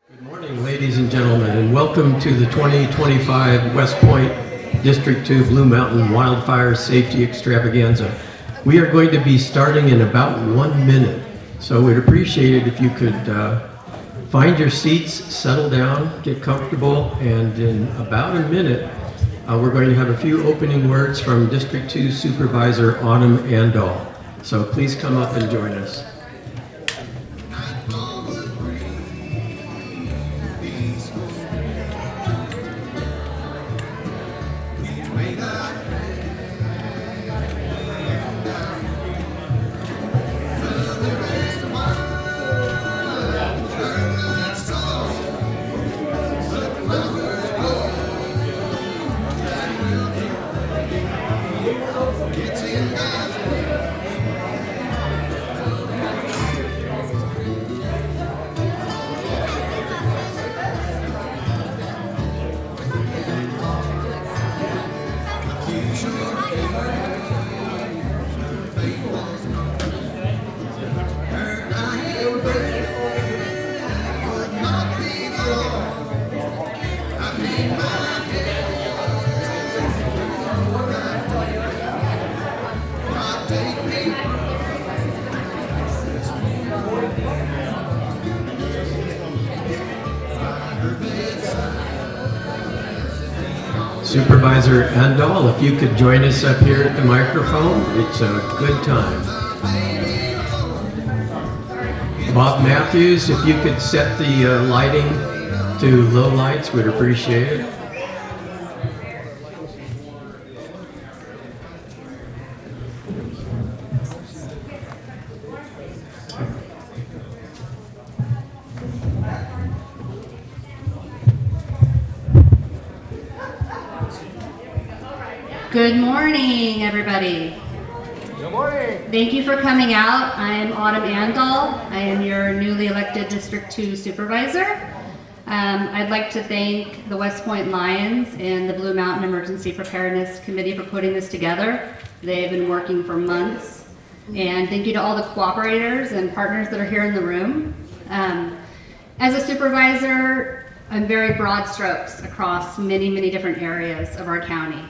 Good morning, ladies and gentlemen, and welcome to the 2025 West Point District 2 Blue Mountain Wildfire Safety Extravaganza. We are going to be starting in about 1 minute, so we'd appreciate it if you could find your seats, settle down, get comfortable, and in about a minute, we're going to have a few opening words from District 2 Supervisor Autumn Andall. So please come up and join us. Supervisor Andall, if you could join us up here at the microphone, it's a good time. Bob Matthews, if you could set the lighting to low lights, we'd appreciate it. Good morning, everybody. Good morning. Thank you for coming out. I am Autumn Andall. I am your newly elected District 2 Supervisor. I'd like to thank the West Point Lions and the Blue Mountain Emergency Preparedness Committee for putting this together. They've been working for months. And thank you to all the cooperators and partners that are here in the room. As a supervisor, I'm very broad strokes across many, many different areas of our county.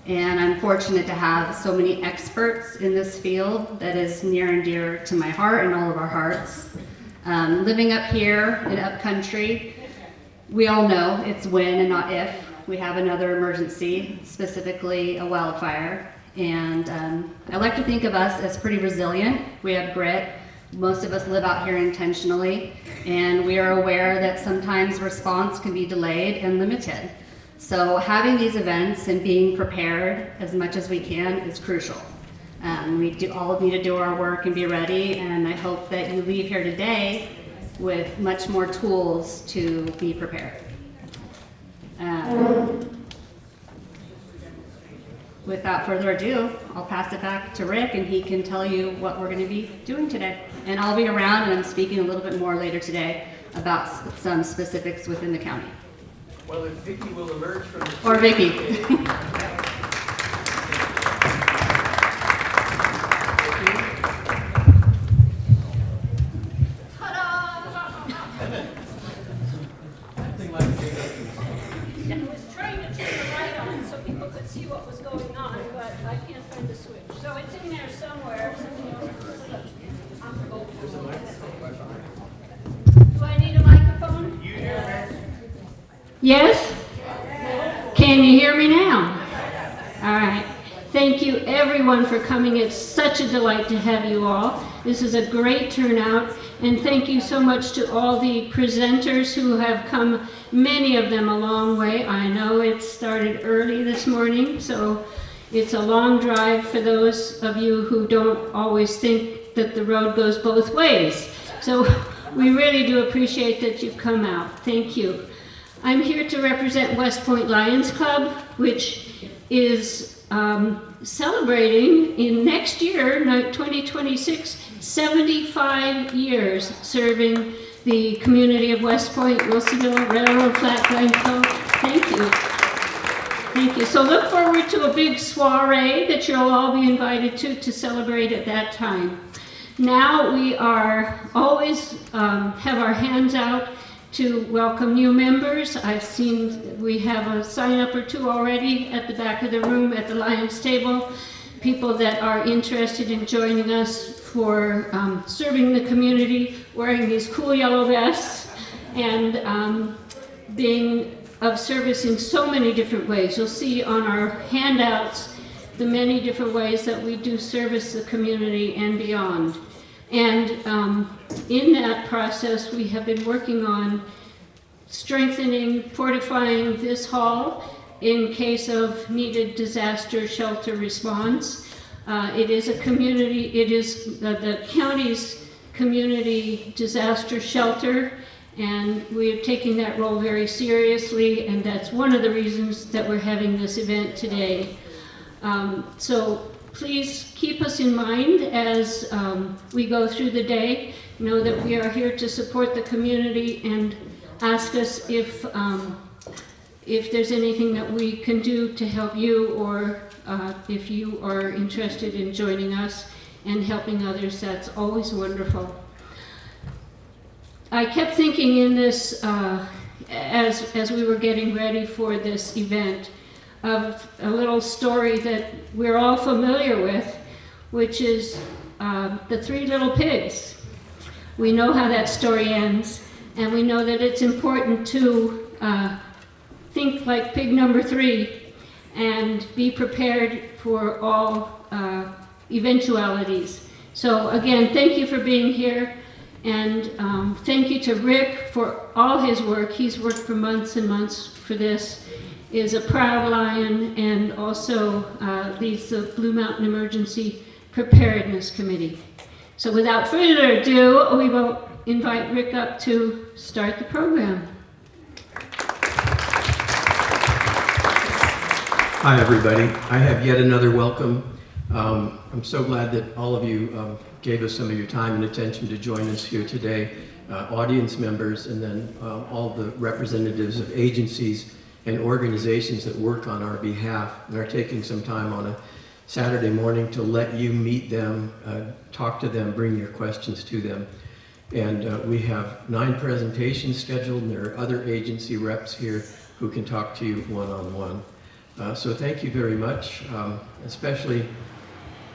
And I'm fortunate to have so many experts in this field that is near and dear to my heart and all of our hearts. Living up here in upcountry, we all know it's when and not if we have another emergency, specifically a wildfire. And I like to think of us as pretty resilient. We have grit. Most of us live out here intentionally, and we are aware that sometimes response can be delayed and limited. So having these events and being prepared as much as we can is crucial. We all need to do our work and be ready, and I hope that you leave here today with much more tools to be prepared. Without further ado, I'll pass it back to Rick and he can tell you what we're going to be doing today. And I'll be around and I'm speaking a little bit more later today about some specifics within the county. Well, if Vicki will emerge from the... Or Vicki. I was trying to turn the light on so people could see what was going on, but I can't find the switch. So it's in there somewhere. Do I need a microphone? Yes? Can you hear me now? All right. Thank you everyone for coming. It's such a delight to have you all. This is a great turnout, and thank you so much to all the presenters who have come, many of them a long way. I know it started early this morning, so it's a long drive for those of you who don't always think that the road goes both ways. So we really do appreciate that you've come out. Thank you. I'm here to represent West Point Lions Club, which is celebrating in next year, 2026, 75 years serving the community of West Point, Wilsonville, Railroad, Flat Glencoe. Thank you. Thank you. So look forward to a big soiree that you'll all be invited to celebrate at that time. Now we are always have our hands out to welcome new members. I've seen we have a sign up or two already at the back of the room at the Lions table. People that are interested in joining us for serving the community, wearing these cool yellow vests, and being of service in so many different ways. You'll see on our handouts the many different ways that we do service the community and beyond. And in that process, we have been working on strengthening, fortifying this hall in case of needed disaster shelter response. It is a community, it is the county's community disaster shelter, and we are taking that role very seriously, and that's one of the reasons that we're having this event today. So please keep us in mind as we go through the day. Know that we are here to support the community, and ask us if there's anything that we can do to help you, or if you are interested in joining us and helping others. That's always wonderful. I kept thinking in this, as we were getting ready for this event, of a little story that we're all familiar with, which is the Three Little Pigs. We know how that story ends, and we know that it's important to think like pig number 3 and be prepared for all eventualities. So again, thank you for being here, and thank you to Rick for all his work. He's worked for months and months for this, is a proud Lion, and also leads the Blue Mountain Emergency Preparedness Committee. So without further ado, we will invite Rick up to start the program. Hi, everybody. I have yet another welcome. I'm so glad that all of you gave us some of your time and attention to join us here today, audience members, and then all the representatives of agencies and organizations that work on our behalf and are taking some time on a Saturday morning to let you meet them, talk to them, bring your questions to them. And we have 9 presentations scheduled, and there are other agency reps here who can talk to you one-on-one. So thank you very much. Especially,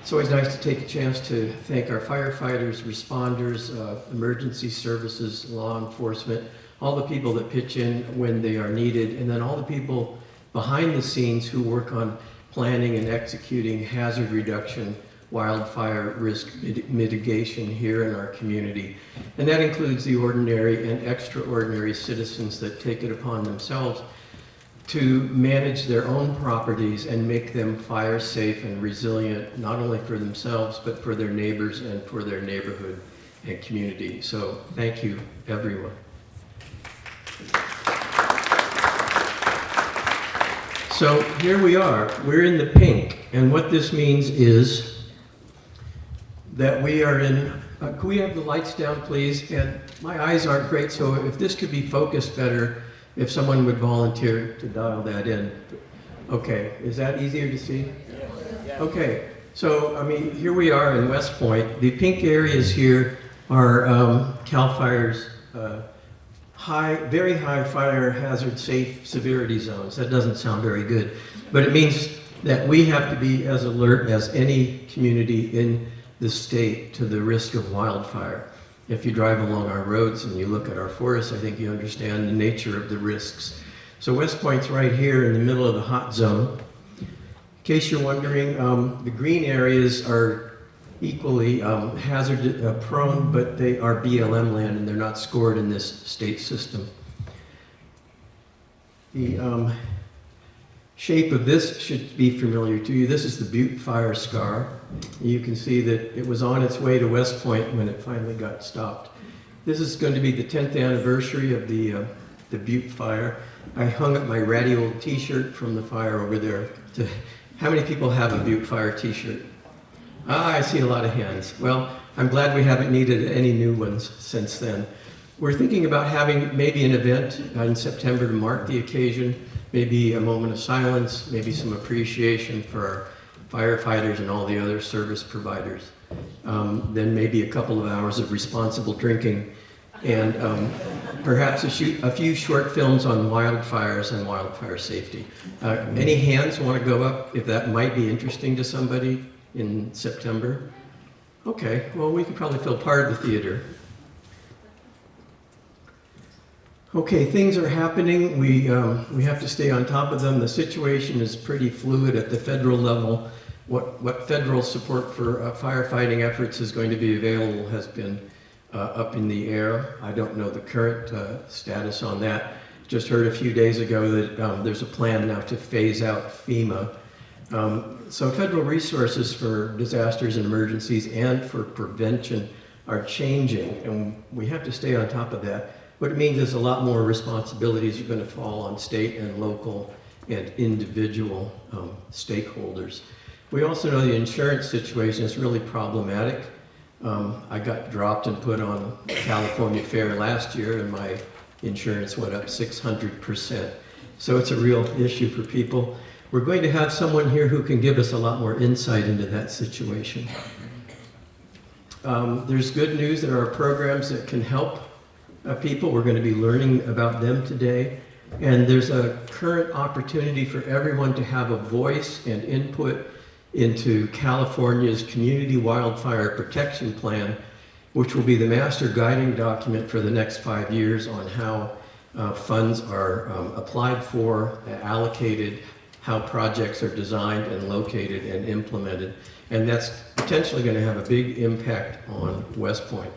it's always nice to take a chance to thank our firefighters, responders, emergency services, law enforcement, all the people that pitch in when they are needed, and then all the people behind the scenes who work on planning and executing hazard reduction, wildfire risk mitigation here in our community. And that includes the ordinary and extraordinary citizens that take it upon themselves to manage their own properties and make them fire safe and resilient, not only for themselves, but for their neighbors and for their neighborhood and community. So thank you, everyone. So here we are, we're in the pink, and what this means is that we are in, can we have the lights down, please? And my eyes aren't great, so if this could be focused better, if someone would volunteer to dial that in. Okay, is that easier to see? Okay, so I mean, here we are in West Point. The pink areas here are Calfire's very high fire hazard safe severity zones. That doesn't sound very good, but it means that we have to be as alert as any community in the state to the risk of wildfire. If you drive along our roads and you look at our forests, I think you understand the nature of the risks. So West Point's right here in the middle of the hot zone. In case you're wondering, the green areas are equally hazard prone, but they are BLM land and they're not scored in this state system. The shape of this should be familiar to you. This is the Butte Fire scar. You can see that it was on its way to West Point when it finally got stopped. This is going to be the 10th anniversary of the Butte Fire. I hung up my ratty old t-shirt from the fire over there. How many people have a Butte Fire t-shirt? Ah, I see a lot of hands. Well, I'm glad we haven't needed any new ones since then. We're thinking about having maybe an event in September to mark the occasion, maybe a moment of silence, maybe some appreciation for our firefighters and all the other service providers. Then maybe a couple of hours of responsible drinking. And perhaps a few short films on wildfires and wildfire safety. Any hands want to go up if that might be interesting to somebody in September? Okay, well, we can probably fill part of the theater. Okay, things are happening. We have to stay on top of them. The situation is pretty fluid at the federal level. What federal support for firefighting efforts is going to be available has been up in the air. I don't know the current status on that. Just heard a few days ago that there's a plan now to phase out FEMA. So federal resources for disasters and emergencies and for prevention are changing, and we have to stay on top of that. What it means is a lot more responsibilities are going to fall on state and local and individual stakeholders. We also know the insurance situation is really problematic. I got dropped and put on California Fair last year, and my insurance went up 600%. So it's a real issue for people. We're going to have someone here who can give us a lot more insight into that situation. There's good news. There are programs that can help people. We're going to be learning about them today. And there's a current opportunity for everyone to have a voice and input into California's Community Wildfire Protection Plan, which will be the master guiding document for the next 5 years on how funds are applied for, allocated, how projects are designed and located and implemented. And that's potentially going to have a big impact on West Point.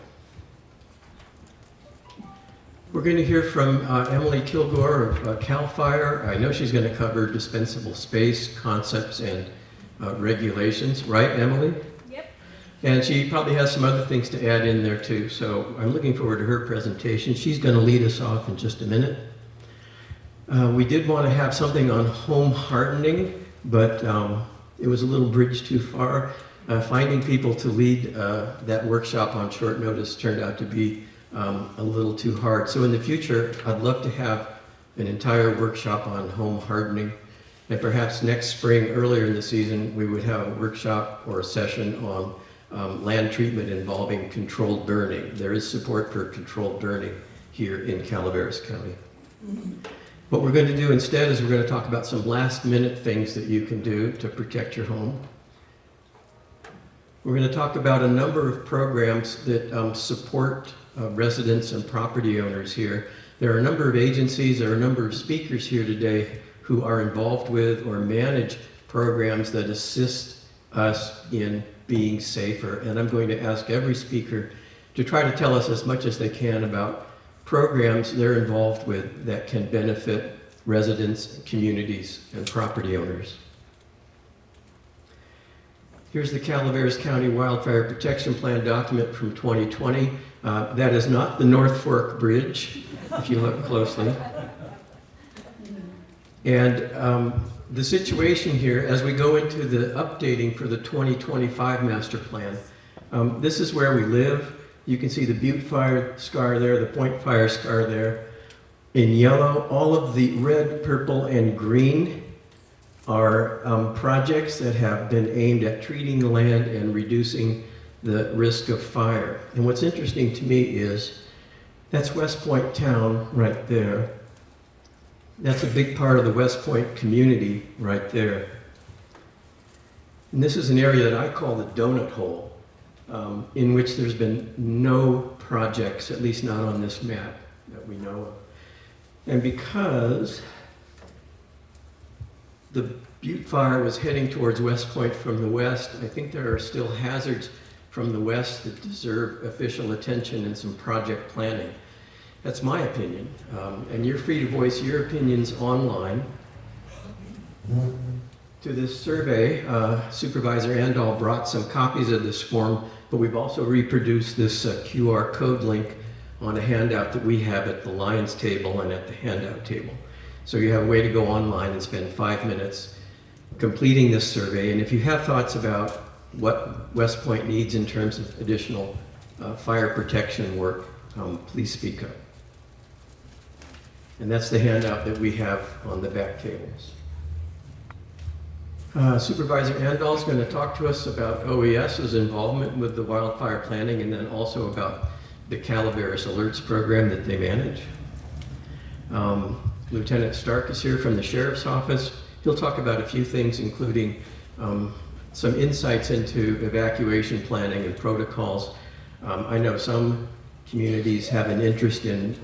We're going to hear from Emily Kilgore of Calfire. I know she's going to cover dispensable space concepts and regulations, right, Emily? Yep. And she probably has some other things to add in there too, so I'm looking forward to her presentation. She's going to lead us off in just a minute. We did want to have something on home hardening, but it was a little bridge too far. Finding people to lead that workshop on short notice turned out to be a little too hard. So in the future, I'd love to have an entire workshop on home hardening. And perhaps next spring, earlier in the season, we would have a workshop or a session on land treatment involving controlled burning. There is support for controlled burning here in Calaveras County. What we're going to do instead is we're going to talk about some last minute things that you can do to protect your home. We're going to talk about a number of programs that support residents and property owners here. There are a number of agencies, there are a number of speakers here today who are involved with or manage programs that assist us in being safer. And I'm going to ask every speaker to try to tell us as much as they can about programs they're involved with that can benefit residents, communities, and property owners. Here's the Calaveras County Wildfire Protection Plan document from 2020. That is not the North Fork Bridge, if you look closely. And the situation here, as we go into the updating for the 2025 master plan, this is where we live. You can see the Butte Fire scar there, the Point Fire scar there. In yellow, all of the red, purple, and green are projects that have been aimed at treating the land and reducing the risk of fire. And what's interesting to me is that's West Point town right there. That's a big part of the West Point community right there. And this is an area that I call the donut hole, in which there's been no projects, at least not on this map that we know of. And because the Butte Fire was heading towards West Point from the west, I think there are still hazards from the west that deserve official attention and some project planning. That's my opinion, and you're free to voice your opinions online. To this survey, Supervisor Andal brought some copies of this form, but we've also reproduced this QR code link on a handout that we have at the Lions table and at the handout table. So you have a way to go online and spend 5 minutes completing this survey. And if you have thoughts about what West Point needs in terms of additional fire protection work, please speak up. And that's the handout that we have on the back tables. Supervisor Andal is going to talk to us about OES's involvement with the wildfire planning and then also about the Calaveras Alerts program that they manage. Lieutenant Stark is here from the Sheriff's Office. He'll talk about a few things, including some insights into evacuation planning and protocols. I know some communities have an interest in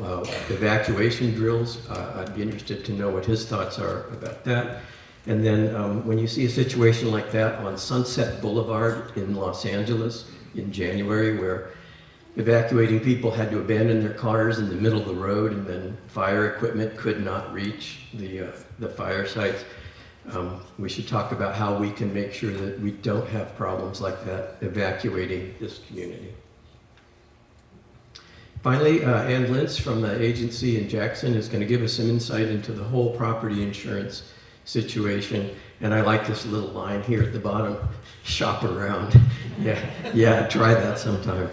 evacuation drills. I'd be interested to know what his thoughts are about that. And then when you see a situation like that on Sunset Boulevard in Los Angeles in January, where evacuating people had to abandon their cars in the middle of the road, and then fire equipment could not reach the fire sites, we should talk about how we can make sure that we don't have problems like that evacuating this community. Finally, Ann Lintz from the agency in Jackson is going to give us some insight into the whole property insurance situation. And I like this little line here at the bottom, shop around. Yeah, try that sometime.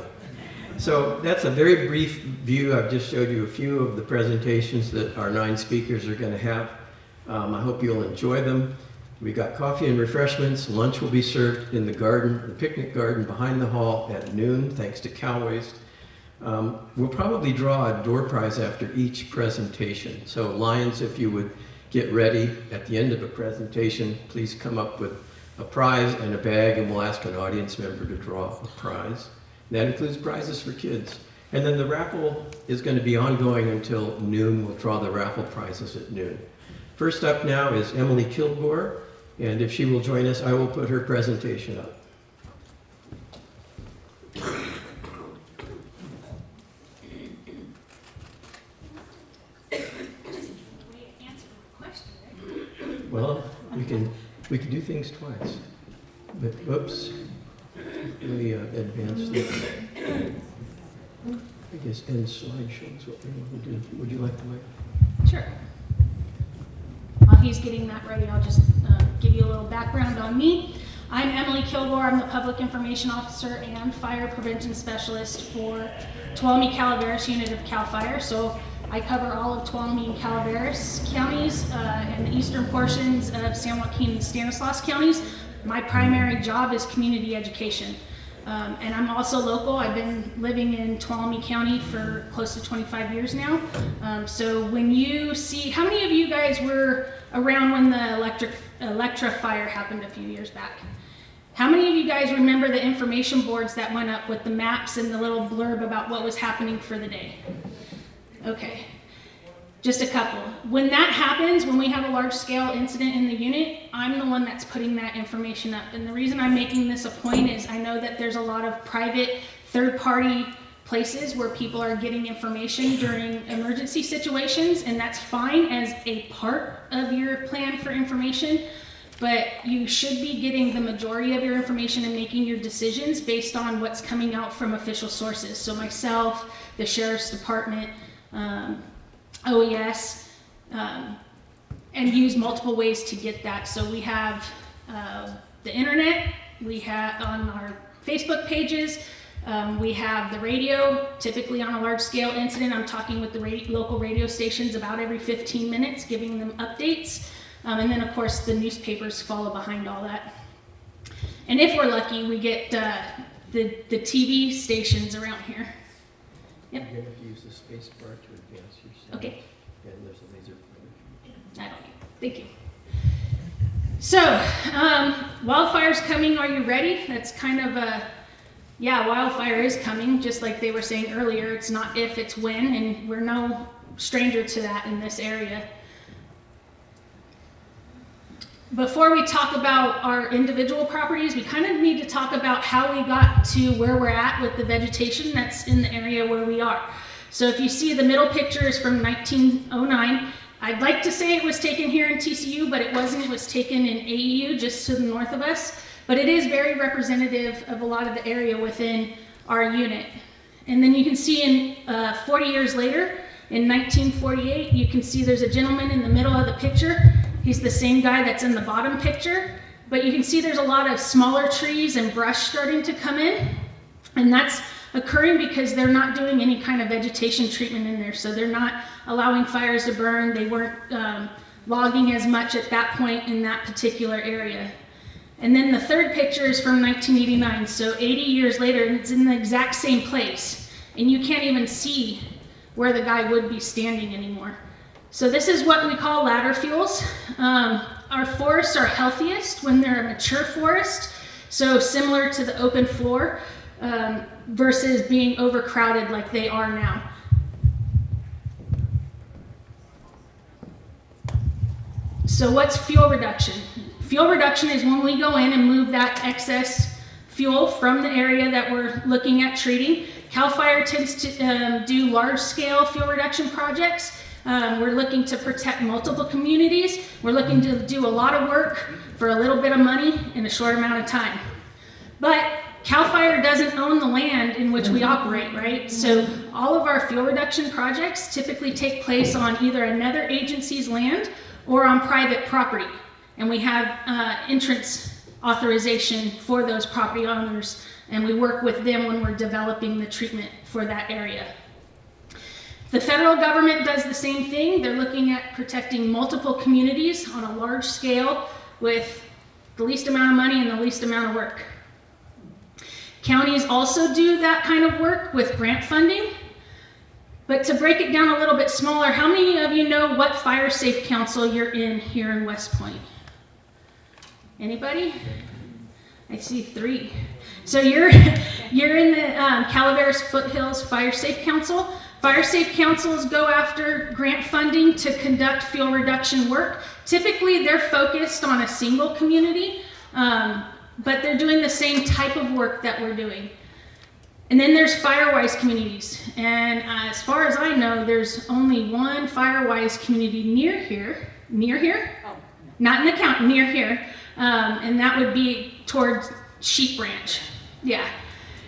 So that's a very brief view. I've just showed you a few of the presentations that our 9 speakers are going to have. I hope you'll enjoy them. We've got coffee and refreshments. Lunch will be served in the garden, the picnic garden behind the hall at noon, thanks to Cow Waste. We'll probably draw a door prize after each presentation. So Lions, if you would get ready at the end of a presentation, please come up with a prize and a bag, and we'll ask an audience member to draw a prize. That includes prizes for kids. And then the raffle is going to be ongoing until noon. We'll draw the raffle prizes at noon. First up now is Emily Kilgore, and if she will join us, I will put her presentation up. Well, we can do things twice. But whoops, let me advance this. I guess end slideshow is what we want to do. Would you like the mic? Sure. While he's getting that ready, I'll just give you a little background on me. I'm Emily Kilgore. I'm the Public Information Officer and Fire Prevention Specialist for Tuolumne Calaveras unit of Calfire. So I cover all of Tuolumne and Calaveras counties and the eastern portions of San Joaquin and Stanislaus counties. My primary job is community education. And I'm also local. I've been living in Tuolumne County for close to 25 years now. So when you see, how many of you guys were around when the Extravaganza happened a few years back? How many of you guys remember the information boards that went up with the maps and the little blurb about what was happening for the day? Okay, just a couple. When that happens, when we have a large scale incident in the unit, I'm the one that's putting that information up. And the reason I'm making this a point is I know that there's a lot of private third-party places where people are getting information during emergency situations, and that's fine as a part of your plan for information, but you should be getting the majority of your information and making your decisions based on what's coming out from official sources. So myself, the Sheriff's Department, OES, and use multiple ways to get that. So we have the internet, we have on our Facebook pages, we have the radio. Typically on a large scale incident, I'm talking with the local radio stations about every 15 minutes, giving them updates. And then of course the newspapers follow behind all that. And if we're lucky, we get the TV stations around here. Yep. You're going to have to use the space bar to advance your slide. Okay. And there's a laser pointer. I don't know. Thank you. So, wildfire's coming. Are you ready? That's kind of a, yeah, wildfire is coming, just like they were saying earlier. It's not if, it's when, and we're no stranger to that in this area. Before we talk about our individual properties, we kind of need to talk about how we got to where we're at with the vegetation that's in the area where we are. So if you see the middle picture is from 1909. I'd like to say it was taken here in TCU, but it wasn't. It was taken in AEU, just to the north of us. But it is very representative of a lot of the area within our unit. And then you can see in 40 years later, in 1948, you can see there's a gentleman in the middle of the picture. He's the same guy that's in the bottom picture, but you can see there's a lot of smaller trees and brush starting to come in, and that's occurring because they're not doing any kind of vegetation treatment in there, so they're not allowing fires to burn. They weren't logging as much at that point in that particular area. And then the third picture is from 1989, so 80 years later, it's in the exact same place. and you can't even see where the guy would be standing anymore. So this is what we call ladder fuels. Our forests are healthiest when they're a mature forest, so similar to the open floor, versus being overcrowded like they are now. So what's fuel reduction? Fuel reduction is when we go in and move that excess fuel from the area that we're looking at treating. Calfire tends to do large-scale fuel reduction projects. We're looking to protect multiple communities. We're looking to do a lot of work for a little bit of money in a short amount of time. But Calfire doesn't own the land in which we operate, right? So all of our fuel reduction projects typically take place on either another agency's land or on private property. And we have entrance authorization for those property owners, and we work with them when we're developing the treatment for that area. The federal government does the same thing. They're looking at protecting multiple communities on a large scale with the least amount of money and the least amount of work. Counties also do that kind of work with grant funding. But to break it down a little bit smaller, how many of you know what fire safe council you're in here in West Point? Anybody? I see 3. So you're in the Calaveras Foothills Fire Safe Council. Fire safe councils go after grant funding to conduct fuel reduction work. Typically, they're focused on a single community, but they're doing the same type of work that we're doing. And then there's Firewise communities. And as far as I know, there's only one Firewise community near here. Near here? Oh. Not in the county, near here. And that would be towards Sheep Branch. Yeah.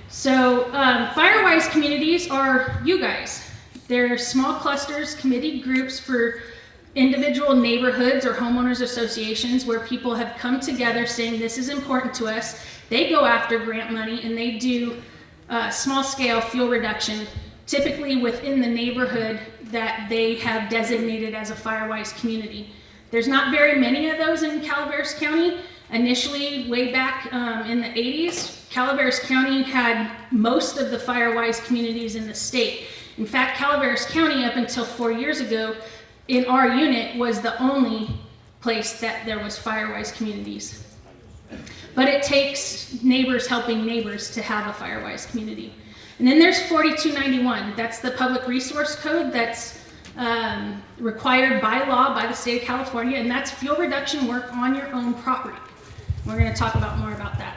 So Firewise communities are you guys. They're small clusters, committee groups for individual neighborhoods or homeowners associations where people have come together saying this is important to us. They go after grant money and they do small scale fuel reduction, typically within the neighborhood that they have designated as a Firewise community. There's not very many of those in Calaveras County. Initially, way back in the 80s, Calaveras County had most of the Firewise communities in the state. In fact, Calaveras County, up until 4 years ago, in our unit, was the only place that there was Firewise communities. But it takes neighbors helping neighbors to have a Firewise community. And then there's 4291. That's the public resource code that's required by law by the state of California, and that's fuel reduction work on your own property. We're going to talk more about that.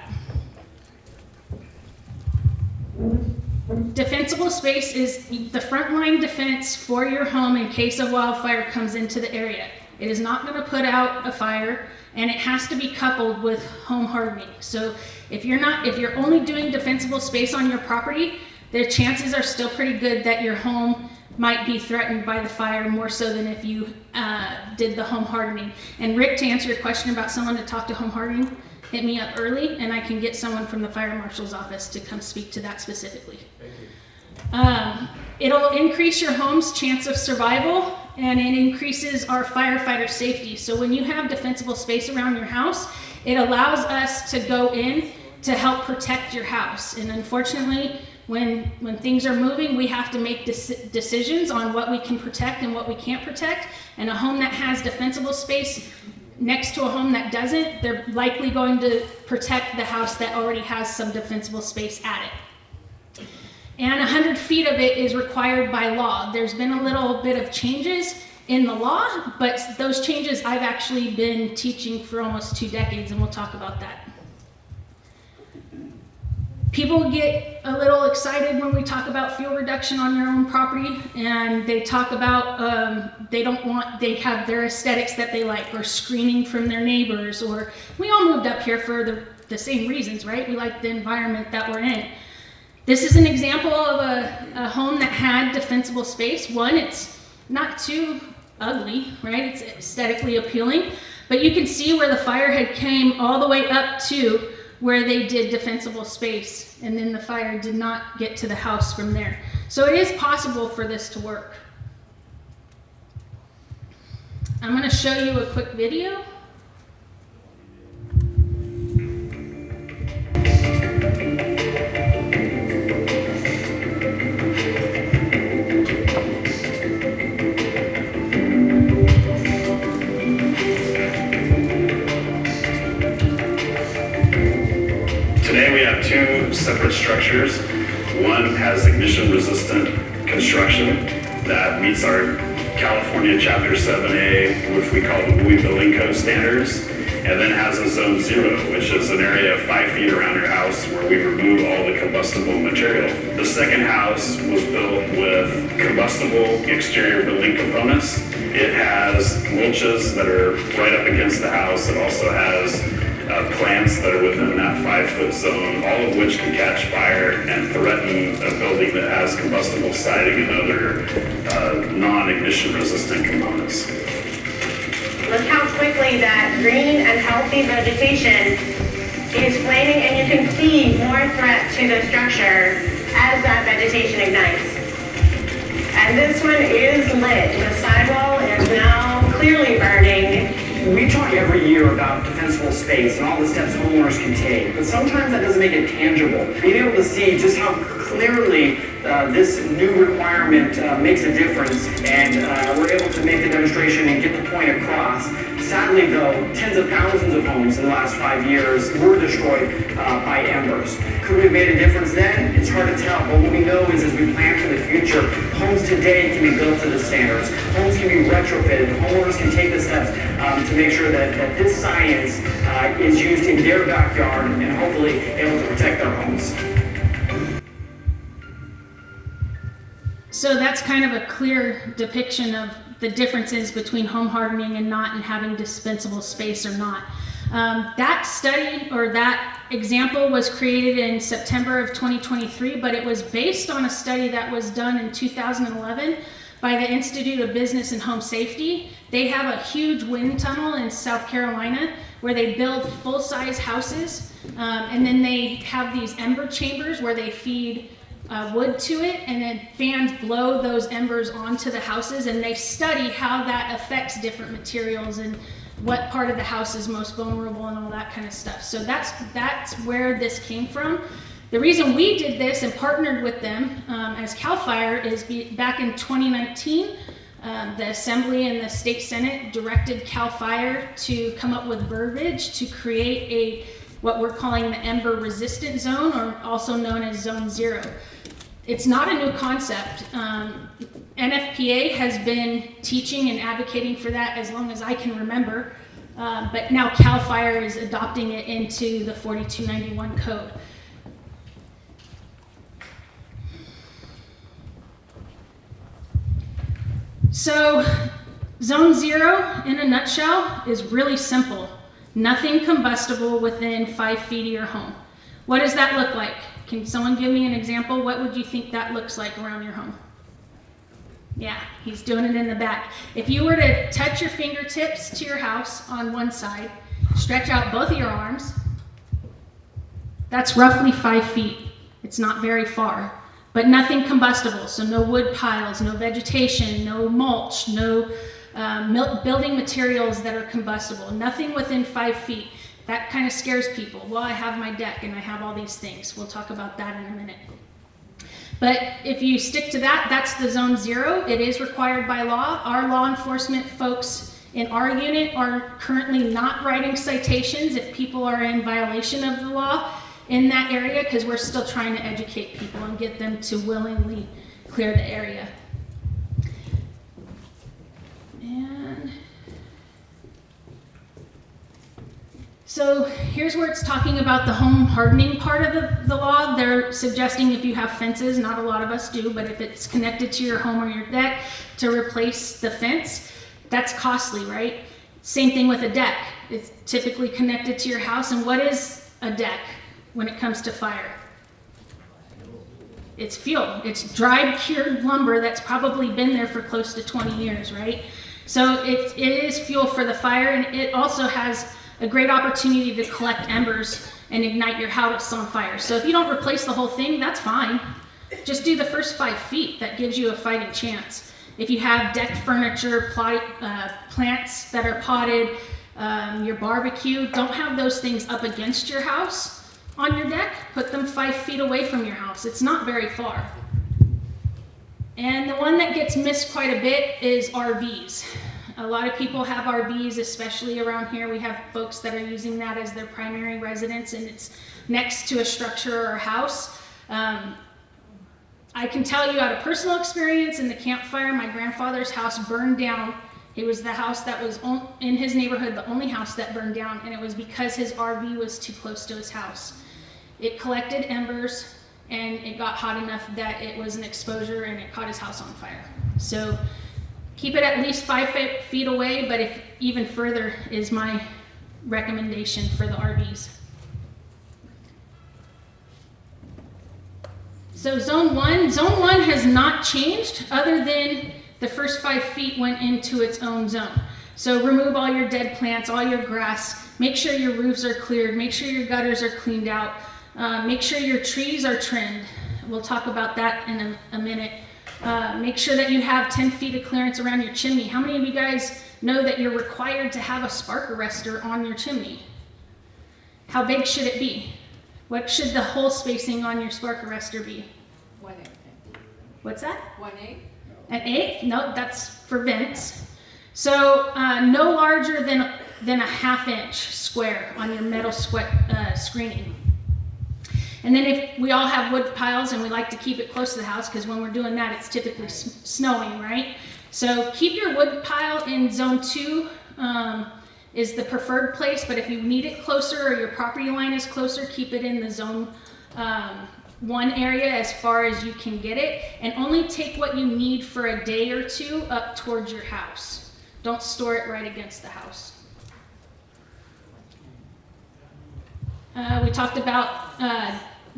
Defensible space is the frontline defense for your home in case a wildfire comes into the area. It is not going to put out a fire, and it has to be coupled with home hardening. So if you're only doing defensible space on your property, the chances are still pretty good that your home might be threatened by the fire more so than if you did the home hardening. And Rick, to answer your question about someone to talk to home hardening, hit me up early and I can get someone from the fire marshal's office to come speak to that specifically. Thank you. It'll increase your home's chance of survival, and it increases our firefighter safety. So when you have defensible space around your house, it allows us to go in to help protect your house. And unfortunately, when things are moving, we have to make decisions on what we can protect and what we can't protect. And a home that has defensible space next to a home that doesn't, they're likely going to protect the house that already has some defensible space at it. And 100 feet of it is required by law. There's been a little bit of changes in the law, but those changes I've actually been teaching for almost 2 decades, and we'll talk about that. People get a little excited when we talk about fuel reduction on your own property, and they talk about they have their aesthetics that they like, or screening from their neighbors, or we all moved up here for the same reasons, right? We like the environment that we're in. This is an example of a home that had defensible space. One, it's not too ugly, right? It's aesthetically appealing, but you can see where the fire had came all the way up to where they did defensible space, and then the fire did not get to the house from there. So it is possible for this to work. I'm going to show you a quick video. Today we have two separate structures. One has ignition-resistant construction that meets our California Chapter 7A, which we call the WUI Building Code standards, and then has a Zone 0, which is an area of 5 feet around your house where we remove all the combustible material. The second house was built with combustible exterior building components. It has mulches that are right up against the house. It also has plants that are within that 5-foot zone, all of which can catch fire and threaten a building that has combustible siding and other non-ignition resistant components. Look how quickly that green and healthy vegetation is flaming, and you can see more threat to the structure as that vegetation ignites. And this one is lit. The sidewall is now clearly burning. We talk every year about defensible space and all the steps homeowners can take, but sometimes that doesn't make it tangible. Being able to see just how clearly this new requirement makes a difference, and we're able to make the demonstration and get the point across. Sadly though, tens of thousands of homes in the last 5 years were destroyed by embers. Could we have made a difference then? It's hard to tell, but what we know is as we plan for the future, homes today can be built to the standards. Homes can be retrofitted. Homeowners can take the steps to make sure that this science is used in their backyard and hopefully able to protect their homes. So that's kind of a clear depiction of the differences between home hardening and not, and having dispensable space or not. That study or that example was created in September of 2023, but it was based on a study that was done in 2011 by the Institute of Business and Home Safety. They have a huge wind tunnel in South Carolina where they build full-size houses, and then they have these ember chambers where they feed wood to it, and then fans blow those embers onto the houses, and they study how that affects different materials and what part of the house is most vulnerable and all that kind of stuff. So that's where this came from. The reason we did this and partnered with them as Calfire is back in 2019, the Assembly and the State Senate directed Calfire to come up with verbiage to create what we're calling the ember resistant zone, or also known as Zone 0. It's not a new concept. NFPA has been teaching and advocating for that as long as I can remember, but now Calfire is adopting it into the 4291 code. So Zone 0 in a nutshell is really simple. Nothing combustible within 5 feet of your home. What does that look like? Can someone give me an example? What would you think that looks like around your home? Yeah, he's doing it in the back. If you were to touch your fingertips to your house on one side, stretch out both of your arms, that's roughly 5 feet. It's not very far, but nothing combustible. So no wood piles, no vegetation, no mulch, no building materials that are combustible, nothing within 5 feet. That kind of scares people. Well, I have my deck and I have all these things. We'll talk about that in a minute. But if you stick to that, that's the Zone 0. It is required by law. Our law enforcement folks in our unit are currently not writing citations if people are in violation of the law in that area, because we're still trying to educate people and get them to willingly clear the area. So here's where it's talking about the home hardening part of the law. They're suggesting if you have fences, not a lot of us do, but if it's connected to your home or your deck, to replace the fence. That's costly, right? Same thing with a deck. It's typically connected to your house. And what is a deck when it comes to fire? It's fuel. It's dried, cured lumber that's probably been there for close to 20 years, right? So it is fuel for the fire, and it also has a great opportunity to collect embers and ignite your house on fire. So if you don't replace the whole thing, that's fine. Just do the first 5 feet. That gives you a fighting chance. If you have decked furniture, plants that are potted, your barbecue, don't have those things up against your house on your deck. Put them 5 feet away from your house. It's not very far. And the one that gets missed quite a bit is RVs. A lot of people have RVs, especially around here. We have folks that are using that as their primary residence, and it's next to a structure or a house. I can tell you out of personal experience, in the Campfire, my grandfather's house burned down. It was the house that was in his neighborhood, the only house that burned down, and it was because his RV was too close to his house. It collected embers, and it got hot enough that it was an exposure, and it caught his house on fire. So keep it at least 5 feet away, but if even further is my recommendation for the RVs. So zone one has not changed other than the first 5 feet went into its own zone. So remove all your dead plants, all your grass, make sure your roofs are cleared, make sure your gutters are cleaned out, make sure your trees are trimmed. We'll talk about that in a minute. Make sure that you have 10 feet of clearance around your chimney. How many of you guys know that you're required to have a spark arrestor on your chimney? How big should it be? What should the hole spacing on your spark arrestor be? 1/8. What's that? 1/8. An eighth? No, that's for vents. So no larger than a 1/2 inch square on your metal screening. And then if we all have wood piles and we like to keep it close to the house, because when we're doing that, it's typically snowing, right? So keep your wood pile in zone 2 is the preferred place, but if you need it closer or your property line is closer, keep it in the zone 1 area as far as you can get it, and only take what you need for a day or two up towards your house. Don't store it right against the house. We talked about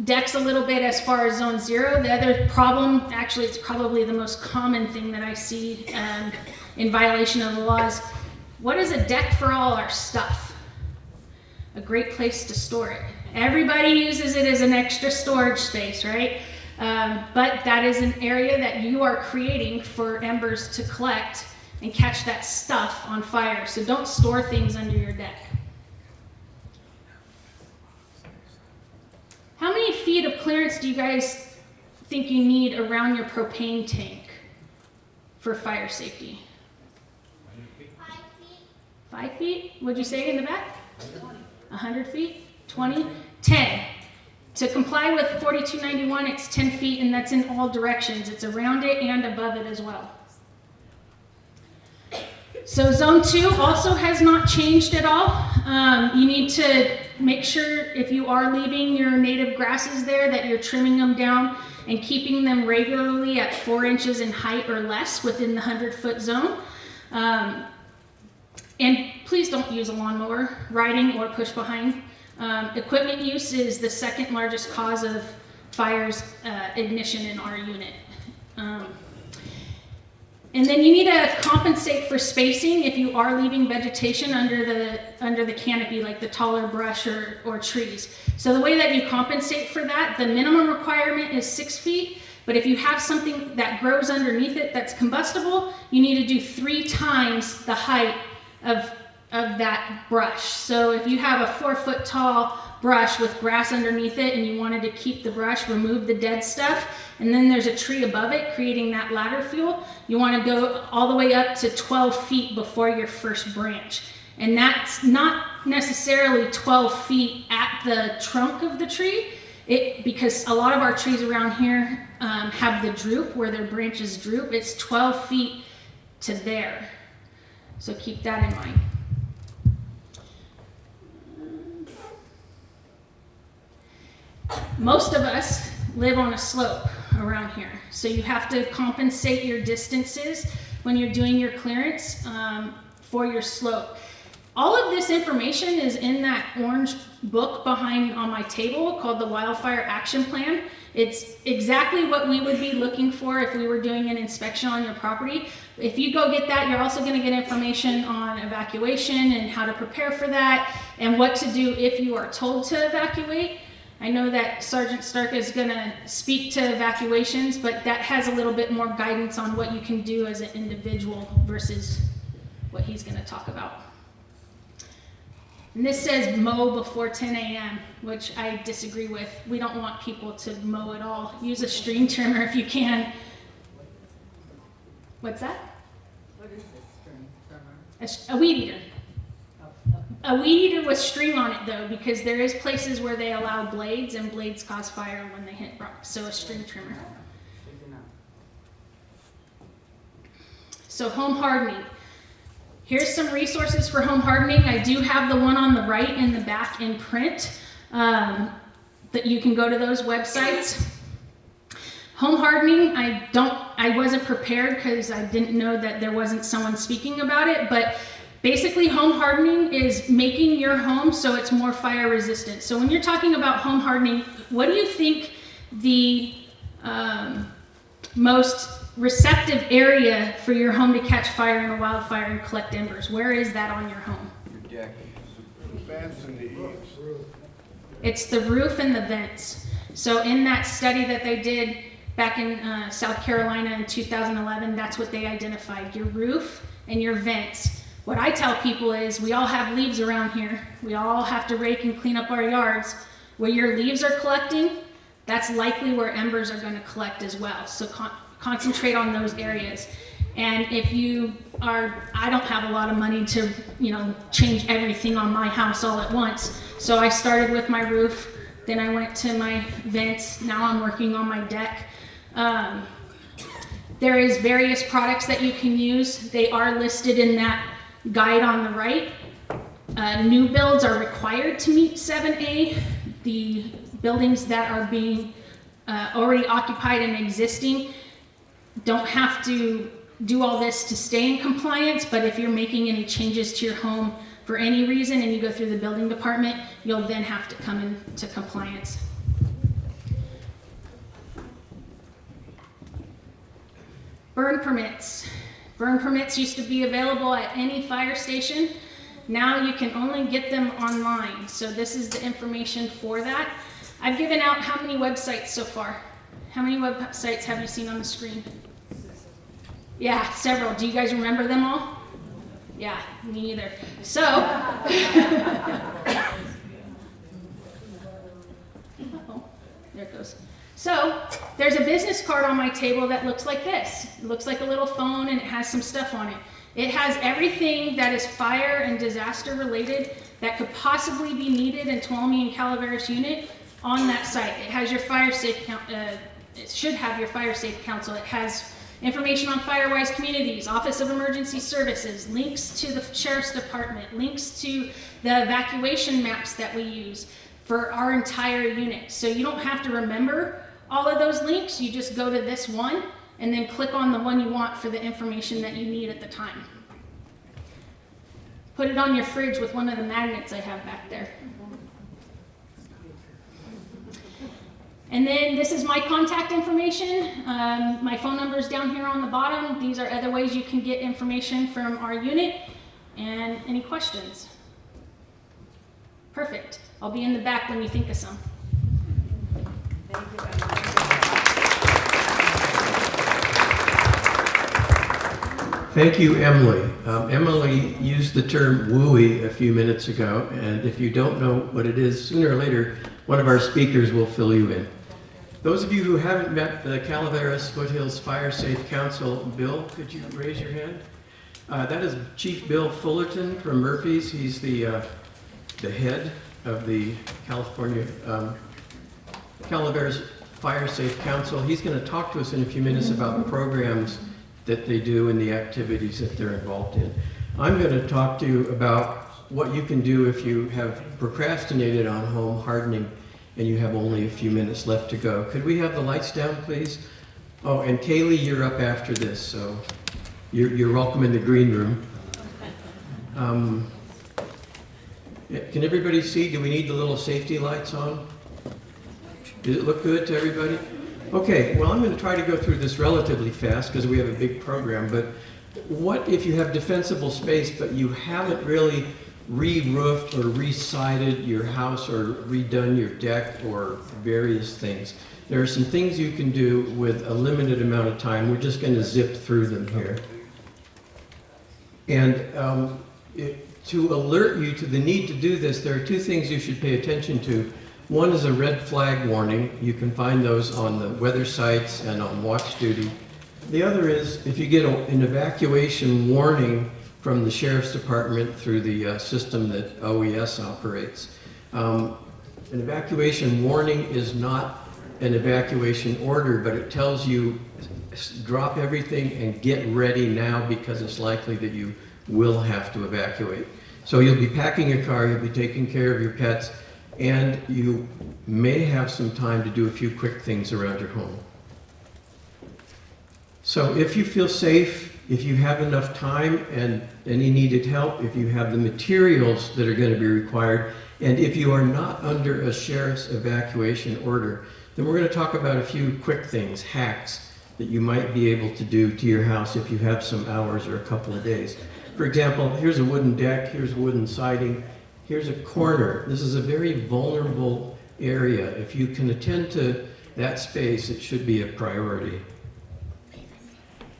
decks a little bit as far as zone 0. The other problem, actually it's probably the most common thing that I see in violation of the laws. What is a deck for all our stuff? A great place to store it. Everybody uses it as an extra storage space, right? But that is an area that you are creating for embers to collect and catch that stuff on fire. So don't store things under your deck. How many feet of clearance do you guys think you need around your propane tank for fire safety? 5 feet. 5 feet? What'd you say in the back? 100 feet? 20? 10. To comply with 4291, it's 10 feet, and that's in all directions. It's around it and above it as well. So zone 2 also has not changed at all. You need to make sure if you are leaving your native grasses there that you're trimming them down and keeping them regularly at 4 inches in height or less within the 100-foot zone. And please don't use a lawnmower, riding or push behind. Equipment use is the second largest cause of fires ignition in our unit. And then you need to compensate for spacing if you are leaving vegetation under the canopy, like the taller brush or trees. So the way that you compensate for that, the minimum requirement is 6 feet, but if you have something that grows underneath it that's combustible, you need to do 3 times the height of that brush. So if you have a 4-foot tall brush with grass underneath it and you wanted to keep the brush, remove the dead stuff, and then there's a tree above it creating that ladder fuel, you want to go all the way up to 12 feet before your first branch. And that's not necessarily 12 feet at the trunk of the tree, because a lot of our trees around here have the droop where their branches droop. It's 12 feet to there. So keep that in mind. Most of us live on a slope around here, so you have to compensate your distances when you're doing your clearance for your slope. All of this information is in that orange book behind on my table called the Wildfire Action Plan. It's exactly what we would be looking for if we were doing an inspection on your property. If you go get that, you're also going to get information on evacuation and how to prepare for that and what to do if you are told to evacuate. I know that Sergeant Stark is going to speak to evacuations, but that has a little bit more guidance on what you can do as an individual versus what he's going to talk about. And this says mow before 10 a.m., which I disagree with. We don't want people to mow at all. Use a string trimmer if you can. What's that? What is this string trimmer? A weed eater. A weed eater with string on it though, because there is places where they allow blades and blades cause fire when they hit rocks, so a string trimmer. So home hardening. Here's some resources for home hardening. I do have the one on the right and the back in print, that you can go to those websites. Home hardening, I wasn't prepared because I didn't know that there wasn't someone speaking about it, but basically home hardening is making your home so it's more fire resistant. So when you're talking about home hardening, what do you think the most receptive area for your home to catch fire in a wildfire and collect embers? Where is that on your home? Your deck. The vents and the eaves. It's the roof and the vents. So in that study that they did back in South Carolina in 2011, that's what they identified, your roof and your vents. What I tell people is we all have leaves around here. We all have to rake and clean up our yards. Where your leaves are collecting, that's likely where embers are going to collect as well. So concentrate on those areas. And if you are, I don't have a lot of money to, change everything on my house all at once. So I started with my roof, then I went to my vents. Now I'm working on my deck. There is various products that you can use. They are listed in that guide on the right. New builds are required to meet 7A. The buildings that are being already occupied and existing don't have to do all this to stay in compliance, but if you're making any changes to your home for any reason and you go through the building department, you'll then have to come into compliance. Burn permits. Burn permits used to be available at any fire station. Now you can only get them online. So this is the information for that. I've given out how many websites so far? How many websites have you seen on the screen? Yeah, several. Do you guys remember them all? Yeah, me either. So, oh, there it goes. So, there's a business card on my table that looks like this. It looks like a little phone and it has some stuff on it. It has everything that is fire and disaster related that could possibly be needed in Tuolumne and Calaveras unit on that site. It has your fire safe, it should have your fire safe council. It has information on Firewise communities, Office of Emergency Services, links to the Sheriff's Department, links to the evacuation maps that we use for our entire unit. So you don't have to remember all of those links. You just go to this one and then click on the one you want for the information that you need at the time. Put it on your fridge with one of the magnets I have back there. And then this is my contact information. My phone number is down here on the bottom. These are other ways you can get information from our unit. And any questions? Perfect. I'll be in the back when you think of some. Thank you, Emily. Emily used the term wooey a few minutes ago, and if you don't know what it is, sooner or later, one of our speakers will fill you in. Those of you who haven't met the Calaveras Foothills Fire Safe Council, Bill, could you raise your hand? That is Chief Bill Fullerton from Murphy's. He's the head of the Calaveras Fire Safe Council. He's going to talk to us in a few minutes about the programs that they do and the activities that they're involved in. I'm going to talk to you about what you can do if you have procrastinated on home hardening and you have only a few minutes left to go. Could we have the lights down, please? Oh, and Kaylee, you're up after this, so you're welcome in the green room. Can everybody see? Do we need the little safety lights on? Does it look good to everybody? Okay, well, I'm going to try to go through this relatively fast because we have a big program, but what if you have defensible space but you haven't really re-roofed or re-sided your house or redone your deck or various things? There are some things you can do with a limited amount of time. We're just going to zip through them here. And to alert you to the need to do this, there are two things you should pay attention to. One is a red flag warning. You can find those on the weather sites and on watch duty. The other is if you get an evacuation warning from the Sheriff's Department through the system that OES operates. An evacuation warning is not an evacuation order, but it tells you drop everything and get ready now because it's likely that you will have to evacuate. So you'll be packing your car, you'll be taking care of your pets, and you may have some time to do a few quick things around your home. So if you feel safe, if you have enough time and any needed help, if you have the materials that are going to be required, and if you are not under a sheriff's evacuation order, then we're going to talk about a few quick things, hacks, that you might be able to do to your house if you have some hours or a couple of days. For example, here's a wooden deck, here's wooden siding, here's a corner. This is a very vulnerable area. If you can attend to that space, it should be a priority.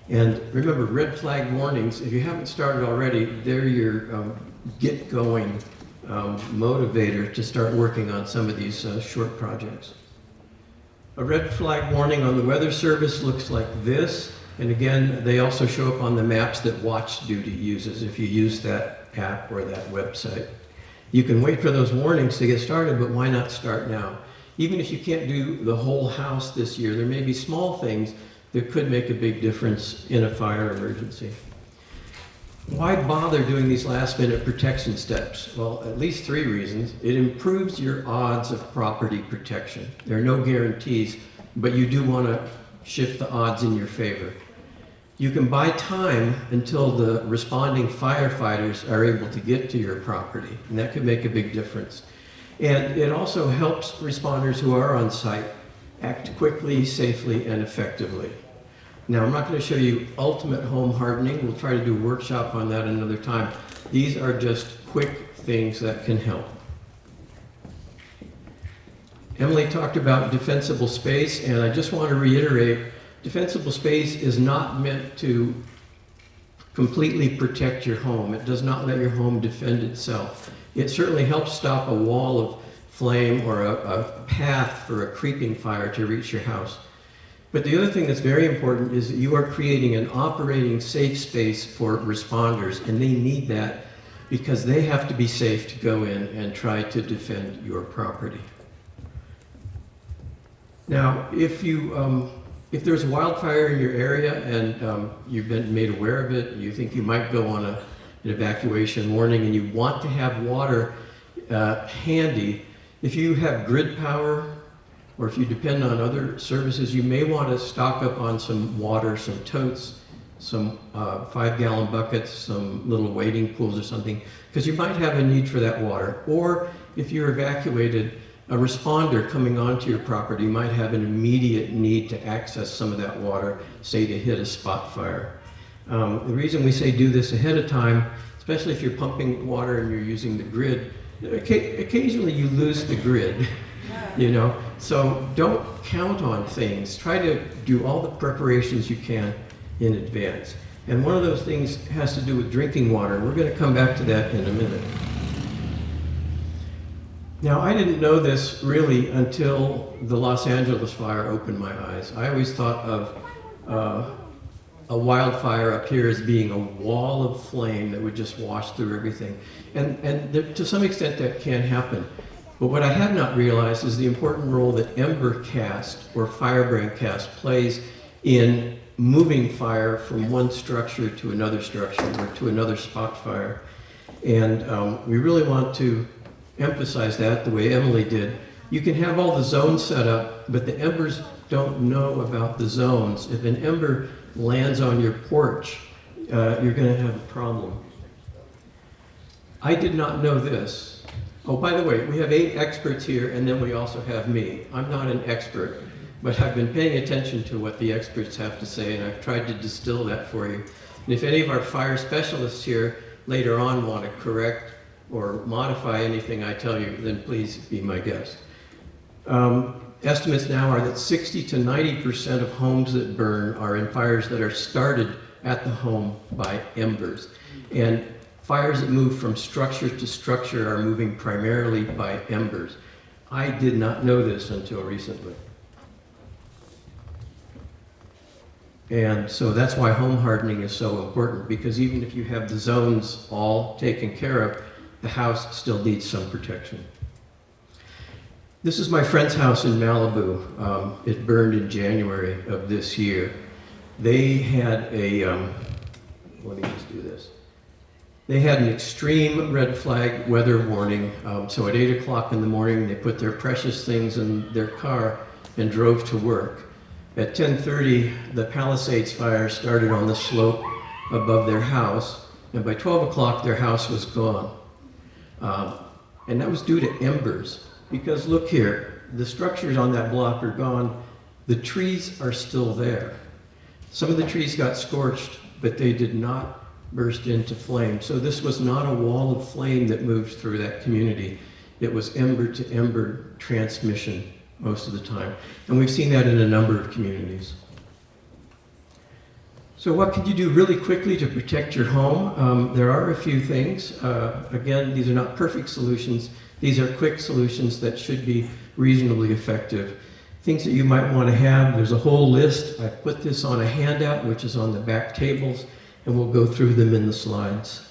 And remember, red flag warnings, if you haven't started already, they're your get going motivator to start working on some of these short projects. A red flag warning on the Weather Service looks like this. And again, they also show up on the maps that Watch Duty uses if you use that app or that website. You can wait for those warnings to get started, but why not start now? Even if you can't do the whole house this year, there may be small things that could make a big difference in a fire emergency. Why bother doing these last-minute protection steps? Well, at least 3 reasons. It improves your odds of property protection. There are no guarantees, but you do want to shift the odds in your favor. You can buy time until the responding firefighters are able to get to your property, and that could make a big difference. And it also helps responders who are on site act quickly, safely, and effectively. Now, I'm not going to show you ultimate home hardening. We'll try to do a workshop on that another time. These are just quick things that can help. Emily talked about defensible space, and I just want to reiterate, defensible space is not meant to completely protect your home. It does not let your home defend itself. It certainly helps stop a wall of flame or a path for a creeping fire to reach your house. But the other thing that's very important is that you are creating an operating safe space for responders, and they need that because they have to be safe to go in and try to defend your property. Now, if there's a wildfire in your area and you've been made aware of it, you think you might go on an evacuation warning and you want to have water handy, if you have grid power or if you depend on other services, you may want to stock up on some water, some totes, some 5-gallon buckets, some little wading pools or something, because you might have a need for that water. Or if you're evacuated, a responder coming onto your property might have an immediate need to access some of that water, say to hit a spot fire. The reason we say do this ahead of time, especially if you're pumping water and you're using the grid, occasionally you lose the grid, you know, so don't count on things. Try to do all the preparations you can in advance. And one of those things has to do with drinking water. We're going to come back to that in a minute. Now, I didn't know this really until the Los Angeles fire opened my eyes. I always thought of a wildfire up here as being a wall of flame that would just wash through everything. And to some extent that can happen. But what I had not realized is the important role that ember cast or firebrand cast plays in moving fire from one structure to another structure or to another spot fire. And we really want to emphasize that the way Emily did. You can have all the zones set up, but the embers don't know about the zones. If an ember lands on your porch, you're going to have a problem. I did not know this. Oh, by the way, we have 8 experts here, and then we also have me. I'm not an expert, but I've been paying attention to what the experts have to say, and I've tried to distill that for you. And if any of our fire specialists here later on want to correct or modify anything I tell you, then please be my guest. Estimates now are that 60 to 90% of homes that burn are in fires that are started at the home by embers. And fires that move from structure to structure are moving primarily by embers. I did not know this until recently. And so that's why home hardening is so important, because even if you have the zones all taken care of, the house still needs some protection. This is my friend's house in Malibu. It burned in January of this year. They had a, let me just do this. They had an extreme red flag weather warning. So at 8 o'clock in the morning, they put their precious things in their car and drove to work. At 10:30, the Palisades fire started on the slope above their house, and by 12 o'clock, their house was gone. And that was due to embers, because look here, the structures on that block are gone. The trees are still there. Some of the trees got scorched, but they did not burst into flame. So this was not a wall of flame that moved through that community. It was ember to ember transmission most of the time. And we've seen that in a number of communities. So what can you do really quickly to protect your home? There are a few things. Again, these are not perfect solutions. These are quick solutions that should be reasonably effective. Things that you might want to have, there's a whole list. I've put this on a handout, which is on the back tables, and we'll go through them in the slides.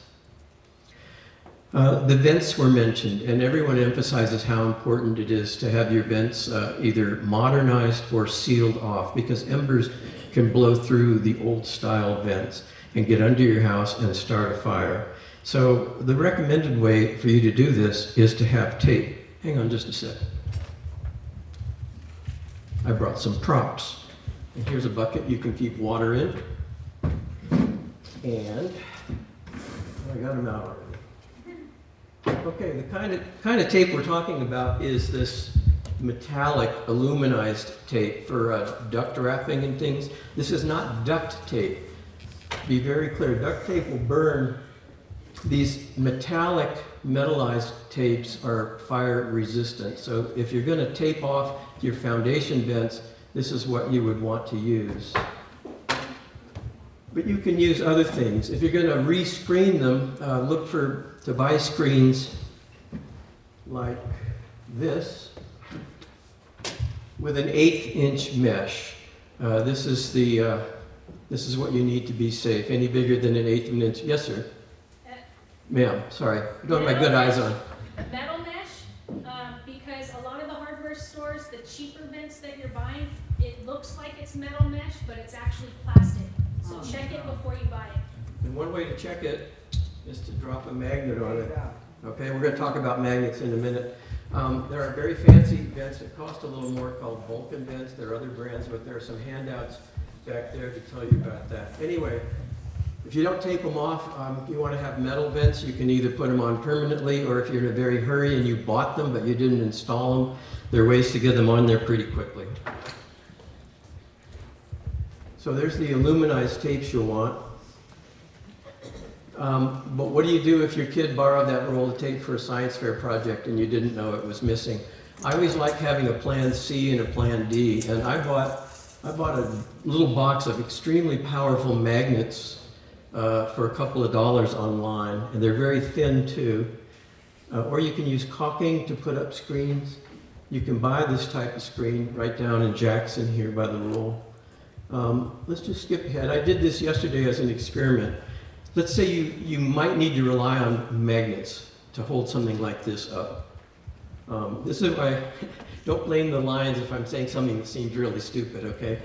The vents were mentioned, and everyone emphasizes how important it is to have your vents either modernized or sealed off, because embers can blow through the old style vents and get under your house and start a fire. So the recommended way for you to do this is to have tape. Hang on just a sec. I brought some props. And here's a bucket you can keep water in. And I got them out already. Okay, the kind of tape we're talking about is this metallic aluminized tape for duct wrapping and things. This is not duct tape. Be very clear, duct tape will burn. These metallic metallized tapes are fire resistant. So if you're going to tape off your foundation vents, this is what you would want to use. But you can use other things. If you're going to re-screen them, look to buy screens like this with an 1/8-inch mesh. This is what you need to be safe. Any bigger than an 1/8 inch? Yes, sir. Ma'am, sorry. I don't have my good eyes on. Metal mesh, because a lot of the hardware stores, the cheaper vents that you're buying, it looks like it's metal mesh, but it's actually plastic. So check it before you buy it. And one way to check it is to drop a magnet on it. Okay, we're going to talk about magnets in a minute. There are very fancy vents that cost a little more called Vulcan vents. There are other brands, but there are some handouts back there to tell you about that. Anyway, if you don't tape them off, you want to have metal vents, you can either put them on permanently, or if you're in a very hurry and you bought them but you didn't install them, there are ways to get them on there pretty quickly. So there's the aluminized tapes you'll want. But what do you do if your kid borrowed that roll of tape for a science fair project and you didn't know it was missing? I always like having a plan C and a plan D, and I bought a little box of extremely powerful magnets for a couple of dollars online, and they're very thin too. Or you can use caulking to put up screens. You can buy this type of screen right down in Jackson here by the roll. Let's just skip ahead. I did this yesterday as an experiment. Let's say you might need to rely on magnets to hold something like this up. This is why, don't blame the Lions if I'm saying something that seems really stupid, okay?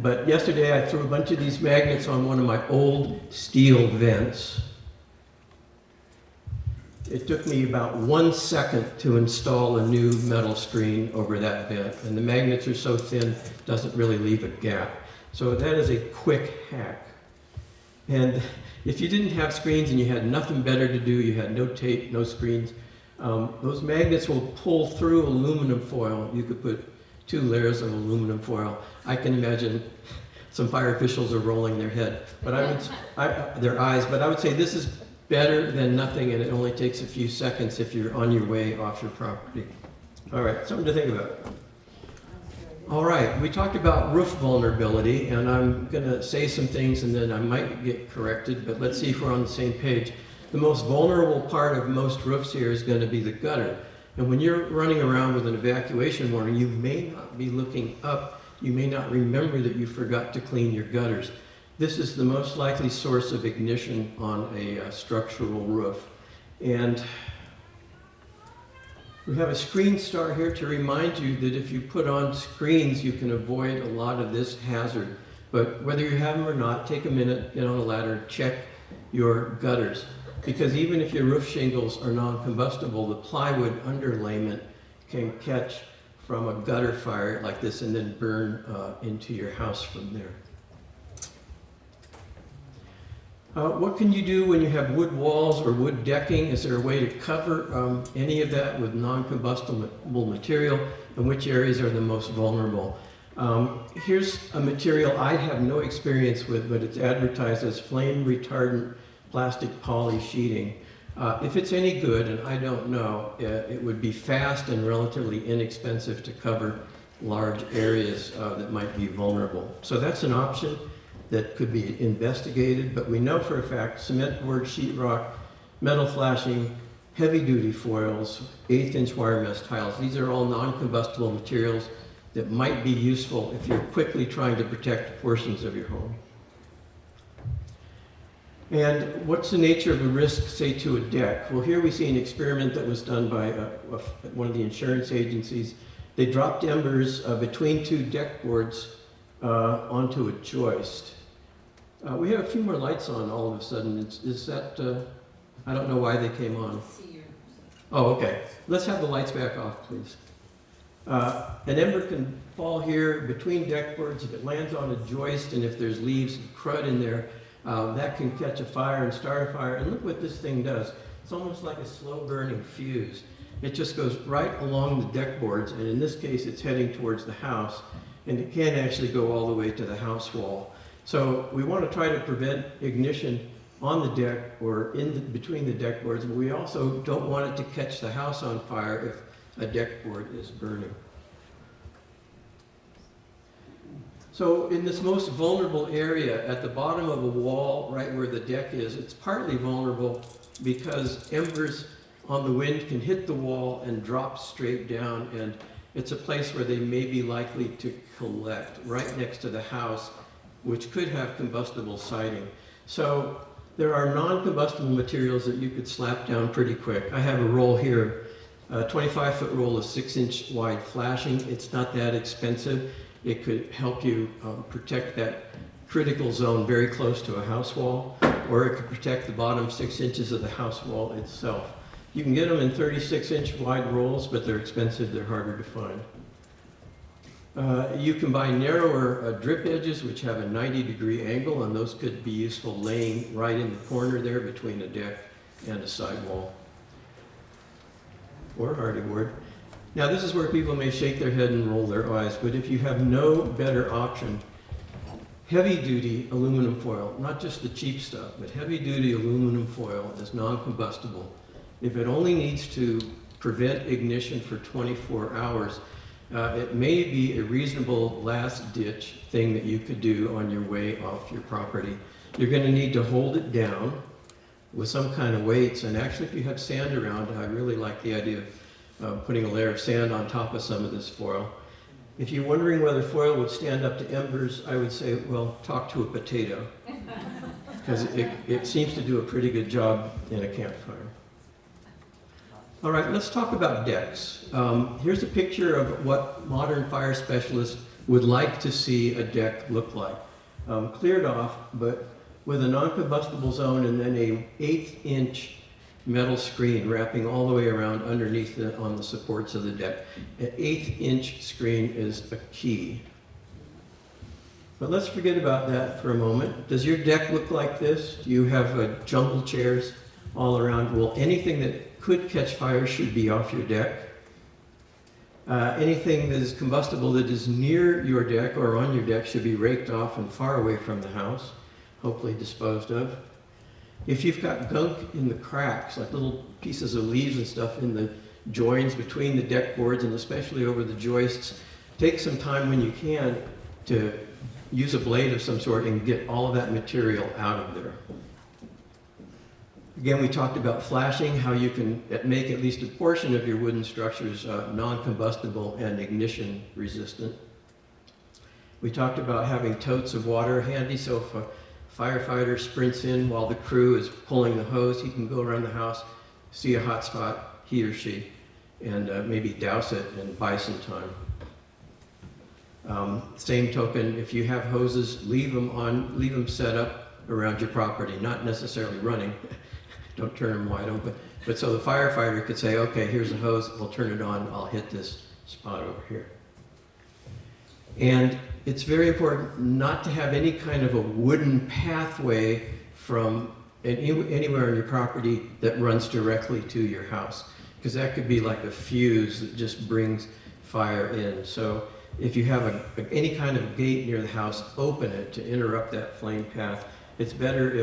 But yesterday I threw a bunch of these magnets on one of my old steel vents. It took me about 1 second to install a new metal screen over that vent, and the magnets are so thin, it doesn't really leave a gap. So that is a quick hack. And if you didn't have screens and you had nothing better to do, you had no tape, no screens, those magnets will pull through aluminum foil. You could put 2 layers of aluminum foil. I can imagine some fire officials are rolling their head, but their eyes. But I would say this is better than nothing, and it only takes a few seconds if you're on your way off your property. All right, something to think about. All right, we talked about roof vulnerability, and I'm going to say some things and then I might get corrected, but let's see if we're on the same page. The most vulnerable part of most roofs here is going to be the gutter. And when you're running around with an evacuation warning, you may not be looking up you may not remember that you forgot to clean your gutters. This is the most likely source of ignition on a structural roof. And we have a screen star here to remind you that if you put on screens, you can avoid a lot of this hazard. But whether you have them or not, take a minute, get on a ladder, check your gutters. Because even if your roof shingles are non-combustible, the plywood underlayment can catch from a gutter fire like this and then burn into your house from there. What can you do when you have wood walls or wood decking? Is there a way to cover any of that with non-combustible material, and which areas are the most vulnerable? Here's a material I have no experience with, but it's advertised as flame retardant plastic poly sheeting. If it's any good, and I don't know, it would be fast and relatively inexpensive to cover large areas that might be vulnerable. So that's an option that could be investigated, but we know for a fact cement board, sheetrock, metal flashing, heavy-duty foils, 1/8-inch wire mesh tiles, these are all non-combustible materials that might be useful if you're quickly trying to protect portions of your home. And what's the nature of the risk, say, to a deck? Well, here we see an experiment that was done by one of the insurance agencies. They dropped embers between two deck boards onto a joist. We have a few more lights on all of a sudden. Is that, I don't know why they came on. Oh, okay. Let's have the lights back off, please. An ember can fall here between deck boards if it lands on a joist, and if there's leaves and crud in there, that can catch a fire and start a fire. And look what this thing does. It's almost like a slow burning fuse. It just goes right along the deck boards, and in this case it's heading towards the house, and it can actually go all the way to the house wall. So we want to try to prevent ignition on the deck or between the deck boards, but we also don't want it to catch the house on fire if a deck board is burning. So in this most vulnerable area at the bottom of a wall, right where the deck is, it's partly vulnerable because embers on the wind can hit the wall and drop straight down, and it's a place where they may be likely to collect right next to the house, which could have combustible siding. So there are non-combustible materials that you could slap down pretty quick. I have a roll here, a 25-foot roll of 6-inch wide flashing. It's not that expensive. It could help you protect that critical zone very close to a house wall, or it could protect the bottom 6 inches of the house wall itself. You can get them in 36-inch wide rolls, but they're expensive, they're harder to find. You can buy narrower drip edges, which have a 90-degree angle, and those could be useful laying right in the corner there between a deck and a sidewall, or hardyboard. Now this is where people may shake their head and roll their eyes, but if you have no better option, heavy-duty aluminum foil, not just the cheap stuff, but heavy-duty aluminum foil is non-combustible. If it only needs to prevent ignition for 24 hours, it may be a reasonable last-ditch thing that you could do on your way off your property. You're going to need to hold it down with some kind of weights, and actually if you have sand around, I really like the idea of putting a layer of sand on top of some of this foil. If you're wondering whether foil would stand up to embers, I would say, well, talk to a potato, because it seems to do a pretty good job in a campfire. All right, let's talk about decks. Here's a picture of what modern fire specialists would like to see a deck look like. Cleared off, but with a non-combustible zone and then a 1/8-inch metal screen wrapping all the way around underneath on the supports of the deck. An 1/8-inch screen is a key. But let's forget about that for a moment. Does your deck look like this? Do you have jumble chairs all around? Well, anything that could catch fire should be off your deck. Anything that is combustible that is near your deck or on your deck should be raked off and far away from the house, hopefully disposed of. If you've got gunk in the cracks, like little pieces of leaves and stuff in the joins between the deck boards and especially over the joists, take some time when you can to use a blade of some sort and get all of that material out of there. Again, we talked about flashing, how you can make at least a portion of your wooden structures non-combustible and ignition resistant. We talked about having totes of water handy, so if a firefighter sprints in while the crew is pulling the hose, he can go around the house, see a hot spot, he or she, and maybe douse it and buy some time. Same token, if you have hoses, leave them set up around your property, not necessarily running. Don't turn them wide open. But so the firefighter could say, okay, here's a hose, we'll turn it on, I'll hit this spot over here. And it's very important not to have any kind of a wooden pathway from anywhere on your property that runs directly to your house, because that could be like a fuse that just brings fire in. So if you have any kind of gate near the house, open it to interrupt that flame path. It's better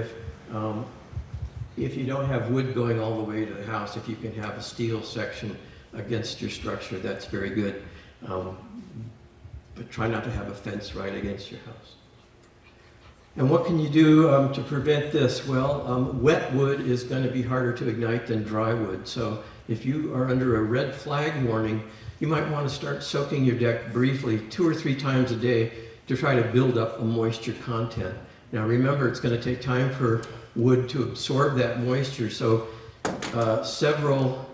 if you don't have wood going all the way to the house, if you can have a steel section against your structure, that's very good. But try not to have a fence right against your house. And what can you do to prevent this? Well, wet wood is going to be harder to ignite than dry wood. So if you are under a red flag warning, you might want to start soaking your deck briefly 2 or 3 times a day to try to build up a moisture content. Now remember, it's going to take time for wood to absorb that moisture, so several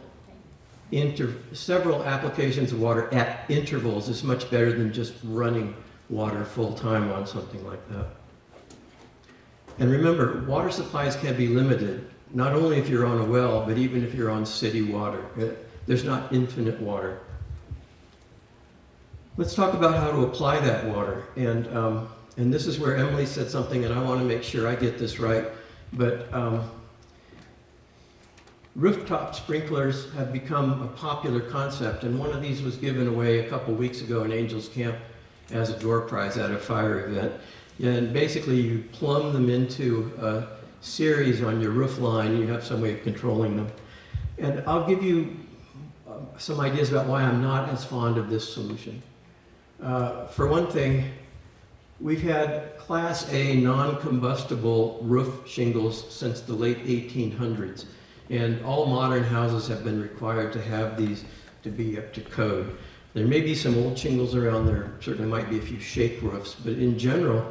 applications of water at intervals is much better than just running water full time on something like that. And remember, water supplies can be limited, not only if you're on a well, but even if you're on city water. There's not infinite water. Let's talk about how to apply that water. And this is where Emily said something, and I want to make sure I get this right. But rooftop sprinklers have become a popular concept, and one of these was given away a couple weeks ago in Angels Camp as a door prize at a fire event. And basically you plumb them into a series on your roof line, you have some way of controlling them. And I'll give you some ideas about why I'm not as fond of this solution. For one thing, we've had Class A non-combustible roof shingles since the late 1800s, and all modern houses have been required to have these to be up to code. There may be some old shingles around there, certainly might be a few shake roofs, but in general,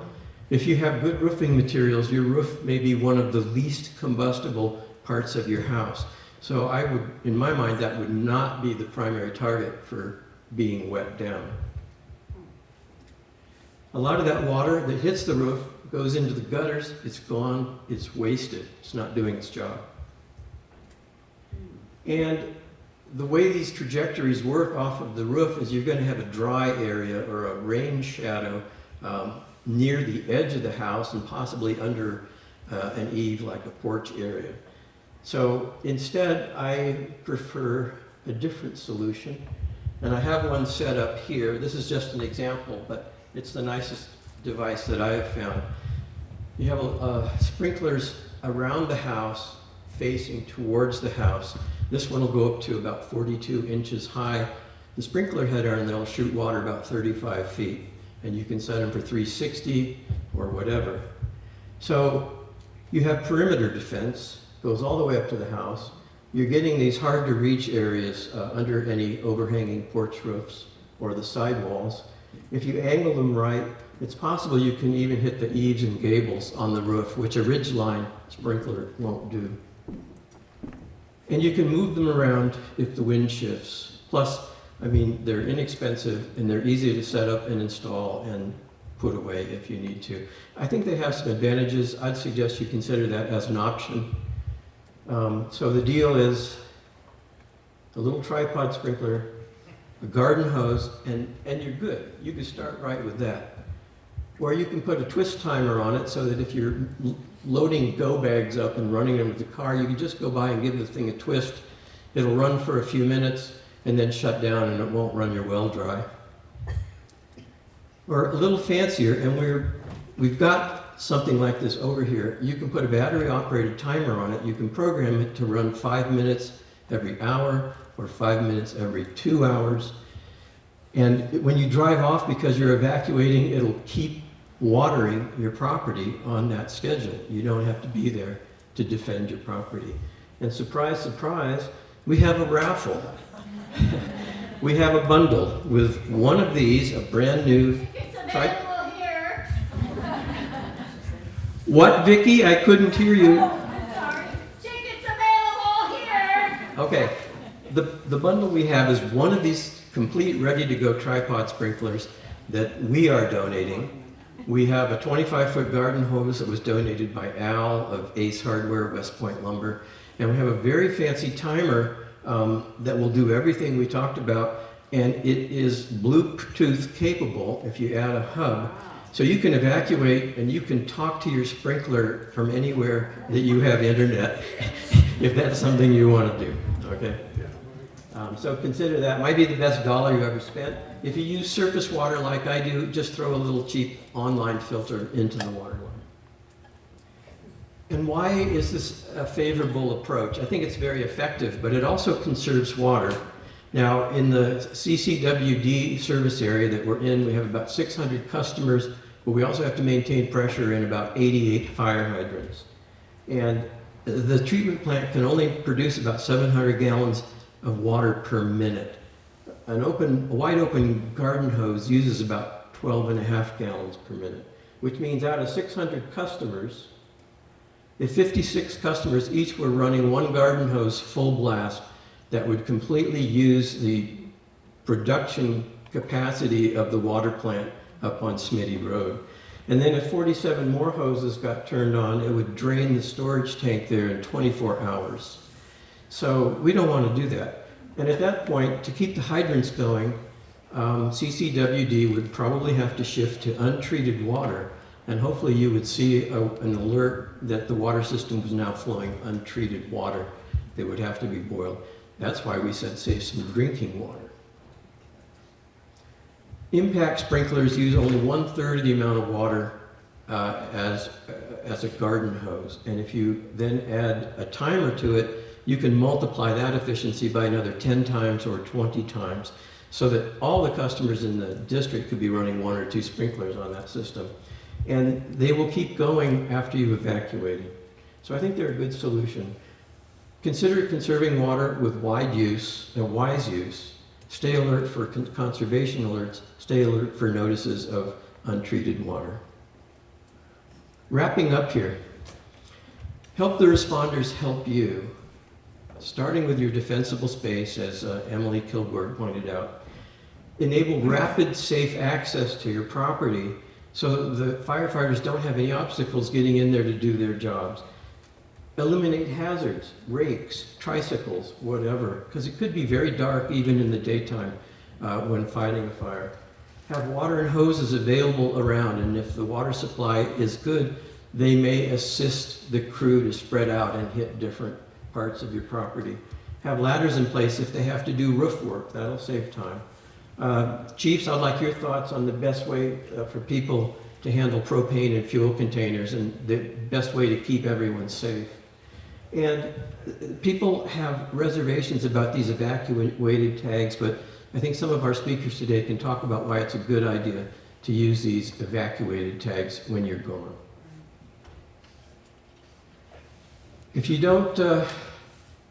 if you have good roofing materials, your roof may be one of the least combustible parts of your house. So I would, in my mind, that would not be the primary target for being wet down. A lot of that water that hits the roof goes into the gutters, it's gone, it's wasted, it's not doing its job. And the way these trajectories work off of the roof is you're going to have a dry area or a rain shadow near the edge of the house and possibly under an eave like a porch area. So instead, I prefer a different solution. And I have one set up here. This is just an example, but it's the nicest device that I have found. You have sprinklers around the house facing towards the house. This one will go up to about 42 inches high. The sprinkler header, and they'll shoot water about 35 feet. And you can set them for 360 or whatever. So you have perimeter defense, goes all the way up to the house. You're getting these hard to reach areas under any overhanging porch roofs or the side walls. If you angle them right, it's possible you can even hit the eaves and gables on the roof, which a ridgeline sprinkler won't do. And you can move them around if the wind shifts. Plus, I mean, they're inexpensive and they're easy to set up and install and put away if you need to. I think they have some advantages. I'd suggest you consider that as an option. So the deal is a little tripod sprinkler, a garden hose, and you're good. You can start right with that. Or you can put a twist timer on it so that if you're loading go bags up and running them with the car, you can just go by and give the thing a twist. It'll run for a few minutes and then shut down, and it won't run your well dry. Or a little fancier, and we've got something like this over here. You can put a battery-operated timer on it. You can program it to run 5 minutes every hour or 5 minutes every 2 hours. And when you drive off because you're evacuating, it'll keep watering your property on that schedule. You don't have to be there to defend your property. And surprise, surprise, we have a raffle. We have a bundle with one of these, a brand new It's available What, Vicky? I couldn't hear you. Sorry. Tickets available here. Okay. The bundle we have is one of these complete ready-to-go tripod sprinklers that we are donating. We have a 25-foot garden hose that was donated by Al of Ace Hardware, West Point Lumber. And we have a very fancy timer that will do everything we talked about. And it is Bluetooth capable if you add a hub. So you can evacuate and you can talk to your sprinkler from anywhere that you have internet, if that's something you want to do, okay? So consider that. Might be the best dollar you ever spent. If you use surface water like I do, just throw a little cheap online filter into the water line. And why is this a favorable approach? I think it's very effective, but it also conserves water. Now, in the CCWD service area that we're in, we have about 600 customers, but we also have to maintain pressure in about 88 fire hydrants. And the treatment plant can only produce about 700 gallons of water per minute. A wide open garden hose uses about 12.5 gallons per minute, which means out of 600 customers, if 56 customers each were running one garden hose full blast, that would completely use the production capacity of the water plant up on Smitty Road. And then if 47 more hoses got turned on, it would drain the storage tank there in 24 hours. So we don't want to do that. And at that point, to keep the hydrants going, CCWD would probably have to shift to untreated water, and hopefully you would see an alert that the water system was now flowing untreated water that would have to be boiled. That's why we said save some drinking water. Impact sprinklers use only 1/3 of the amount of water as a garden hose. And if you then add a timer to it, you can multiply that efficiency by another 10 times or 20 times so that all the customers in the district could be running 1 or 2 sprinklers on that system. And they will keep going after you've evacuated. So I think they're a good solution. Consider conserving water with wise use. Stay alert for conservation alerts. Stay alert for notices of untreated water. Wrapping up here. Help the responders help you. Starting with your defensible space, as Emily Kilgore pointed out. Enable rapid, safe access to your property so the firefighters don't have any obstacles getting in there to do their jobs. Eliminate hazards, rakes, tricycles, whatever, because it could be very dark even in the daytime when fighting a fire. Have water and hoses available around, and if the water supply is good, they may assist the crew to spread out and hit different parts of your property. Have ladders in place if they have to do roof work. That'll save time. Chiefs, I'd like your thoughts on the best way for people to handle propane and fuel containers and the best way to keep everyone safe. And people have reservations about these evacuated tags, but I think some of our speakers today can talk about why it's a good idea to use these evacuated tags when you're gone. If you don't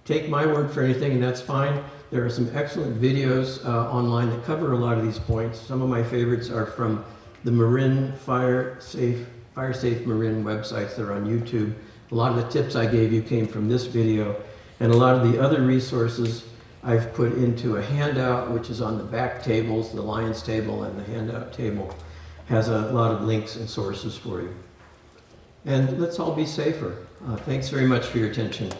take my word for anything, and that's fine, there are some excellent videos online that cover a lot of these points. Some of my favorites are from the Marin Fire Safe Marin websites that are on YouTube. A lot of the tips I gave you came from this video, and a lot of the other resources I've put into a handout, which is on the back tables, the Lions table and the handout table, has a lot of links and sources for you. And let's all be safer. Thanks very much for your attention.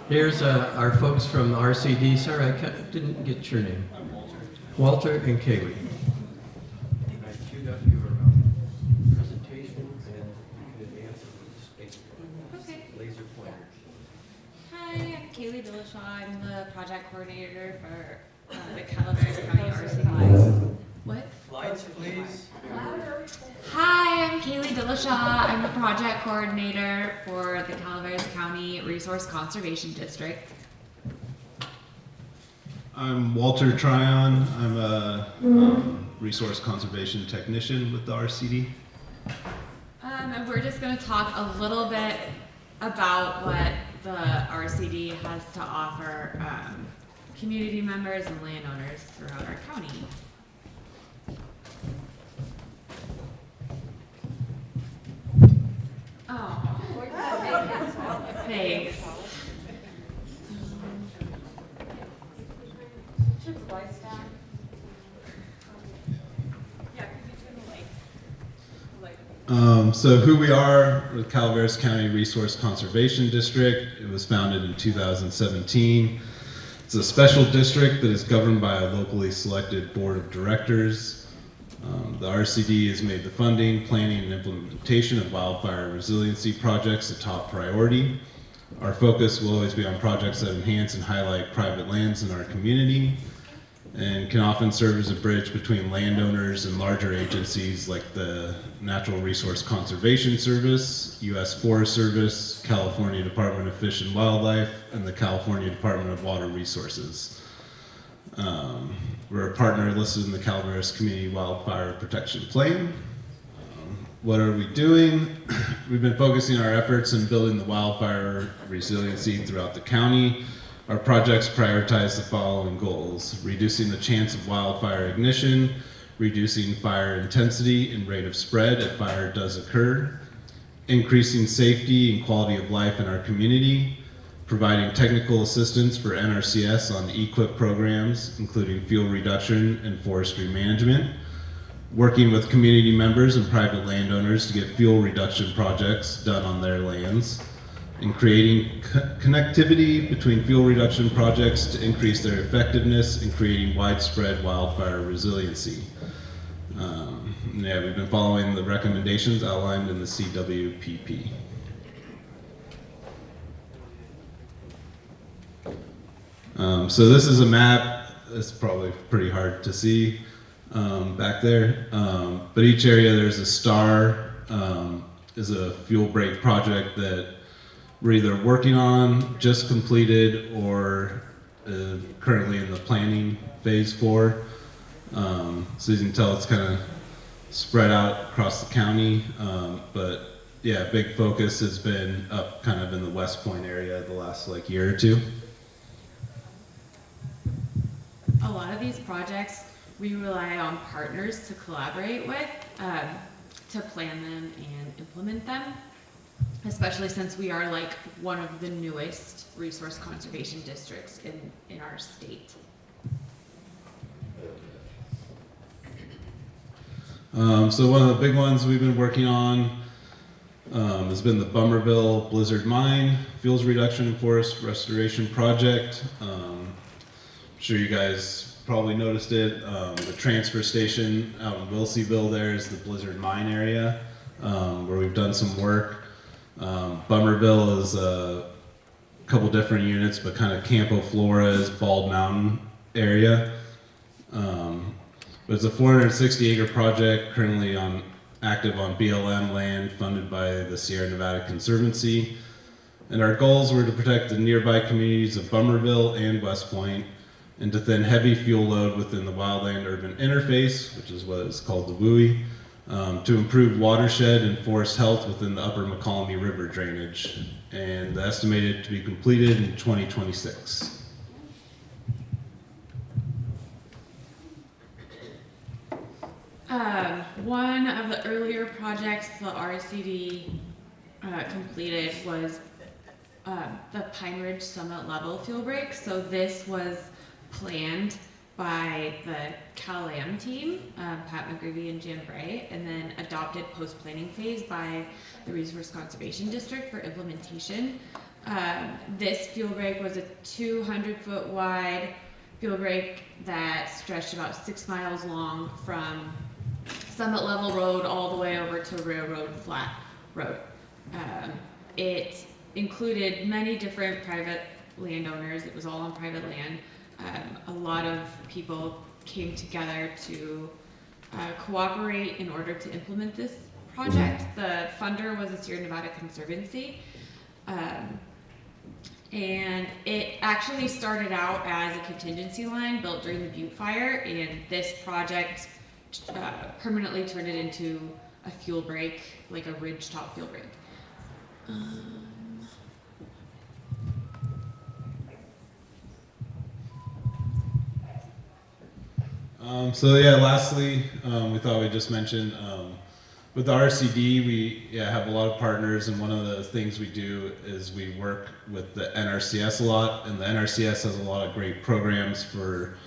Here's our folks from RCD. Sorry, I didn't get your name. Walter and Kaylee. I queued up your presentation and you can advance it with the space. Okay. Laser pointer. Hi, I'm Kaylee Dillashaw. I'm the project coordinator for the Calfire County RCD. What? Lights, please. Hi, I'm Kaylee Dillashaw. I'm the project coordinator for the Calfire County Resource Conservation District. I'm Walter Tryon. I'm a resource conservation technician with the RCD. And we're just going to talk a little bit about what the RCD has to offer community members and landowners throughout our county. Thanks. So who we are, the Calaveras County Resource Conservation District. It was founded in 2017. It's a special district that is governed by a locally selected board of directors. The RCD has made the funding, planning, and implementation of wildfire resiliency projects a top priority. Our focus will always be on projects that enhance and highlight private lands in our community and can often serve as a bridge between landowners and larger agencies like the Natural Resource Conservation Service, U.S. Forest Service, California Department of Fish and Wildlife, and the California Department of Water Resources. We're a partner listed in the Calaveras Community Wildfire Protection Plan. What are we doing? We've been focusing our efforts in building the wildfire resiliency throughout the county. Our projects prioritize the following goals: reducing the chance of wildfire ignition, reducing fire intensity and rate of spread if fire does occur, increasing safety and quality of life in our community, providing technical assistance for NRCS on EQIP programs, including fuel reduction and forestry management, working with community members and private landowners to get fuel reduction projects done on their lands, and creating connectivity between fuel reduction projects to increase their effectiveness and creating widespread wildfire resiliency. We've been following the recommendations outlined in the CWPP. So this is a map. It's probably pretty hard to see back there, but each area there's a star is a fuel break project that we're either working on, just completed, or currently in the planning phase for. So you can tell it's kind of spread out across the county, but yeah, big focus has been up kind of in the West Point area the last year or two. A lot of these projects we rely on partners to collaborate with to plan them and implement them, especially since we are one of the newest resource conservation districts in our state. So one of the big ones we've been working on has been the Bummerville Blizzard Mine Fuels Reduction and Forest Restoration Project. I'm sure you guys probably noticed it. The transfer station out in Wilseyville there is the Blizzard Mine area where we've done some work. Bummerville is a couple different units, but kind of Campo Flores, Bald Mountain area. But it's a 460-acre project currently active on BLM land funded by the Sierra Nevada Conservancy. And our goals were to protect the nearby communities of Bummerville and West Point and to thin heavy fuel load within the wildland-urban interface, which is what is called the WUI, to improve watershed and forest health within the upper McCallamy River drainage, and estimated to be completed in 2026. One of the earlier projects the RCD completed was the Pine Ridge Summit Level Fuel Break. So this was planned by the Cal-Am team, Pat McGreavy and Jan Bray, and then adopted post-planning phase by the Resource Conservation District for implementation. This fuel break was a 200-foot wide fuel break that stretched about 6 miles long from Summit Level Road all the way over to Railroad Flat Road. It included many different private landowners. It was all on private land. A lot of people came together to cooperate in order to implement this project. The funder was the Sierra Nevada Conservancy. And it actually started out as a contingency line built during the Butte Fire, and this project permanently turned it into a fuel break, like a ridge top fuel break. So yeah, lastly, we thought we'd just mention with the RCD, we have a lot of partners, and one of the things we do is we work with the NRCS a lot, and the NRCS has a lot of great programs for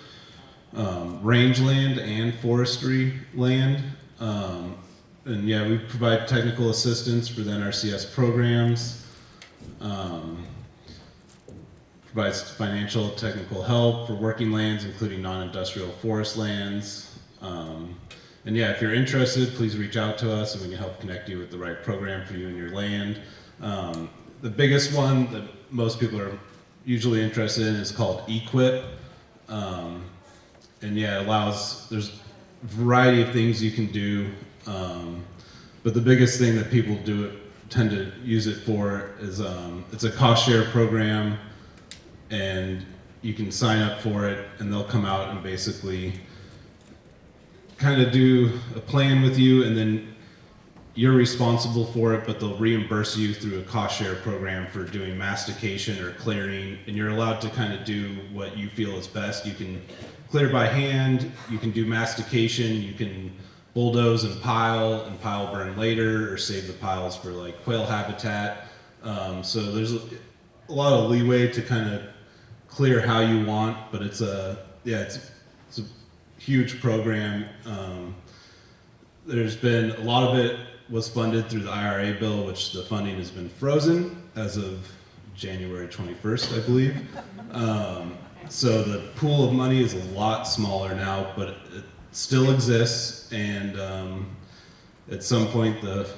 rangeland and forestry land. And yeah, we provide technical assistance for the NRCS programs, provides financial technical help for working lands, including non-industrial forest lands. And yeah, if you're interested, please reach out to us and we can help connect you with the right program for you and your land. The biggest one that most people are usually interested in is called EQIP. And yeah, it allows, there's a variety of things you can do. But the biggest thing that people tend to use it for is it's a cost share program, and you can sign up for it and they'll come out and basically kind of do a plan with you, and then you're responsible for it, but they'll reimburse you through a cost share program for doing mastication or clearing, and you're allowed to kind of do what you feel is best. You can clear by hand, you can do mastication, you can bulldoze and pile burn later, or save the piles for like quail habitat. So there's a lot of leeway to kind of clear how you want, but it's a huge program. There's been a lot of it was funded through the IRA bill, which the funding has been frozen as of January 21st, I believe. So the pool of money is a lot smaller now, but it still exists, and at some point the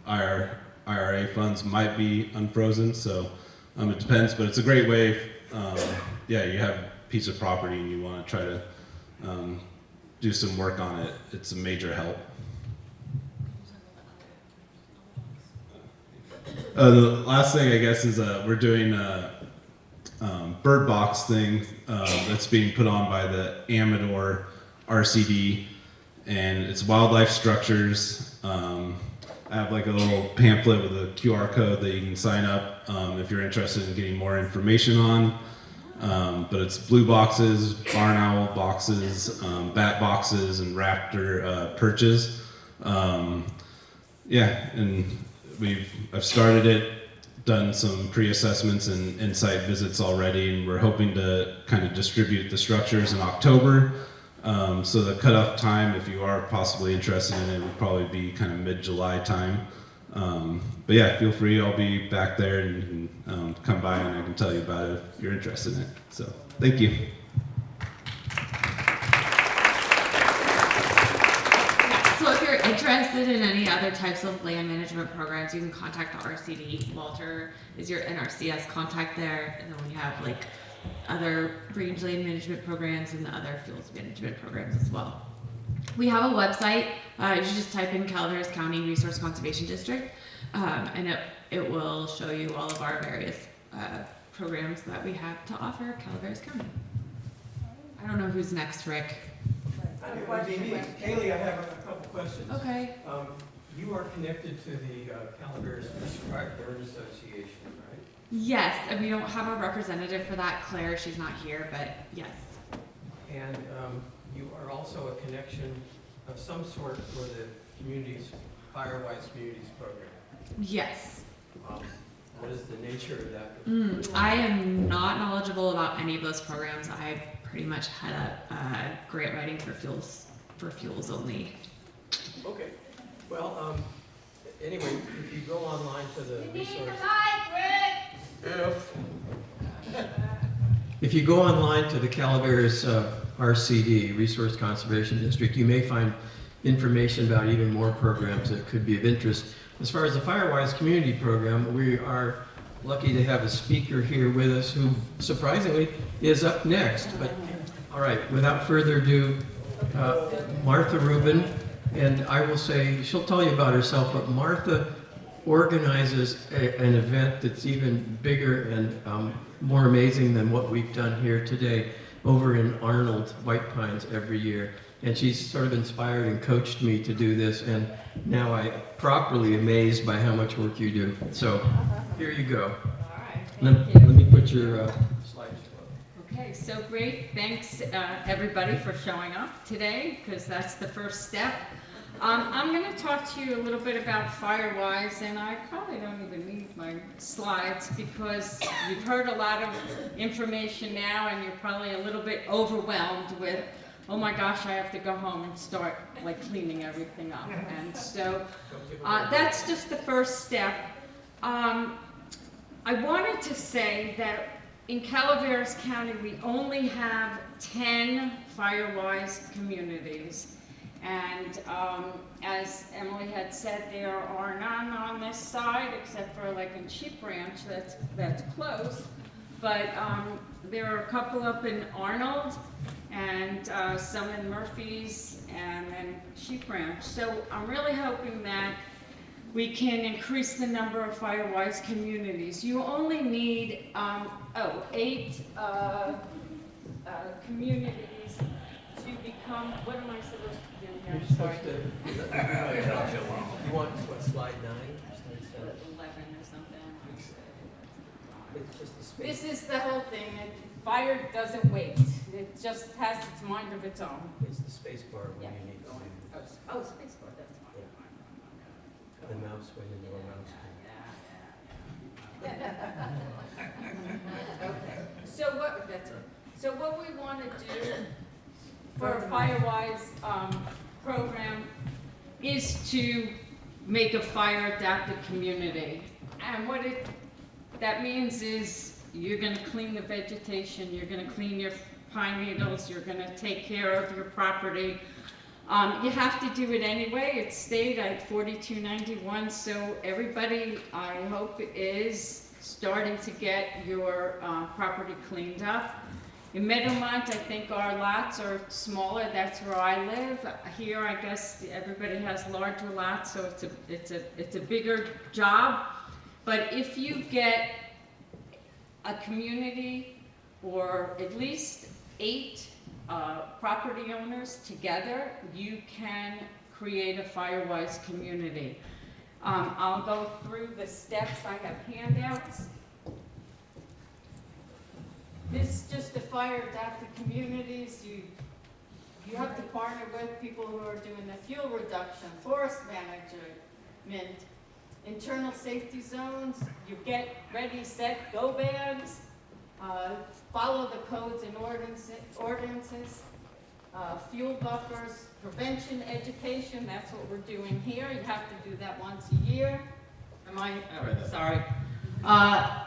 IRA funds might be unfrozen, so it depends, but it's a great way. You have a piece of property and you want to try to do some work on it. It's a major help. The last thing, I guess, is we're doing a bird box thing that's being put on by the Amador RCD, and it's wildlife structures. I have like a little pamphlet with a QR code that you can sign up if you're interested in getting more information on. But it's blue boxes, barn owl boxes, bat boxes, and raptor perches. And I've started it, done some pre-assessments and insight visits already, and we're hoping to kind of distribute the structures in October. So the cutoff time, if you are possibly interested in it, would probably be kind of mid-July time. But yeah, feel free. I'll be back there, and you can come by and I can tell you about it if you're interested in it. So thank you. So if you're interested in any other types of land management programs, you can contact the RCD. Walter is your NRCS contact there, and then we have like other rangeland management programs and the other fields management programs as well. We have a website. You should just type in Calaveras County Resource Conservation District, and it will show you all of our various programs that we have to offer Calaveras County. I don't know who's next, Rick. Kaylee, I have a couple questions. Okay. You are connected to the Calaveras Prescribed Bird Association, right? Yes, and we don't have a representative for that. Claire, she's not here, but yes. And you are also a connection of some sort for the Firewise Communities program. Yes. What is the nature of that? I am not knowledgeable about any of those programs. I pretty much head up grant writing for fuels only. Okay. Well, anyway, if you go online to the resource. If you go online to the Calaveras RCD, Resource Conservation District, you may find information about even more programs that could be of interest. As far as the Firewise Community Program, we are lucky to have a speaker here with us who, surprisingly, is up next. But all right, without further ado, Martha Ruben, and I will say, she'll tell you about herself, but Martha organizes an event that's even bigger and more amazing than what we've done here today over in Arnold, White Pines, every year. And she's sort of inspired and coached me to do this, and now I'm properly amazed by how much work you do. So here you go. All right, let me put your slides. Okay, so great. Thanks everybody for showing up today, because that's the first step. I'm going to talk to you a little bit about Firewise, and I probably don't even need my slides because you've heard a lot of information now, and you're probably a little bit overwhelmed with, oh my gosh, I have to go home and start like cleaning everything up. And so that's just the first step. I wanted to say that in Calaveras County, we only have 10 Firewise communities. And as Emily had said, there are none on this side except for like in Sheep Ranch that's close. But there are a couple up in Arnold and some in Murphy's and then Sheep Ranch. So I'm really hoping that we can increase the number of Firewise communities. You only need 8 communities to become, what am I supposed to do here? I'm sorry. You want what, slide 9? 11 or something. It's just the space. This is the whole thing. Fire doesn't wait. It just has its mind of its own. It's the space bar when you need to. Oh, space bar, that's fine. The mouse when you know a mouse. Okay. So what we want to do for a Firewise program is to make a fire adapted community. And what that means is you're going to clean the vegetation, you're going to clean your pine needles, you're going to take care of your property. You have to do it anyway. It's state at 4291, so everybody, I hope, is starting to get your property cleaned up. In Meadowmont, I think our lots are smaller. That's where I live. Here, I guess everybody has larger lots, so it's a bigger job. But if you get a community or at least 8 property owners together, you can create a Firewise community. I'll go through the steps. I have handouts. This is just the fire adapted communities. You have to partner with people who are doing the fuel reduction, forest management, internal safety zones. You get ready, set, go bags. Follow the codes and ordinances, fuel buffers, prevention education, that's what we're doing here. You have to do that once a year. Sorry. A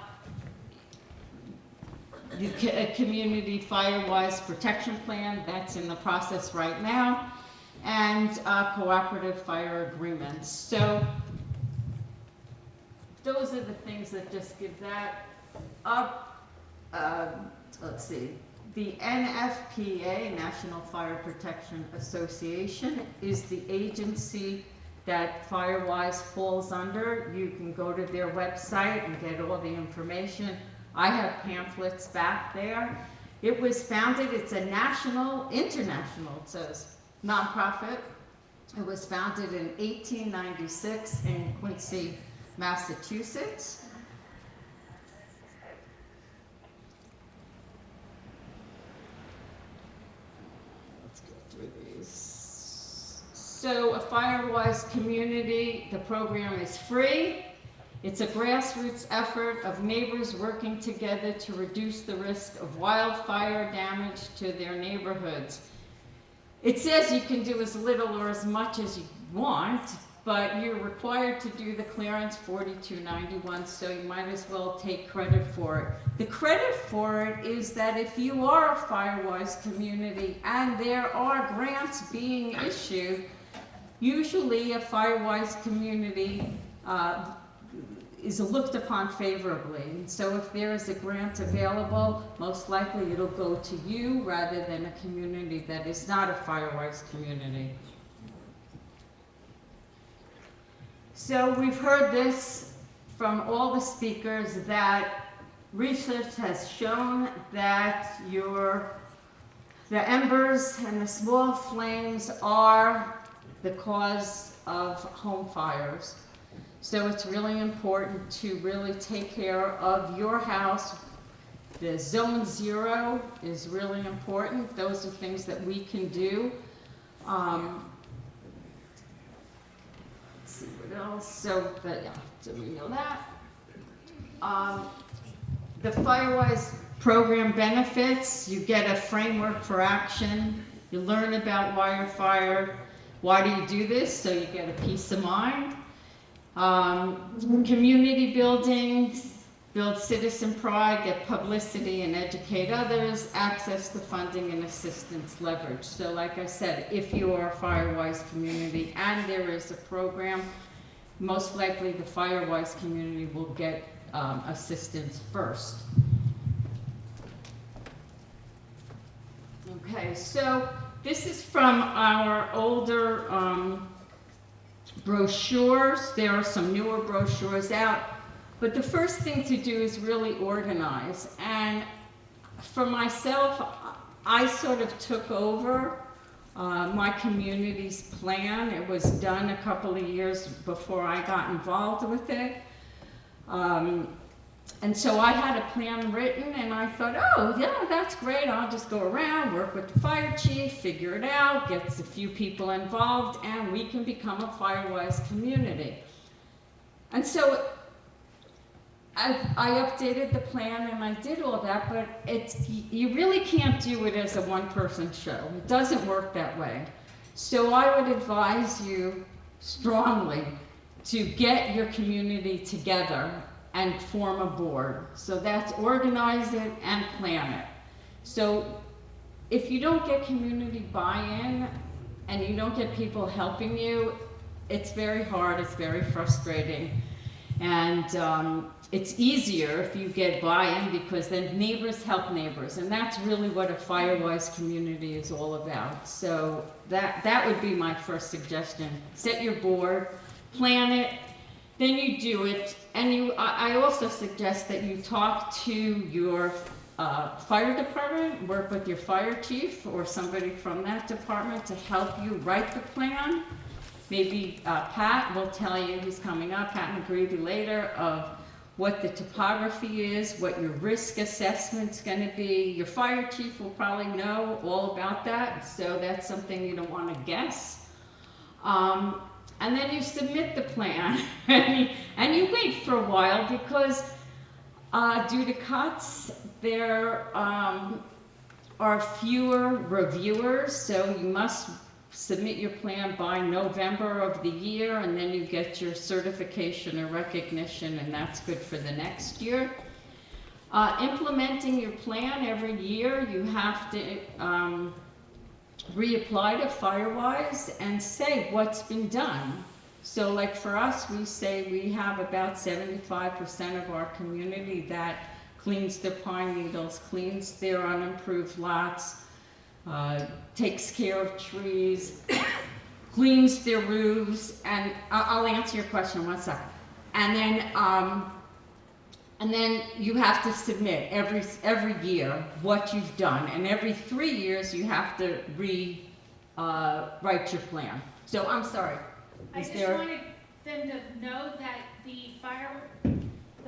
community Firewise protection plan, that's in the process right now, and cooperative fire agreements. So those are the things that just give that up. Let's see, the NFPA, National Fire Protection Association, is the agency that Firewise falls under. You can go to their website and get all the information. I have pamphlets back there. It was founded, it's a international, it says, nonprofit. It was founded in 1896 in Quincy, Massachusetts. So a Firewise community, the program is free. It's a grassroots effort of neighbors working together to reduce the risk of wildfire damage to their neighborhoods. It says you can do as little or as much as you want, but you're required to do the clearance 4291, so you might as well take credit for it. The credit for it is that if you are a Firewise community and there are grants being issued, usually a Firewise community is looked upon favorably. And so if there is a grant available, most likely it'll go to you rather than a community that is not a Firewise community. So we've heard this from all the speakers that research has shown that the embers and the small flames are the cause of home fires. So it's really important to really take care of your house. The zone 0 is really important. Those are things that we can do. see what else. So, but yeah, so we know that. The Firewise program benefits, you get a framework for action. You learn about wildfire. Why do you do this? So you get a peace of mind. Community building, build citizen pride, get publicity and educate others, access to funding and assistance leverage. So like I said, if you are a Firewise community and there is a program, most likely the Firewise community will get assistance first. Okay, so this is from our older brochures. There are some newer brochures out, but the first thing to do is really organize. And for myself, I sort of took over my community's plan. It was done a couple of years before I got involved with it. And so I had a plan written, and I thought, oh, yeah, that's great. I'll just go around, work with the fire chief, figure it out, get a few people involved, and we can become a Firewise community. And so I updated the plan, and I did all that, but you really can't do it as a one-person show. It doesn't work that way. So I would advise you strongly to get your community together and form a board. So that's organize it and plan it. So if you don't get community buy-in and you don't get people helping you, it's very hard, it's very frustrating. And it's easier if you get buy-in because then neighbors help neighbors. And that's really what a Firewise community is all about. So that would be my first suggestion. Set your board, plan it, then you do it, and I also suggest that you talk to your fire department, work with your fire chief or somebody from that department to help you write the plan. Maybe Pat will tell you, he's coming up, Pat McGreavy later, of what the topography is, what your risk assessment's gonna be. Your fire chief will probably know all about that, so that's something you don't wanna guess. And then you submit the plan, and you wait for a while because due to cuts, there are fewer reviewers, so you must submit your plan by November of the year, and then you get your certification or recognition, and that's good for the next year. Implementing your plan every year, you have to reapply to Firewise and say what's been done. So like for us, we say we have about 75% of our community that cleans their pine needles, cleans their unimproved lots, takes care of trees, cleans their roofs, and I'll answer your question in 1 second. And then you have to submit every year what you've done, and every 3 years you have to write your plan. So I'm sorry. I just wanted them to know that the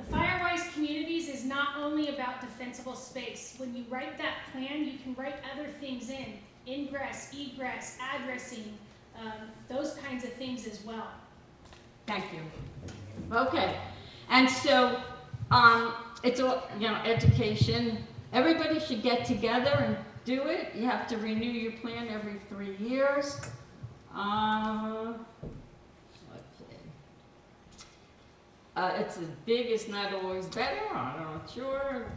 Firewise communities is not only about defensible space. When you write that plan, you can write other things in. Ingress, egress, addressing, those kinds of things as well. Thank you. Okay, and so it's all, education. Everybody should get together and do it. You have to renew your plan every 3 years. It's as big is not always better. I'm not sure.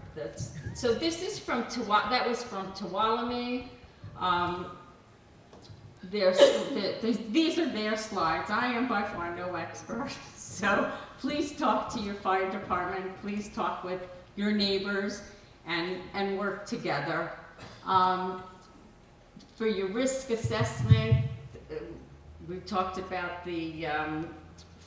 So this is from that was from Tuolumne. These are their slides. I am by far no expert. So please talk to your fire department. Please talk with your neighbors and work together. For your risk assessment, we talked about the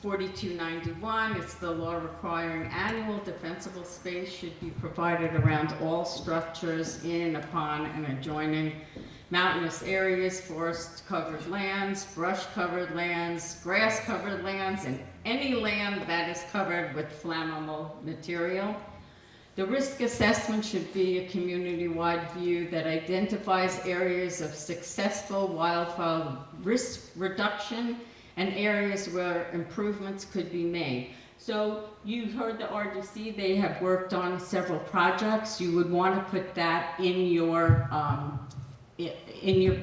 4291, it's the law requiring annual defensible space should be provided around all structures in, upon, and adjoining mountainous areas, forest-covered lands, brush-covered lands, grass-covered lands, and any land that is covered with flammable material. The risk assessment should be a community-wide view that identifies areas of successful wildfire risk reduction and areas where improvements could be made. So you heard the RDC, they have worked on several projects. You would want to put that in your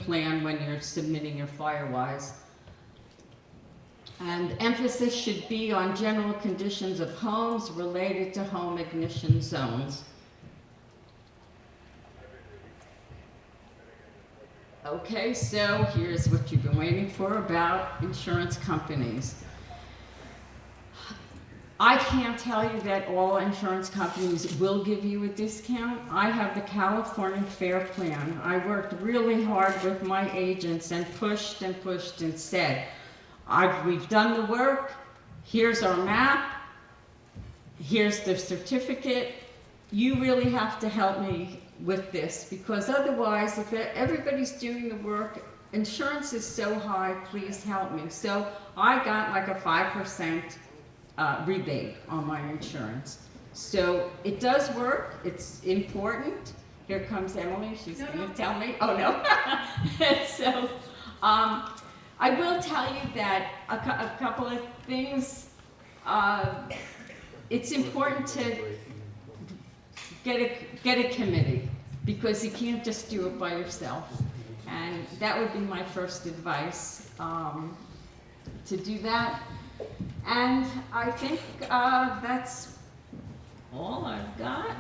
plan when you're submitting your Firewise. And emphasis should be on general conditions of homes related to home ignition zones. Okay, so here's what you've been waiting for about insurance companies. I can't tell you that all insurance companies will give you a discount. I have the California Fair Plan. I worked really hard with my agents and pushed and pushed and said, we've done the work, here's our map, here's the certificate. You really have to help me with this, because otherwise, if everybody's doing the work, insurance is so high, please help me. So I got like a 5% rebate on my insurance. So it does work, it's important. Here comes Emily, she's gonna tell me. Oh no. So I will tell you that a couple of things. It's important to get a committee, because you can't just do it by yourself. And that would be my first advice, to do that. And I think that's all I've got.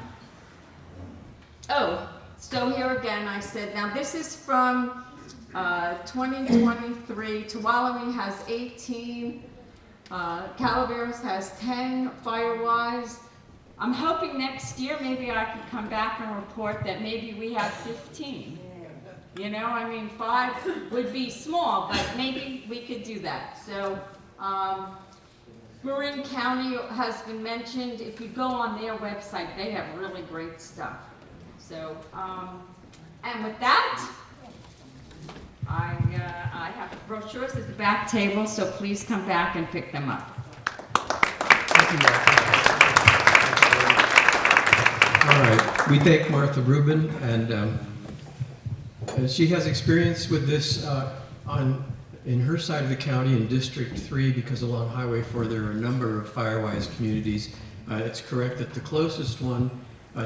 Oh, so here again I said, now this is from 2023. Tuolumne has 18, Calaveras has 10, Firewise. I'm hoping next year maybe I can come back and report that maybe we have 15. You know, I mean, 5 would be small, but maybe we could do that. So, Marin County has been mentioned. If you go on their website, they have really great stuff. So, and with that, I have brochures at the back table, so please come back and pick them up. Thank you, Martha. All right, we thank Martha Ruben, and she has experience with this in her side of the county in District 3, because along Highway 4 there are a number of Firewise communities. It's correct that the closest one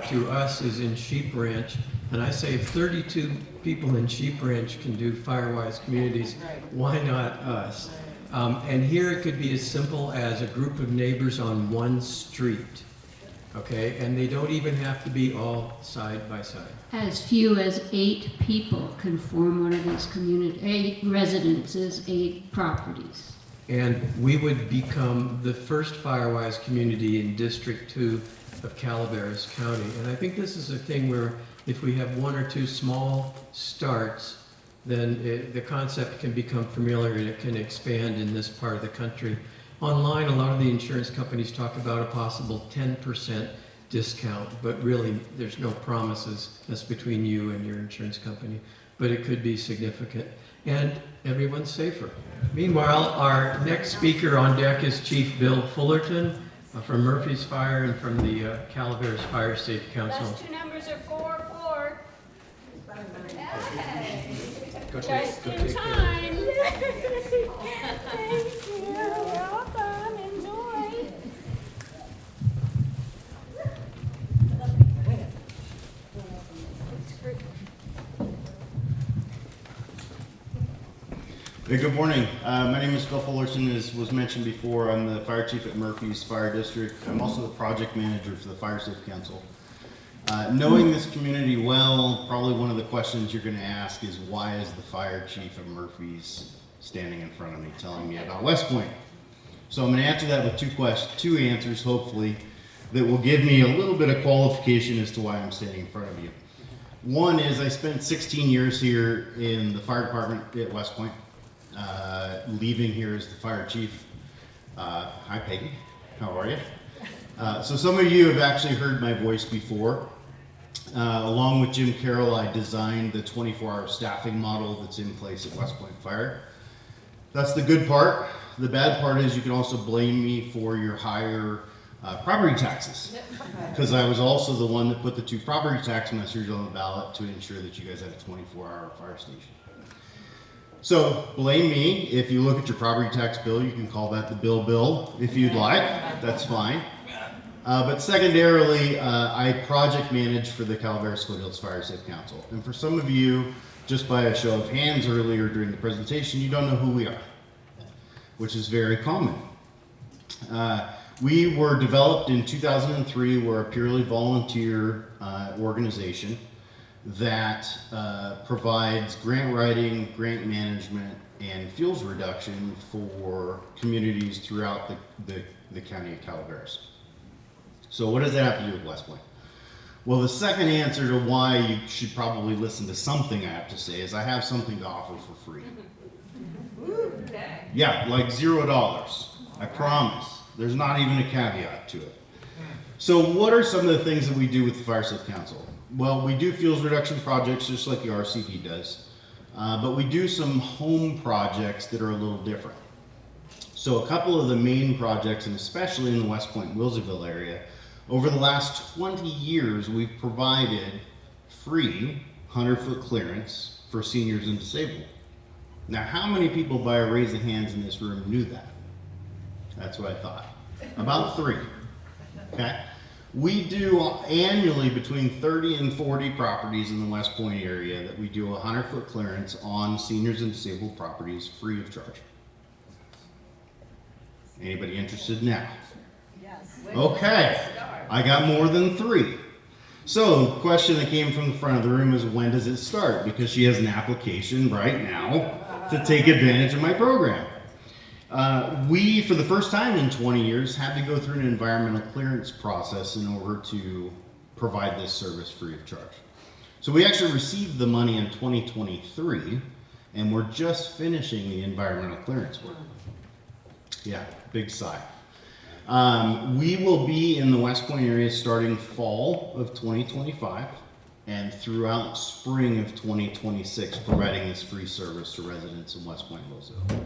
to us is in Sheep Ranch, and I say if 32 people in Sheep Ranch can do Firewise communities, why not us? And here it could be as simple as a group of neighbors on one street, okay? And they don't even have to be all side by side. As few as 8 people can form one of these communities, 8 residences, 8 properties. And we would become the first Firewise community in District 2 of Calaveras County. And I think this is a thing where if we have 1 or 2 small starts, then the concept can become familiar and it can expand in this part of the country. Online, a lot of the insurance companies talk about a possible 10% discount, but really there's no promises. That's between you and your insurance company, but it could be significant, and everyone's safer. Meanwhile, our next speaker on deck is Chief Bill Fullerton from Murphy's Fire and from the Calaveras Fire Safe Council. Last 2 numbers are 4, 4. Hey. Just in time. Thank you. Welcome. Enjoy. Hey, good morning. My name is Bill Fullerton. As was mentioned before, I'm the fire chief at Murphy's Fire District. I'm also the project manager for the Fire Safe Council. Knowing this community well, probably one of the questions you're going to ask is, why is the fire chief at Murphy's standing in front of me telling me about West Point? So I'm going to answer that with two answers, hopefully, that will give me a little bit of qualification as to why I'm standing in front of you. One is I spent 16 years here in the fire department at West Point, leaving here as the fire chief. Hi, Peggy. How are you? So some of you have actually heard my voice before. Along with Jim Carroll, I designed the 24-hour staffing model that's in place at West Point Fire. That's the good part. The bad part is you can also blame me for your higher property taxes, because I was also the one that put the 2 property tax measures on the ballot to ensure that you guys had a 24-hour fire station. So blame me. If you look at your property tax bill, you can call that the bill if you'd like. That's fine. But secondarily, I project manage for the Calaveras Foothills Fire Safe Council. And for some of you, just by a show of hands earlier during the presentation, you don't know who we are, which is very common. We were developed in 2003. We're a purely volunteer organization that provides grant writing, grant management, and fuels reduction for communities throughout the county of Calaveras. So what does that have to do with West Point? Well, the second answer to why you should probably listen to something I have to say is I have something to offer for free. Yeah, like $0. I promise. There's not even a caveat to it. So what are some of the things that we do with the Fire Safe Council? Well, we do fuels reduction projects just like the RCD does, but we do some home projects that are a little different. So a couple of the main projects, and especially in the West Point, Wilseyville area, over the last 20 years, we've provided free 100-foot clearance for seniors and disabled. Now, how many people by a raise of hands in this room knew that? That's what I thought. About 3. Okay? We do annually between 30 and 40 properties in the West Point area that we do a 100-foot clearance on seniors and disabled properties free of charge. Anybody interested now? Yes. Okay. I got more than 3. So the question that came from the front of the room is, when does it start? Because she has an application right now to take advantage of my program. We, for the first time in 20 years, had to go through an environmental clearance process in order to provide this service free of charge. So we actually received the money in 2023, and we're just finishing the environmental clearance work. Yeah, big sigh. We will be in the West Point area starting fall of 2025 and throughout spring of 2026, providing this free service to residents in West Point, Wilseyville.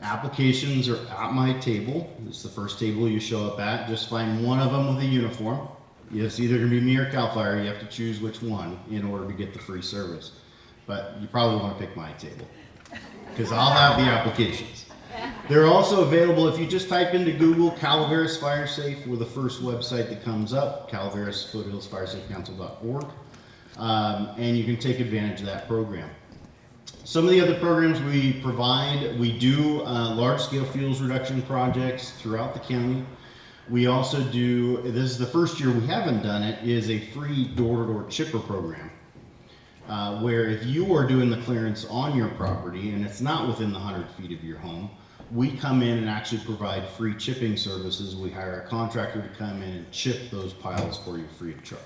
Applications are at my table. It's the first table you show up at. Just find one of them with a uniform. It's either going to be me or Calfire. You have to choose which one in order to get the free service. But you probably want to pick my table because I'll have the applications. They're also available if you just type into Google Calaveras Fire Safe. We're the first website that comes up, calaverasfoothillsfiresafecouncil.org, and you can take advantage of that program. Some of the other programs we provide, we do large-scale fuels reduction projects throughout the county. We also do, this is the first year we haven't done it, is a free door-to-door chipper program. Where if you are doing the clearance on your property and it's not within the 100 feet of your home, we come in and actually provide free chipping services. We hire a contractor to come in and chip those piles for you free of charge.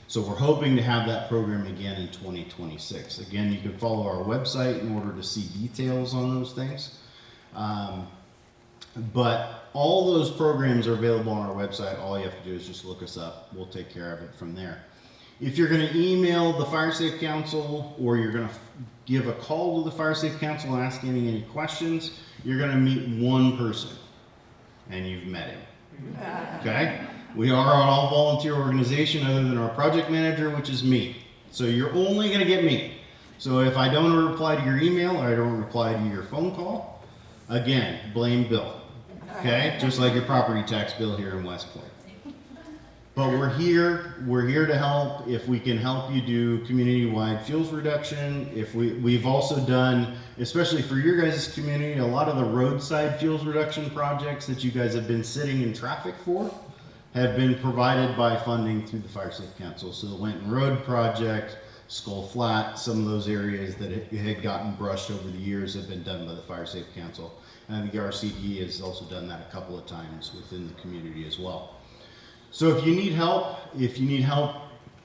So we're hoping to have that program again in 2026. Again, you can follow our website in order to see details on those things. But all those programs are available on our website. All you have to do is just look us up. We'll take care of it from there. If you're going to email the Fire Safe Council or you're going to give a call to the Fire Safe Council asking any questions, you're going to meet one person, and you've met him. Okay? We are an all-volunteer organization other than our project manager, which is me. So you're only going to get me. So if I don't reply to your email or I don't reply to your phone call, again, blame Bill. Okay? Just like your property tax bill here in West Point. But we're here to help. If we can help you do community-wide fuels reduction, if we've also done, especially for your guys' community, a lot of the roadside fuels reduction projects that you guys have been sitting in traffic for have been provided by funding through the Fire Safe Council. So the Winton Road project, Skull Flat, some of those areas that had gotten brushed over the years have been done by the Fire Safe Council. And I think the RCD has also done that a couple of times within the community as well. So if you need help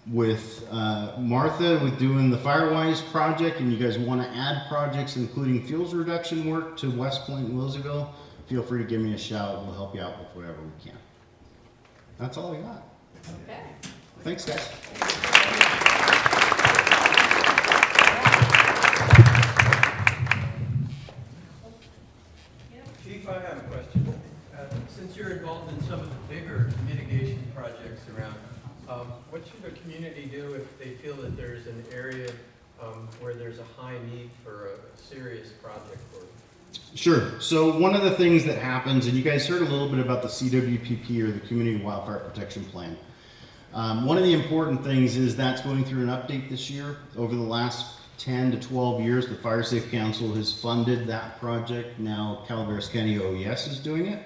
with Martha with doing the Firewise project and you guys want to add projects including fuels reduction work to West Point and Wilseyville, feel free to give me a shout. We'll help you out with whatever we can. That's all I got. Okay. Thanks, guys. Chief, I have a question. Since you're involved in some of the bigger mitigation projects around, what should a community do if they feel that there's an area where there there's a high need for a serious project for. Sure. So one of the things that happens, and you guys heard a little bit about the CWPP or the Community Wildfire Protection Plan. One of the important things is that's going through an update this year. Over the last 10 to 12 years, the Fire Safe Council has funded that project. Now Calaveras County OES is doing it.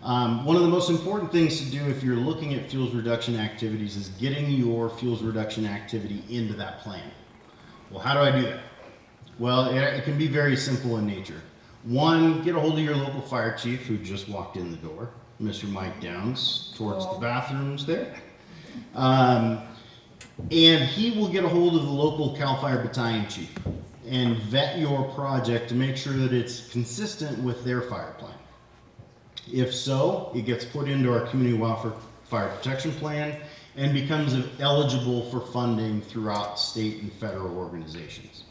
One of the most important things to do if you're looking at fuels reduction activities is getting your fuels reduction activity into that plan. Well, how do I do that? Well, it can be very simple in nature. One, get a hold of your local fire chief who just walked in the door, Mr. Mike Downs, towards the bathrooms there. And he will get a hold of the local Calfire battalion chief and vet your project to make sure that it's consistent with their fire plan. If so, it gets put into our Community Wildfire Protection Plan and becomes eligible for funding throughout state and federal organizations.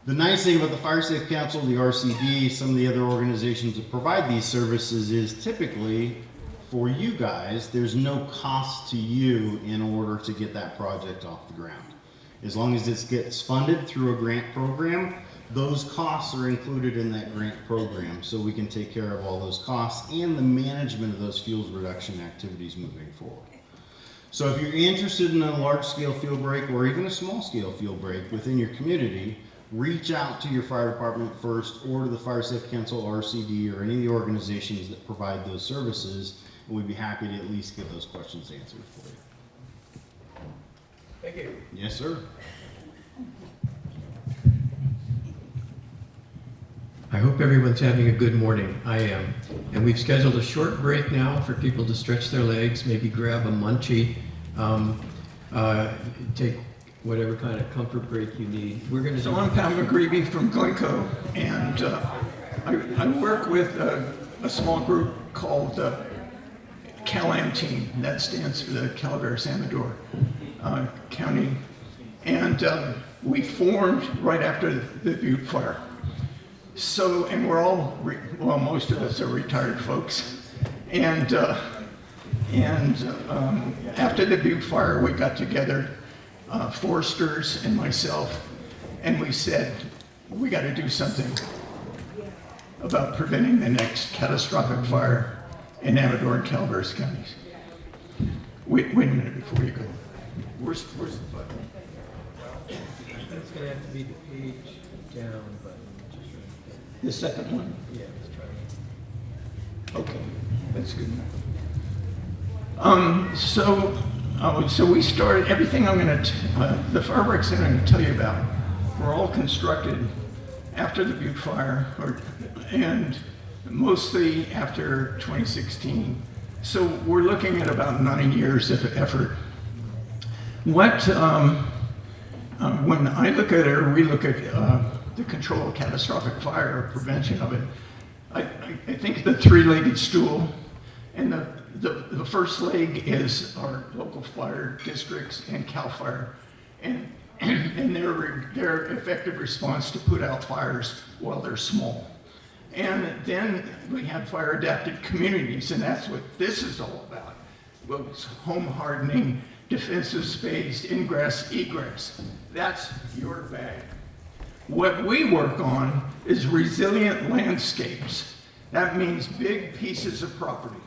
The nice thing about the Fire Safe Council, the RCD, some of the other organizations that provide these services is typically for you guys, there's no cost to you in order to get that project off the ground. As long as it gets funded through a grant program, those costs are included in that grant program, so we can take care of all those costs and the management of those fuels reduction activities moving forward. So if you're interested in a large-scale field break or even a small-scale field break within your community, reach out to your fire department first or to the Fire Safe Council, RCD, or any of the organizations that provide those services, and we'd be happy to at least get those questions answered for you. Thank you. Yes, sir. I hope everyone's having a good morning. I am. And we've scheduled a short break now for people to stretch their legs, maybe grab a munchie, take whatever kind of comfort break you need. We're going to. So I'm Pat McGreavy from Glencoe, and I work with a small group called CalAm Team. That stands for the Calaveras Amador County, and we formed right after the Butte Fire. So, and we're all, well, most of us are retired folks, and after the Butte Fire, we got together, foresters and myself, and we said, we got to do something about preventing the next catastrophic fire in Amador and Calaveras counties. Wait a minute before you go. Where's the button? It's going to have to be the page down button. The second one? Yeah, let's try it. Okay, that's good enough. So we started, everything the fireworks that I'm going to tell you about were all constructed after the Butte Fire, and mostly after 2016. So we're looking at about 9 years of effort. When I look at it, or we look at the control of catastrophic fire, or prevention of it, I think the three-legged stool, and the first leg is our local fire districts and Calfire, and their effective response to put out fires while they're small. And then we have fire-adapted communities, and that's what this is all about. Well, it's home hardening, defensive space, ingress, egress. That's your bag. What we work on is resilient landscapes. That means big pieces of property.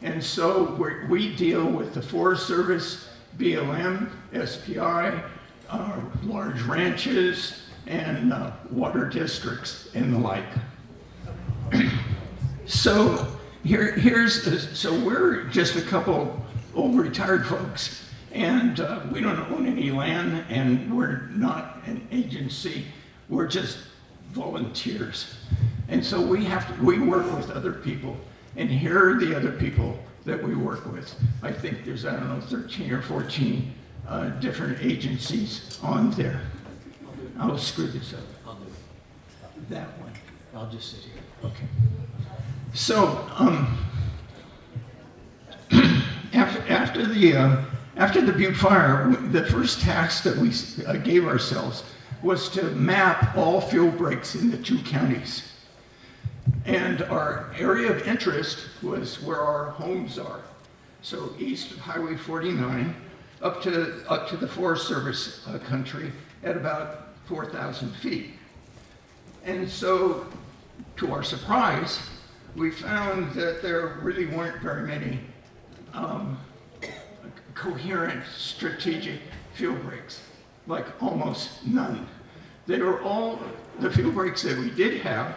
And so we deal with the Forest Service, BLM, SPI, large ranches, and water districts and the like. So so we're just a couple old retired folks, and we don't own any land, and we're not an agency. We're just volunteers. And so we work with other people, and here are the other people that we work with. I think there's, 13 or 14 different agencies on there. I'll screw this up. I'll do it. That one. I'll just sit here. Okay. So, after the Butte Fire, the first task that we gave ourselves was to map all fuel breaks in the 2 counties. And our area of interest was where our homes are. So east of Highway 49, up to the Forest Service country at about 4,000 feet. And so, to our surprise, we found that there really weren't very many coherent strategic fuel breaks, like almost none. They were all, the fuel breaks that we did have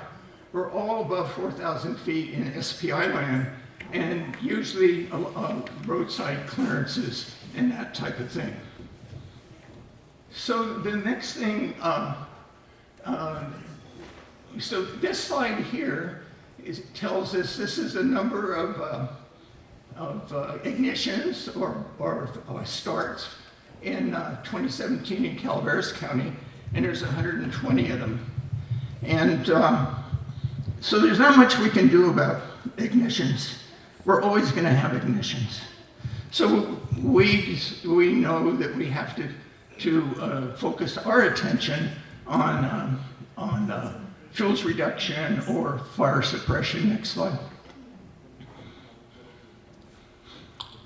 were all above 4,000 feet in SPI land, and usually roadside clearances and that type of thing. So the next thing, so this slide here tells us this is the number of ignitions or starts in 2017 in Calaveras County, and there's 120 of them. And so there's not much we can do about ignitions. We're always going to have ignitions. So we know that we have to focus our attention on fuels reduction or fire suppression. Next slide.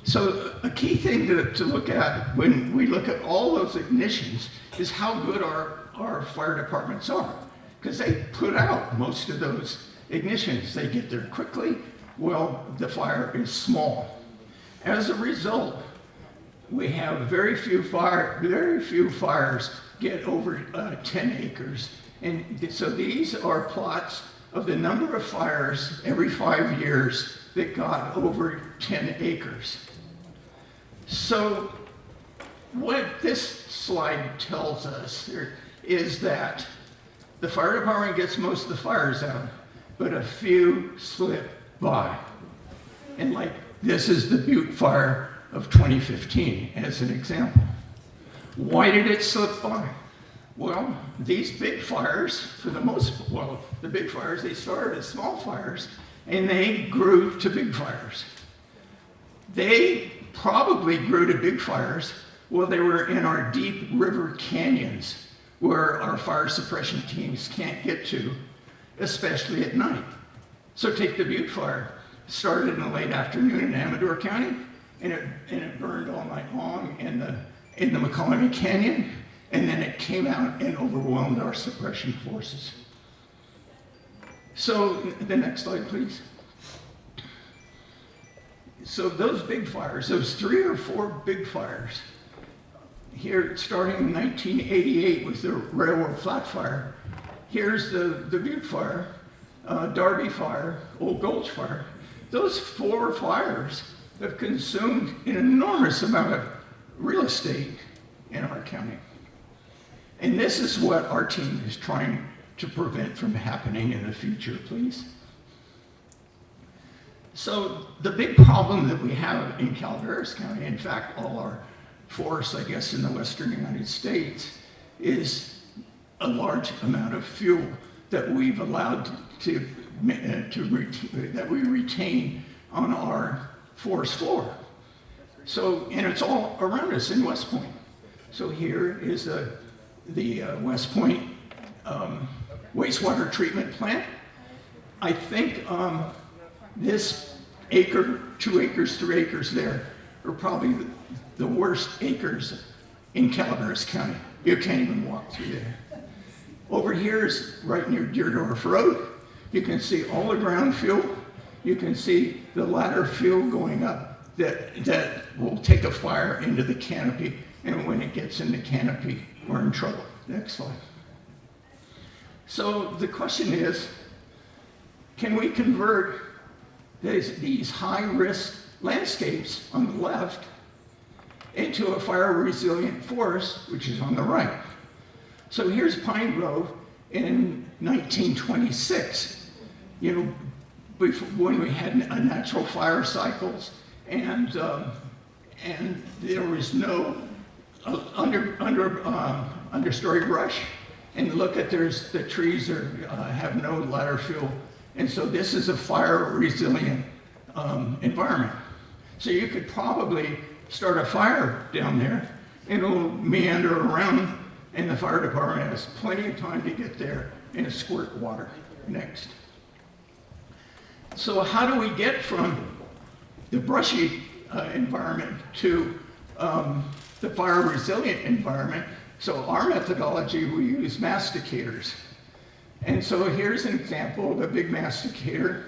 So a key thing to look at when we look at all those ignitions is how good our fire departments are, because they put out most of those ignitions. They get there quickly. Well, the fire is small. As a result, we have very few fires get over 10 acres. And so these are plots of the number of fires every 5 years that got over 10 acres. So what this slide tells us is that the fire department gets most of the fires out, but a few slip by. And like this is the Butte fire of 2015 as an example. Why did it slip by? Well, these big fires, the big fires, they started as small fires and they grew to big fires. They probably grew to big fires while they were in our deep river canyons where our fire suppression teams can't get to, especially at night. So take the Butte fire. It started in the late afternoon in Amador County, and it burned all night long in the McCollum Canyon, and then it came out and overwhelmed our suppression forces. So the next slide, please. So those big fires, those 3 or 4 big fires, here starting in 1988 with the Railroad Flat Fire, here's the Butte Fire, Darby Fire, Old Gulch Fire. Those 4 fires have consumed an enormous amount of real estate in our county. And this is what our team is trying to prevent from happening in the future, please. So the big problem that we have in Calaveras County, in fact, all our forests, I guess, in the western United States, is a large amount of fuel that we've allowed that we retain on our forest floor. So, and it's all around us in West Point. So here is the West Point wastewater treatment plant. I think this acre, 2 acres, 3 acres there are probably the worst acres in Calaveras County. You can't even walk through there. Over here is right near Deerdorf Road. You can see all the ground fuel. You can see the ladder fuel going up that will take a fire into the canopy. And when it gets in the canopy, we're in trouble. Next slide. So the question is, can we convert these high-risk landscapes on the left into a fire-resilient forest, which is on the right? So here's Pine Grove in 1926, when we had natural fire cycles and there was no understory brush. And look at the trees have no ladder fuel. And so this is a fire-resilient environment. So you could probably start a fire down there, and it'll meander around, and the fire department has plenty of time to get there and squirt water. Next. So how do we get from the brushy environment to the fire-resilient environment So our methodology, we use masticators. And so here's an example of a big masticator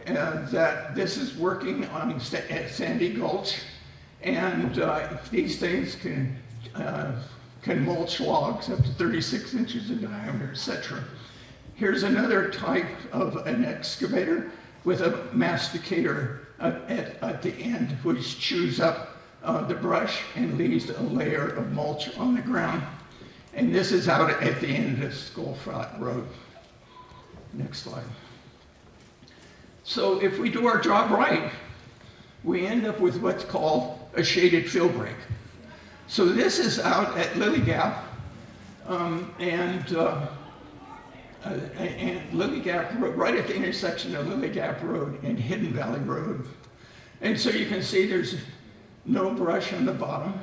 that this is working on at Sandy Gulch. And these things can mulch logs up to 36 inches in diameter, etc. Here's another type of an excavator with a masticator at the end, which chews up the brush and leaves a layer of mulch on the ground. And this is out at the end of Skull Flat Road. Next slide. So if we do our job right, we end up with what's called a shaded fill break. So this is out at Lily Gap, and Lily Gap Road, right at the intersection of Lily Gap Road and Hidden Valley Road. And so you can see there's no brush on the bottom,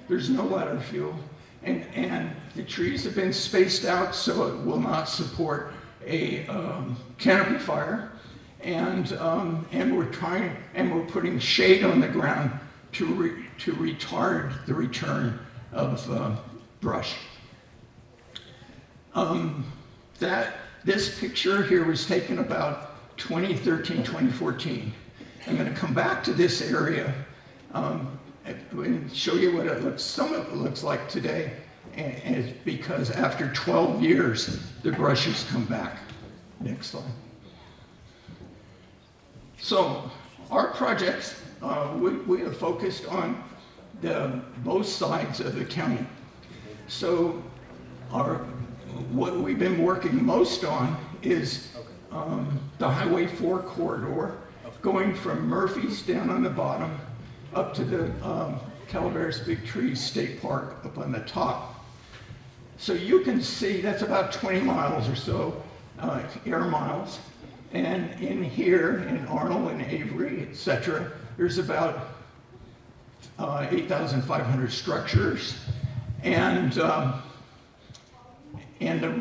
there's no ladder fuel, and the trees have been spaced out so it will not support a canopy fire. And we're putting shade on the ground to retard the return of brush. This picture here was taken about 2013, 2014. I'm going to come back to this area and show you what it looks. Some of it looks like today, and because after 12 years, the brush has come back. Next slide. So our projects, we have focused on both sides of the county. So what we've been working most on is the Highway 4 corridor, going from Murphy's down on the bottom up to the Calaveras Big Trees State Park up on the top. So you can see that's about 20 miles or so, air miles. And in here, in Arnold and Avery, etc., there's about 8,500 structures. And the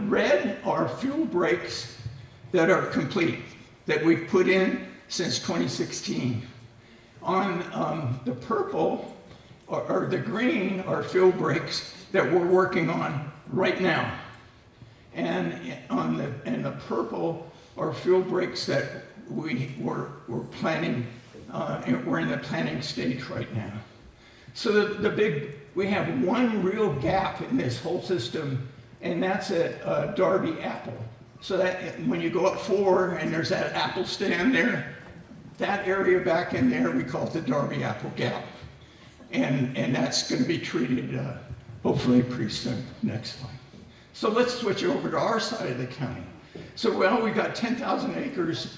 red are fuel breaks that are complete, that we've put in since 2016. On the purple, or the green, are fuel breaks that we're working on right now. And the purple are fuel breaks that we're planning, we're in the planning stage right now. So we have one real gap in this whole system, and that's at Darby Apple. So that when you go up 4 and there's that apple stand there, that area back in there, we call it the Darby Apple Gap. And that's going to be treated hopefully pretty soon. Next slide. So let's switch over to our side of the county. So, well, we got 10,000 acres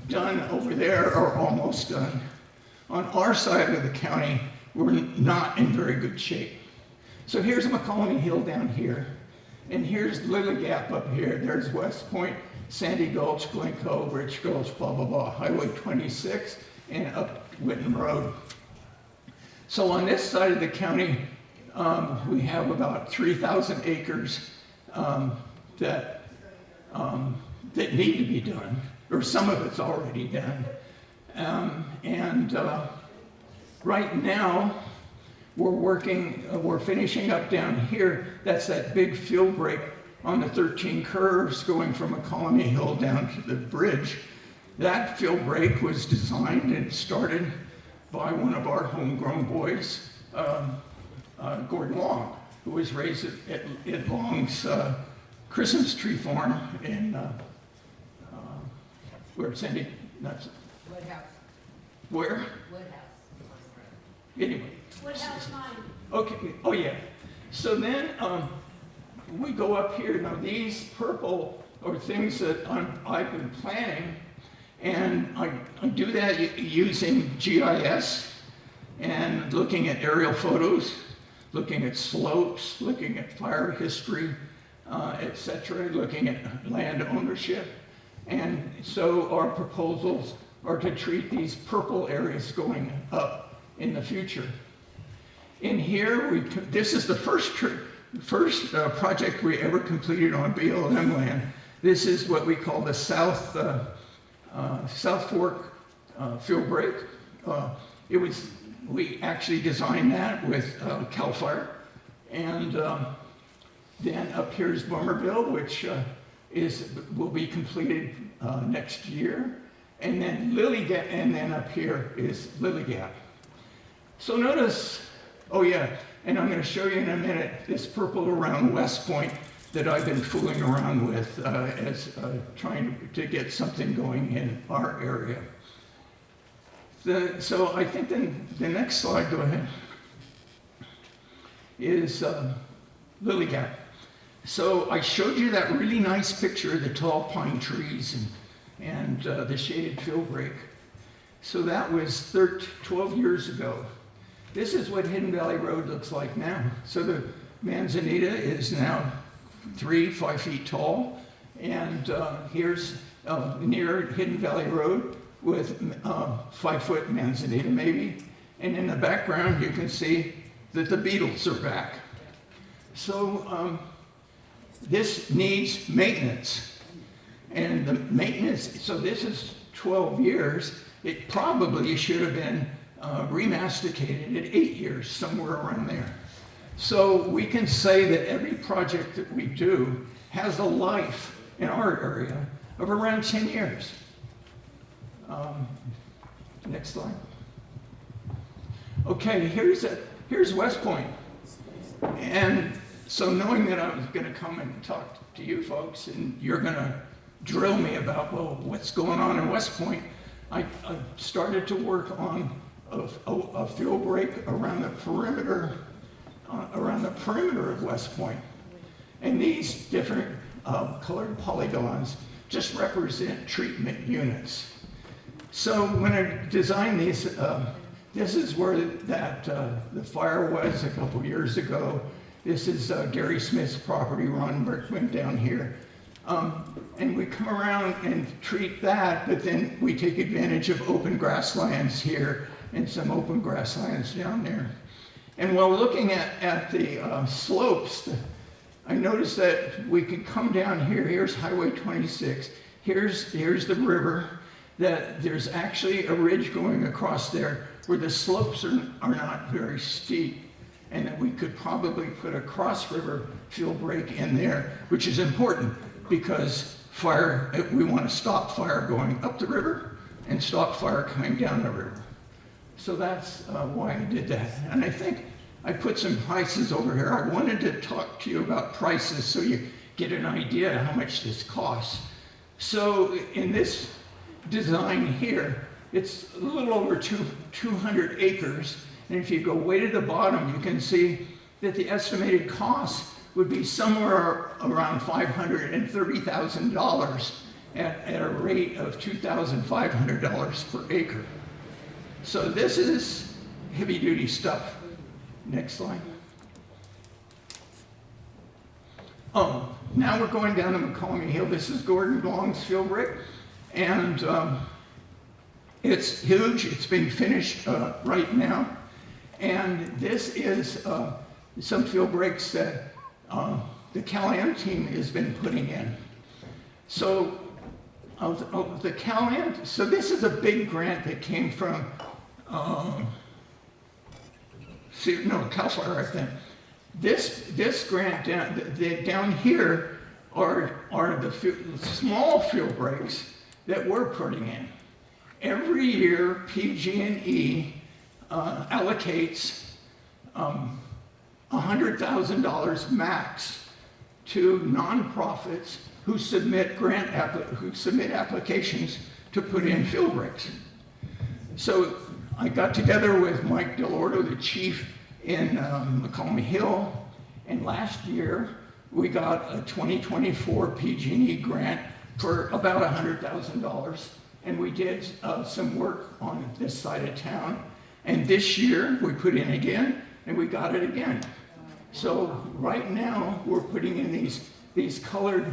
done over there, or almost done. On our side of the county, we're not in very good shape. So here's McCollum Hill down here, and here's Lily Gap up here. There's West Point, Sandy Gulch, Glen Cove, Rich Gulch, blah, blah, blah, Highway 26, and up Whitten Road. So on this side of the county, we have about 3,000 acres that need to be done, or some of it's already done. Right now, we're finishing up down here. That's that big fuel break on the 13 curves going from McCollum Hill down to the bridge. That fuel break was designed and started by one of our homegrown boys, Gordon Long, who was raised at Long's Christmas tree farm in where Sandy, that's Woodhouse. where? Woodhouse. Anyway. Woodhouse mine. Okay, oh yeah. So then we go up here. Now these purple are things that I've been planning, and I do that using GIS and looking at aerial photos, looking at slopes, looking at fire history, etc., looking at land ownership. And so our proposals are to treat these purple areas going up in the future. In here, this is the first project we ever completed on BLM land. This is what we call the South Fork fuel break. We actually designed that with Calfire, and Then up here is Boomerville, which will be completed next year. And then Lily Gap, and then up here is Lily Gap. So notice, oh yeah, and I'm going to show you in a minute this purple around West Point that I've been fooling around with as trying to get something going in our area. So I think then the next slide, go ahead, is Lily Gap. So I showed you that really nice picture of the tall pine trees and the shaded field break. So that was 12 years ago. This is what Hidden Valley Road looks like now. So the manzanita is now 5 feet tall. And here's near Hidden Valley Road with 5-foot manzanita maybe. And in the background, you can see that the beetles are back. So this needs maintenance. And the maintenance, so this is 12 years. It probably should have been remasticated at 8 years, somewhere around there. So we can say that every project that we do has a life in our area of around 10 years. Next slide. Okay, here's West Point. And so knowing that I was going to come and talk to you folks, and you're going to drill me about, well, what's going on in West Point, I started to work on a field break around the perimeter of West Point. And these different colored polygons just represent treatment units. So when I designed these, this is where the fire was a couple years ago. This is Gary Smith's property. Ron Burke went down here. And we come around and treat that, but then we take advantage of open grasslands here and some open grasslands down there. And while looking at the slopes, I noticed that we could come down here. Here's Highway 26. Here's the river. That there's actually a ridge going across there where the slopes are not very steep, and that we could probably put a cross-river field break in there, which is important because we want to stop fire going up the river and stop fire coming down the river. So that's why I did that. And I think I put some prices over here. I wanted to talk to you about prices so you get an idea of how much this costs. So in this design here, it's a little over 200 acres. And if you go way to the bottom, you can see that the estimated cost would be somewhere around $530,000 at a rate of $2,500 per acre. So this is heavy duty stuff. Next slide. Oh, now we're going down to McCallum Hill. This is Gordon Long's field break. And it's huge. It's being finished right now. And this is some field breaks that the Cal-Am team has been putting in. So the Cal-Am, so this is a big grant that came from, Calfire, I think. This grant down here are the small field breaks that we're putting in. Every year, PG&E allocates $100,000 max to nonprofits who submit applications to put in field breaks. So I got together with Mike Delorto, the chief in McCallum Hill, and last year we got a 2024 PG&E grant for about $100,000, and we did some work on this side of town. And this year we put in again, and we got it again. So right now we're putting in these colored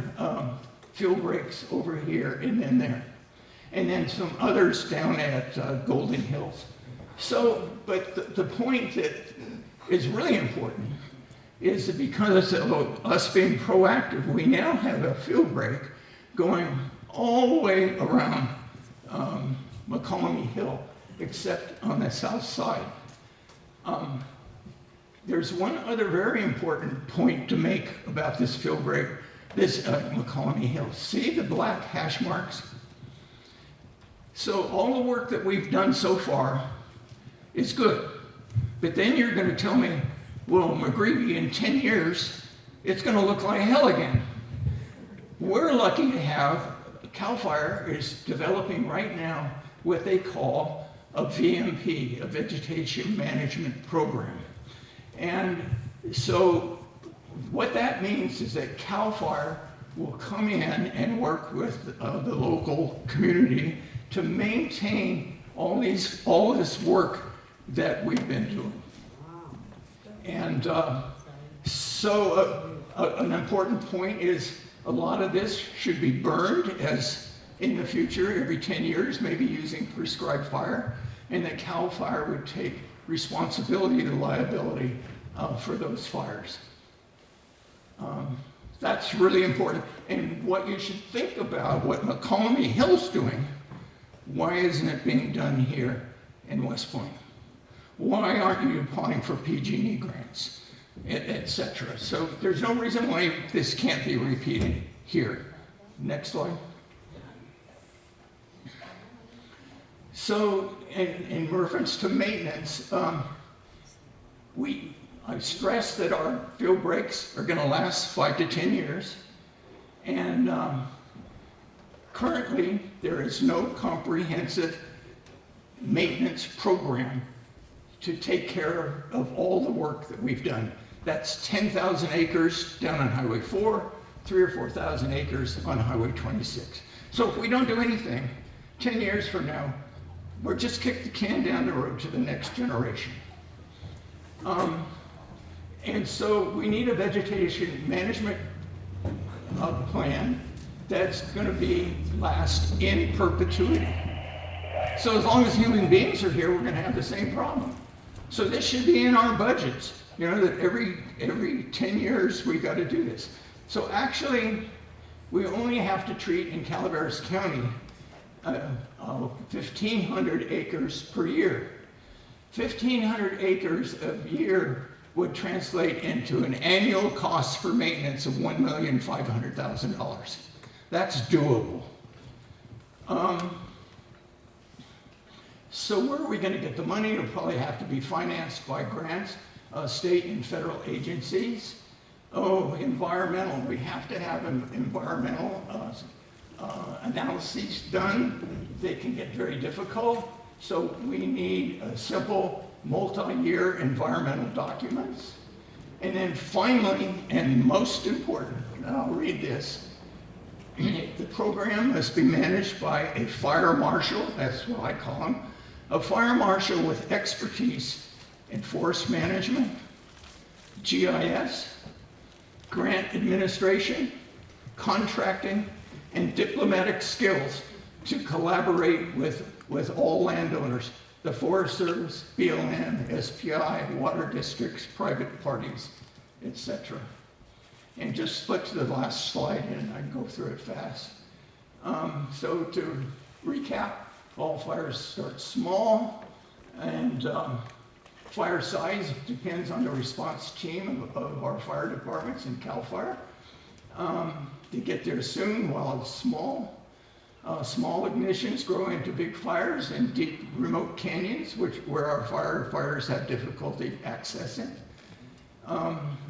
field breaks over here and then there, and then some others down at Golden Hills. So, but the point that is really important is that because of us being proactive, we now have a field break going all the way around McCallum Hill, except on the south side. There's one other very important point to make about this field break, this McCollum Hill. See the black hash marks? So all the work that we've done so far is good. But then you're going to tell me, well, McGreavy, in 10 years, it's going to look like hell again. We're lucky to have, Calfire is developing right now what they call a VMP, a Vegetation Management Program. And so what that means is that Calfire will come in and work with the local community to maintain all this work that we've been doing. And so an important point is a lot of this should be burned as in the future, every 10 years, maybe using prescribed fire, and that Cal Fire would take responsibility and liability for those fires. That's really important. And what you should think about, what McCollum Hill's doing, why isn't it being done here in West Point? Why aren't you applying for PG&E grants, et cetera? So there's no reason why this can't be repeated here. Next slide. So in reference to maintenance, I stress that our field breaks are going to last 5 to 10 years. And currently, there is no comprehensive maintenance program to take care of all the work that we've done. That's 10,000 acres down on Highway 4, 3,000 or 4,000 acres on Highway 26. So if we don't do anything, 10 years from now, we'll just kick the can down the road to the next generation. And so we need a vegetation management plan that's going to last in perpetuity. So as long as human beings are here, we're going to have the same problem. So this should be in our budgets, that every 10 years we've got to do this. So actually, we only have to treat in Calaveras County 1,500 acres per year. 1,500 acres a year would translate into an annual cost for maintenance of $1,500,000. That's doable. So where are we going to get the money? It'll probably have to be financed by grants, state and federal agencies. Environmental. We have to have environmental analyses done. They can get very difficult. So we need a simple multi-year environmental documents. And then finally, and most important, and I'll read this, the program must be managed by a fire marshal, that's what I call him, a fire marshal with expertise in forest management, GIS, grant administration, contracting, and diplomatic skills to collaborate with all landowners, the Forest Service, BLM, SPI, water districts, private parties, etc. And just flip to the last slide and I can go through it fast. So to recap, all fires start small and fire size depends on the response team of our fire departments in Calfire. They get there soon while it's small. Small ignitions grow into big fires in deep remote canyons, where our firefighters have difficulty accessing.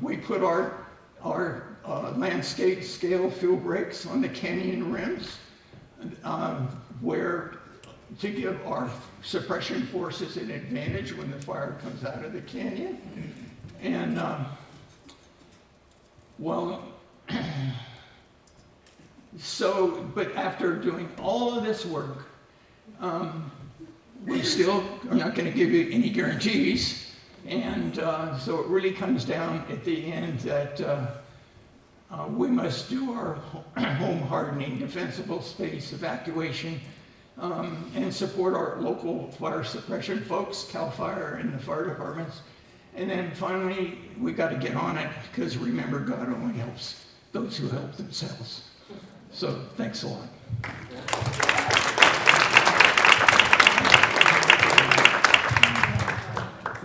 We put our landscape scale field breaks on the canyon rims, to give our suppression forces an advantage when the fire comes out of the canyon. And but after doing all of this work, we still are not going to give you any guarantees. And so it really comes down at the end that we must do our home hardening, defensible space evacuation, and support our local fire suppression folks, Cal Fire and the fire departments. And then finally, we got to get on it, because remember, God only helps those who help themselves. So thanks a lot.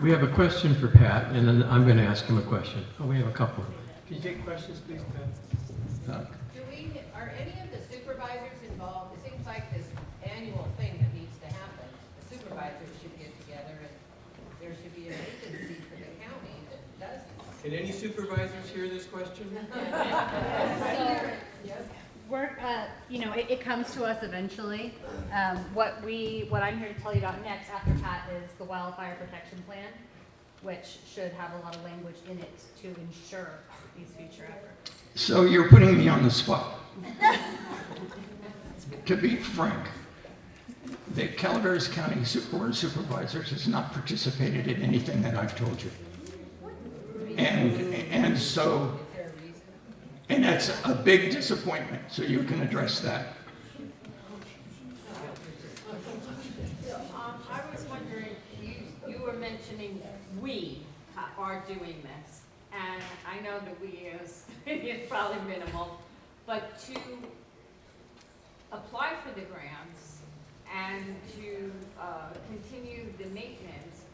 We have a question for Pat, and then I'm going to ask him a question. Oh, we have a couple. Can you take questions, please, Pat? Are any of the supervisors involved? It seems like this annual thing that needs to happen. The supervisors should get together and there should be an agency for the county that does this. Can any supervisors hear this question? We're, it comes to us eventually. What I'm here to tell you about next after Pat is the wildfire protection plan, which should have a lot of language in it to ensure these future efforts. So you're putting me on the spot. To be frank, the Calaveras County Board of Supervisors has not participated in anything that I've told you. And so, and that's a big disappointment, so you can address that. I was wondering, you were mentioning we are doing this, and I know that we is probably minimal, but to apply for the grants and to continue the maintenance,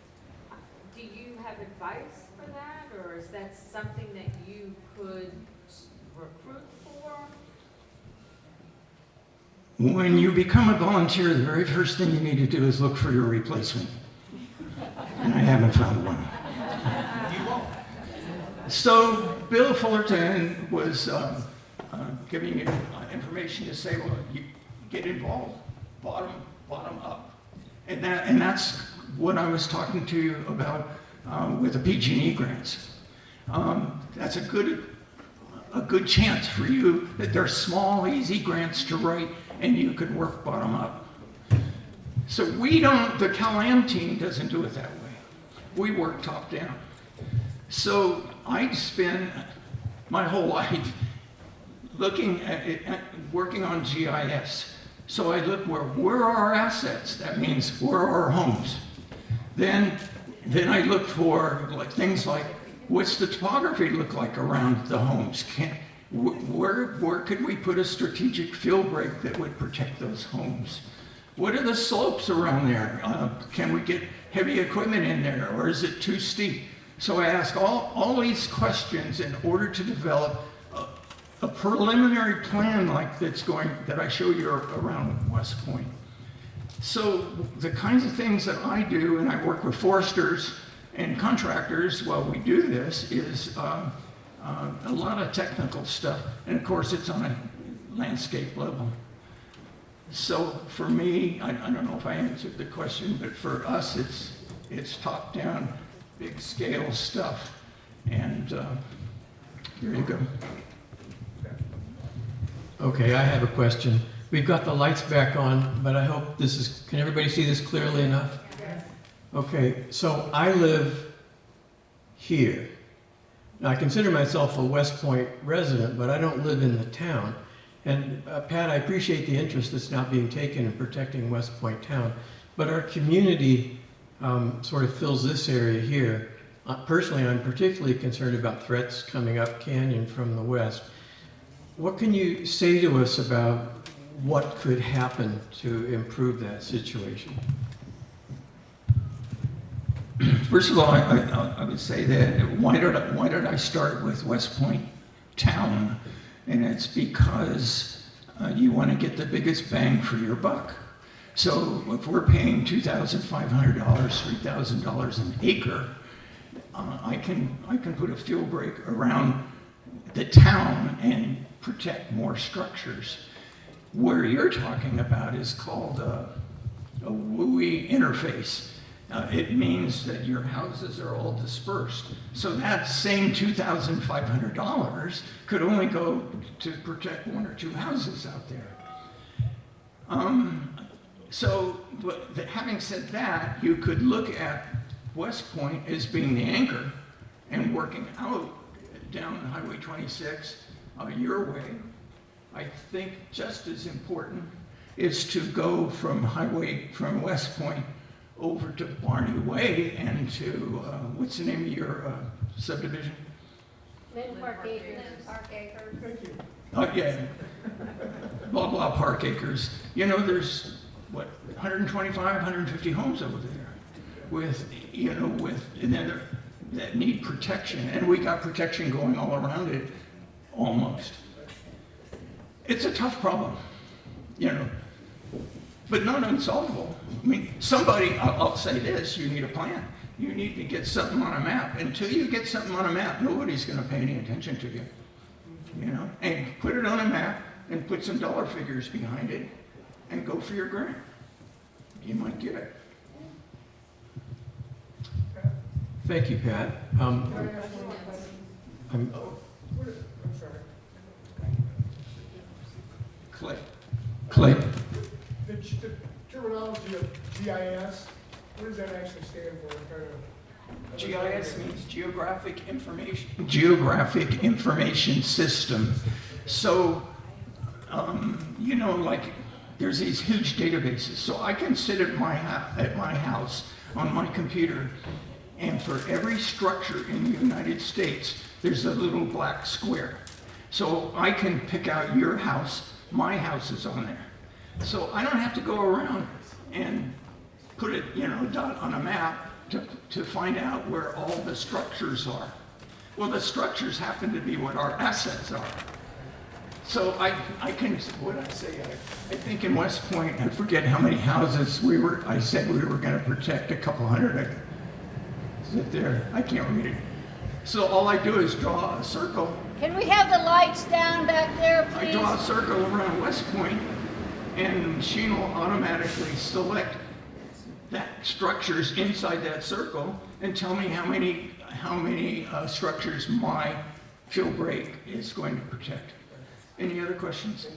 do you have advice for that, or is that something that you could recruit for? When you become a volunteer, the very first thing you need to do is look for your replacement. And I haven't found one. So Bill Fullerton was giving you information to say, well, you get involved, bottom up. And that's what I was talking to you about with the PG&E grants. That's a good chance for you that they're small, easy grants to write, and you could work bottom up. So the Cal-Am team doesn't do it that way. We work top down. So I spend my whole life looking at it, working on GIS. So I look where are our assets? That means where are our homes? Then I look for things like, what's the topography look like around the homes? Where could we put a strategic field break that would protect those homes? What are the slopes around there? Can we get heavy equipment in there, or is it too steep? So I ask all these questions in order to develop a preliminary plan like that I show you around West Point. So the kinds of things that I do, and I work with foresters and contractors while we do this, is a lot of technical stuff. And of course, it's on a landscape level. So for me, I don't know if I answered the question, but for us, it's top down, big scale stuff. And here you go. Okay, I have a question. We've got the lights back on, but I hope can everybody see this clearly enough? Okay, so I live here. Now, I consider myself a West Point resident, but I don't live in the town. And Pat, I appreciate the interest that's now being taken in protecting West Point town, but our community sort of fills this area here. Personally, I'm particularly concerned about threats coming up canyon from the west. What can you say to us about what could happen to improve that situation? First of all, I would say that why did I start with West Point town? And it's because you want to get the biggest bang for your buck. So if we're paying $2,500, $3,000 an acre, I can put a field break around the town and protect more structures. Where you're talking about is called a WUI interface. It means that your houses are all dispersed. So that same $2,500 could only go to protect one or two houses out there. But having said that, you could look at West Point as being the anchor and working out down Highway 26 your way. I think just as important is to go from West Point over to Barney Way and to, what's the name of your subdivision? Lynn Park Acres. Park Acres. Thank you. Oh, yeah. Blah, blah, Park Acres. You know, there's, 125, 150 homes over there. with, you know, with another that need protection, and we got protection going all around it, almost. It's a tough problem, you know, but not unsolvable. I mean, somebody, I'll say this, you need a plan. You need to get something on a map. Until you get something on a map, nobody's gonna pay any attention to you, you know? And put it on a map and put some dollar figures behind it and go for your grant. You might get it. Thank you, Pat. I'm Clay. The terminology of GIS, what does that actually stand for? GIS means Geographic Information System. So, you know, like there's these huge databases. So I can sit at my house on my computer, and for every structure in the United States, there's a little black square. So I can pick out your house, my house is on there. So I don't have to go around and put it, you know, dot on a map to find out where all the structures are. Well, the structures happen to be what our assets are. So I can, what I say, I think in West Point, I forget how many houses I said we were gonna protect, a couple hundred. Is it there? I can't read it. So all I do is draw a circle. Can we have the lights down back there, please? I draw a circle around West Point, and the machine will automatically select that structures inside that circle and tell me how many structures my field break is going to protect. Any other questions?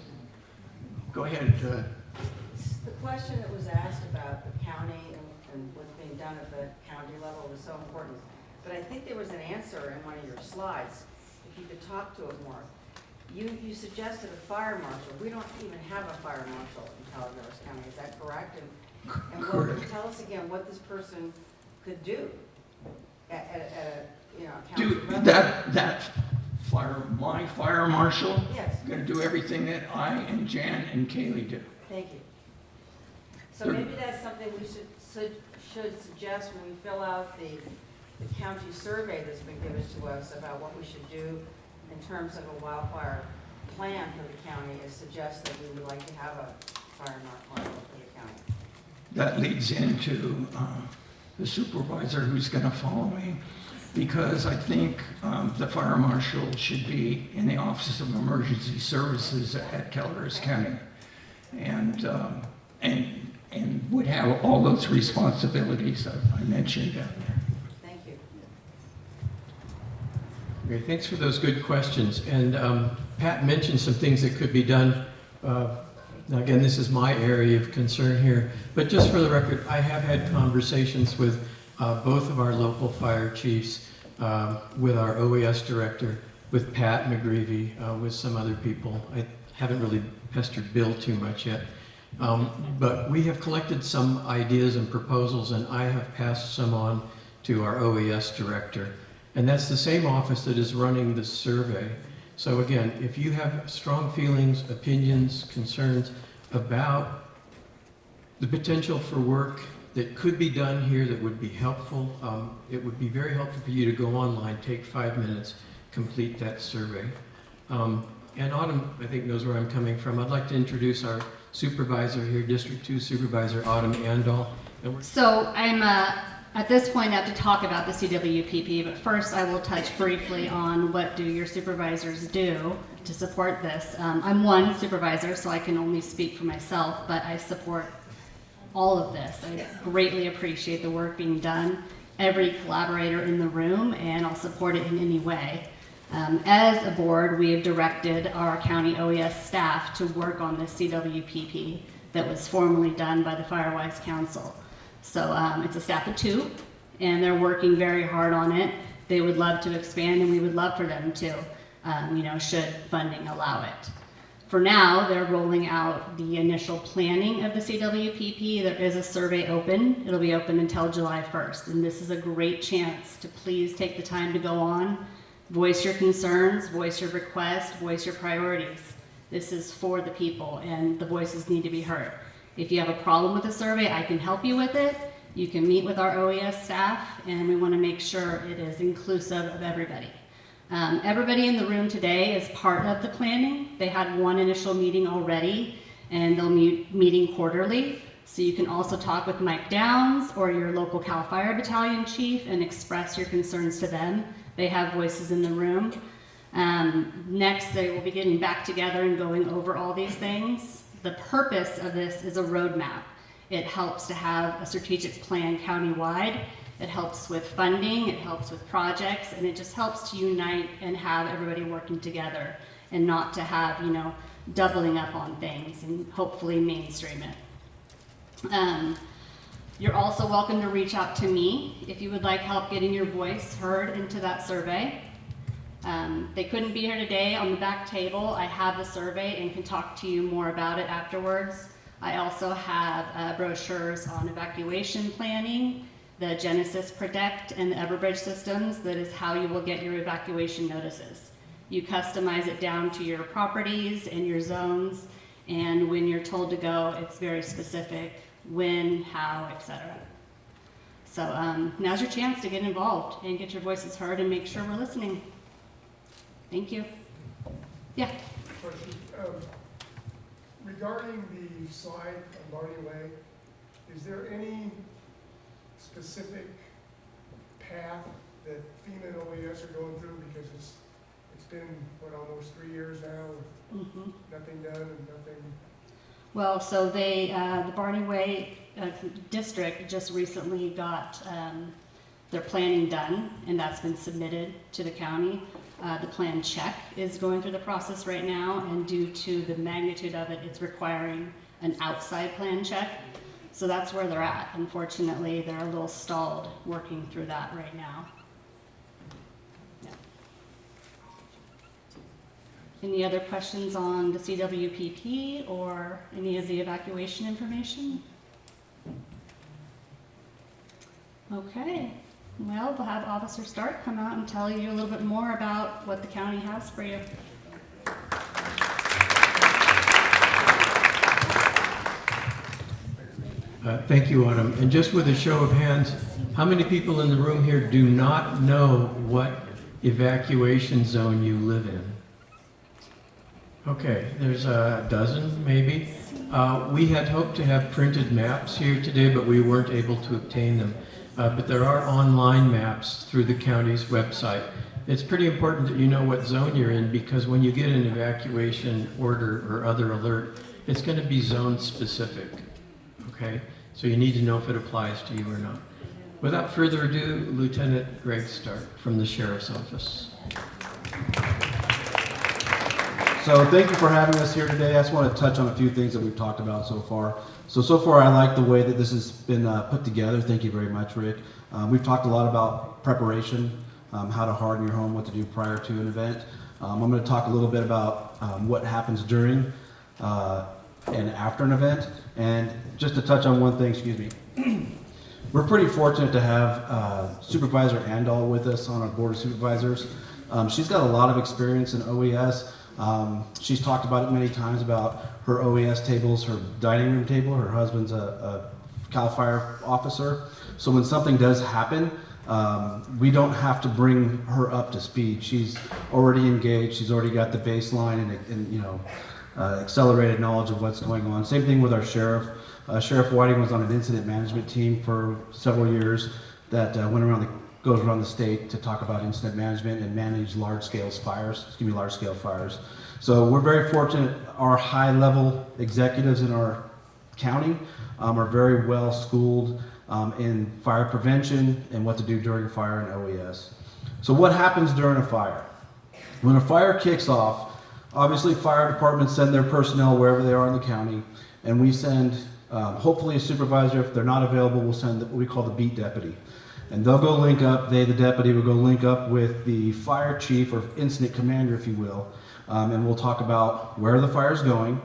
Go ahead. The question that was asked about the county and what's being done at the county level was so important. But I think there was an answer in one of your slides. If you could talk to it more. You suggested a fire marshal. We don't even have a fire marshal in Calgore County. Is that correct? And Correct. Tell us again what this person could do at a, you know, county Do level. my fire marshal? Yes. Gonna do everything that I and Jan and Kaylee do. Thank you. So maybe that's something we should suggest when we fill out the county survey that's been given to us about what we should do in terms of a wildfire plan for the county, is suggest that we would like to have a fire marshal for the county. That leads into the supervisor who's gonna follow me, because I think the fire marshal should be in the Office of Emergency Services at Calgore County, and would have all those responsibilities I mentioned down there. Thank you. Great, thanks for those good questions. And Pat mentioned some things that could be done. Now again, this is my area of concern here, but just for the record, I have had conversations with both of our local fire chiefs, with our OES director, with Pat McGreavy, with some other people. I haven't really pestered Bill too much yet. But we have collected some ideas and proposals, and I have passed some on to our OES director. And that's the same office that is running the survey. So again, if you have strong feelings, opinions, concerns about the potential for work that could be done here that would be helpful, it would be very helpful for you to go online, take 5 minutes, complete that survey. And Autumn, I think, knows where I'm coming from. I'd like to introduce our supervisor here, District 2 Supervisor Autumn Andal. So I'm at this point I have to talk about the CWPP, but first I will touch briefly on what do your supervisors do to support this. I'm one supervisor, so I can only speak for myself, but I support all of this. I greatly appreciate the work being done, every collaborator in the room, and I'll support it in any way. As a board, we have directed our county OES staff to work on this CWPP that was formally done by the Firewise Council. So it's a staff of 2, and they're working very hard on it. They would love to expand, and we would love for them to, should funding allow it. For now, they're rolling out the initial planning of the CWPP. There is a survey open. It'll be open until July 1st, and this is a great chance to please take the time to go on, voice your concerns, voice your requests, voice your priorities. This is for the people, and the voices need to be heard. If you have a problem with the survey, I can help you with it. You can meet with our OES staff, and we want to make sure it is inclusive of everybody. Everybody in the room today is part of the planning. They had one initial meeting already, and they'll be meeting quarterly. So you can also talk with Mike Downs or your local Calfire battalion chief and express your concerns to them. They have voices in the room. Next, they will be getting back together and going over all these things. The purpose of this is a roadmap. It helps to have a strategic plan countywide. It helps with funding, it helps with projects, and it just helps to unite and have everybody working together and not to have, doubling up on things and hopefully mainstream it. You're also welcome to reach out to me if you would like help getting your voice heard into that survey. They couldn't be here today. On the back table, I have the survey and can talk to you more about it afterwards. I also have brochures on evacuation planning, the Genesis Protect, and the Everbridge systems. That is how you will get your evacuation notices. You customize it down to your properties and your zones, and when you're told to go, it's very specific, when, how, etc. So now's your chance to get involved and get your voices heard and make sure we're listening. Thank you. Yeah. Question. Regarding the slide on Barney Way, is there any specific path that FEMA and OES are going through? Because it's been, almost 3 years now, with nothing done and nothing. Well, so they, the Barney Way district just recently got their planning done, and that's been submitted to the county. The plan check is going through the process right now, and due to the magnitude of it, it's requiring an outside plan check. So that's where they're at. Unfortunately, they're a little stalled working through that right now. Yeah. Any other questions on the CWPP or any of the evacuation information? Okay. Well, we'll have Officer Stark come out and tell you a little bit more about what the county has for you. Thank you, Autumn. And just with a show of hands, how many people in the room here do not know what evacuation zone you live in? Okay, there's a dozen, maybe. We had hoped to have printed maps here today, but we weren't able to obtain them. But there are online maps through the county's website. It's pretty important that you know what zone you're in, because when you get an evacuation order or other alert, it's going to be zone specific, okay? So you need to know if it applies to you or not. Without further ado, Lieutenant Greg Stark from the Sheriff's Office. So thank you for having us here today. I just want to touch on a few things that we've talked about so far. So far I like the way that this has been put together. Thank you very much, Rick. We've talked a lot about preparation, how to harden your home, what to do prior to an event. I'm going to talk a little bit about what happens during and after an event. And just to touch on one thing, excuse me. We're pretty fortunate to have Supervisor Andal with us on our Board of Supervisors. She's got a lot of experience in OES. She's talked about it many times about her OES tables, her dining room table. Her husband's a Calfire officer. So when something does happen, we don't have to bring her up to speed. She's already engaged. She's already got the baseline and accelerated knowledge of what's going on. Same thing with our sheriff. Sheriff Whiting was on an incident management team for several years that goes around the state to talk about incident management and manage large-scale fires. So we're very fortunate. Our high-level executives in our county are very well schooled in fire prevention and what to do during a fire and OES. So what happens during a fire? When a fire kicks off, obviously fire departments send their personnel wherever they are in the county, and we send hopefully a supervisor. If they're not available, we'll send what we call the beat deputy. And they'll go link up, the deputy will go link up with the fire chief or incident commander, if you will, and we'll talk about where the fire's going,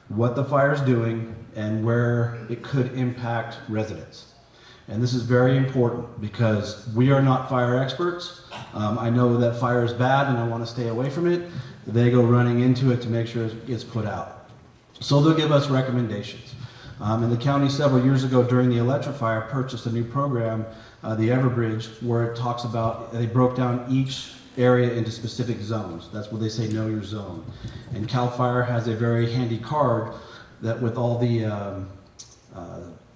what the fire's doing, and where it could impact residents. And this is very important because we are not fire experts. I know that fire is bad and I want to stay away from it. They go running into it to make sure it gets put out. So they'll give us recommendations. And the county several years ago during the Electrifire purchased a new program, the Everbridge, where it talks about, they broke down each area into specific zones. That's what they say, know your zone. And Calfire has a very handy card that with all the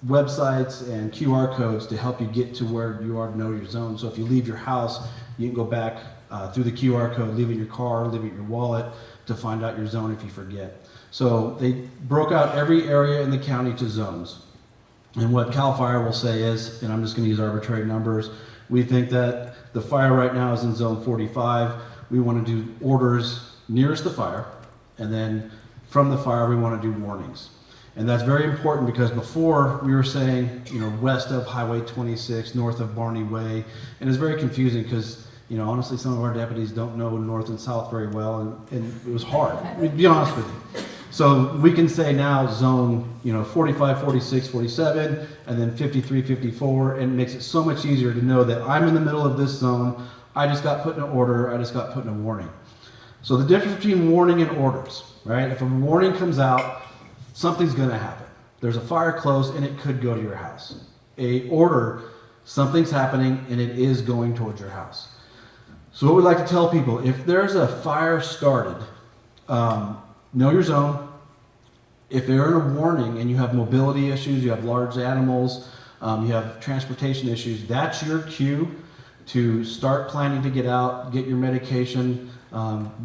websites and QR codes to help you get to where you are to know your zone. So if you leave your house, you can go back through the QR code, leave it in your car, leave it in your wallet to find out your zone if you forget. So they broke out every area in the county to zones. And what CAL FIRE will say is, and I'm just going to use arbitrary numbers, we think that the fire right now is in zone 45. We want to do orders nearest the fire, and then from the fire we want to do warnings. And that's very important because before we were saying, west of Highway 26, north of Barney Way, and it's very confusing because, honestly, some of our deputies don't know north and south very well, and it was hard, to be honest with you. So we can say now zone, 45, 46, 47, and then 53, 54, and it makes it so much easier to know that I'm in the middle of this zone. I just got put in an order. I just got put in a warning. So the difference between warning and orders, right? If a warning comes out, something's going to happen. There's a fire close, and it could go to your house. A order, something's happening, and it is going towards your house. So what we like to tell people, if there's a fire started, know your zone. If they're in a warning and you have mobility issues, you have large animals, you have transportation issues, that's your cue to start planning to get out, get your medication.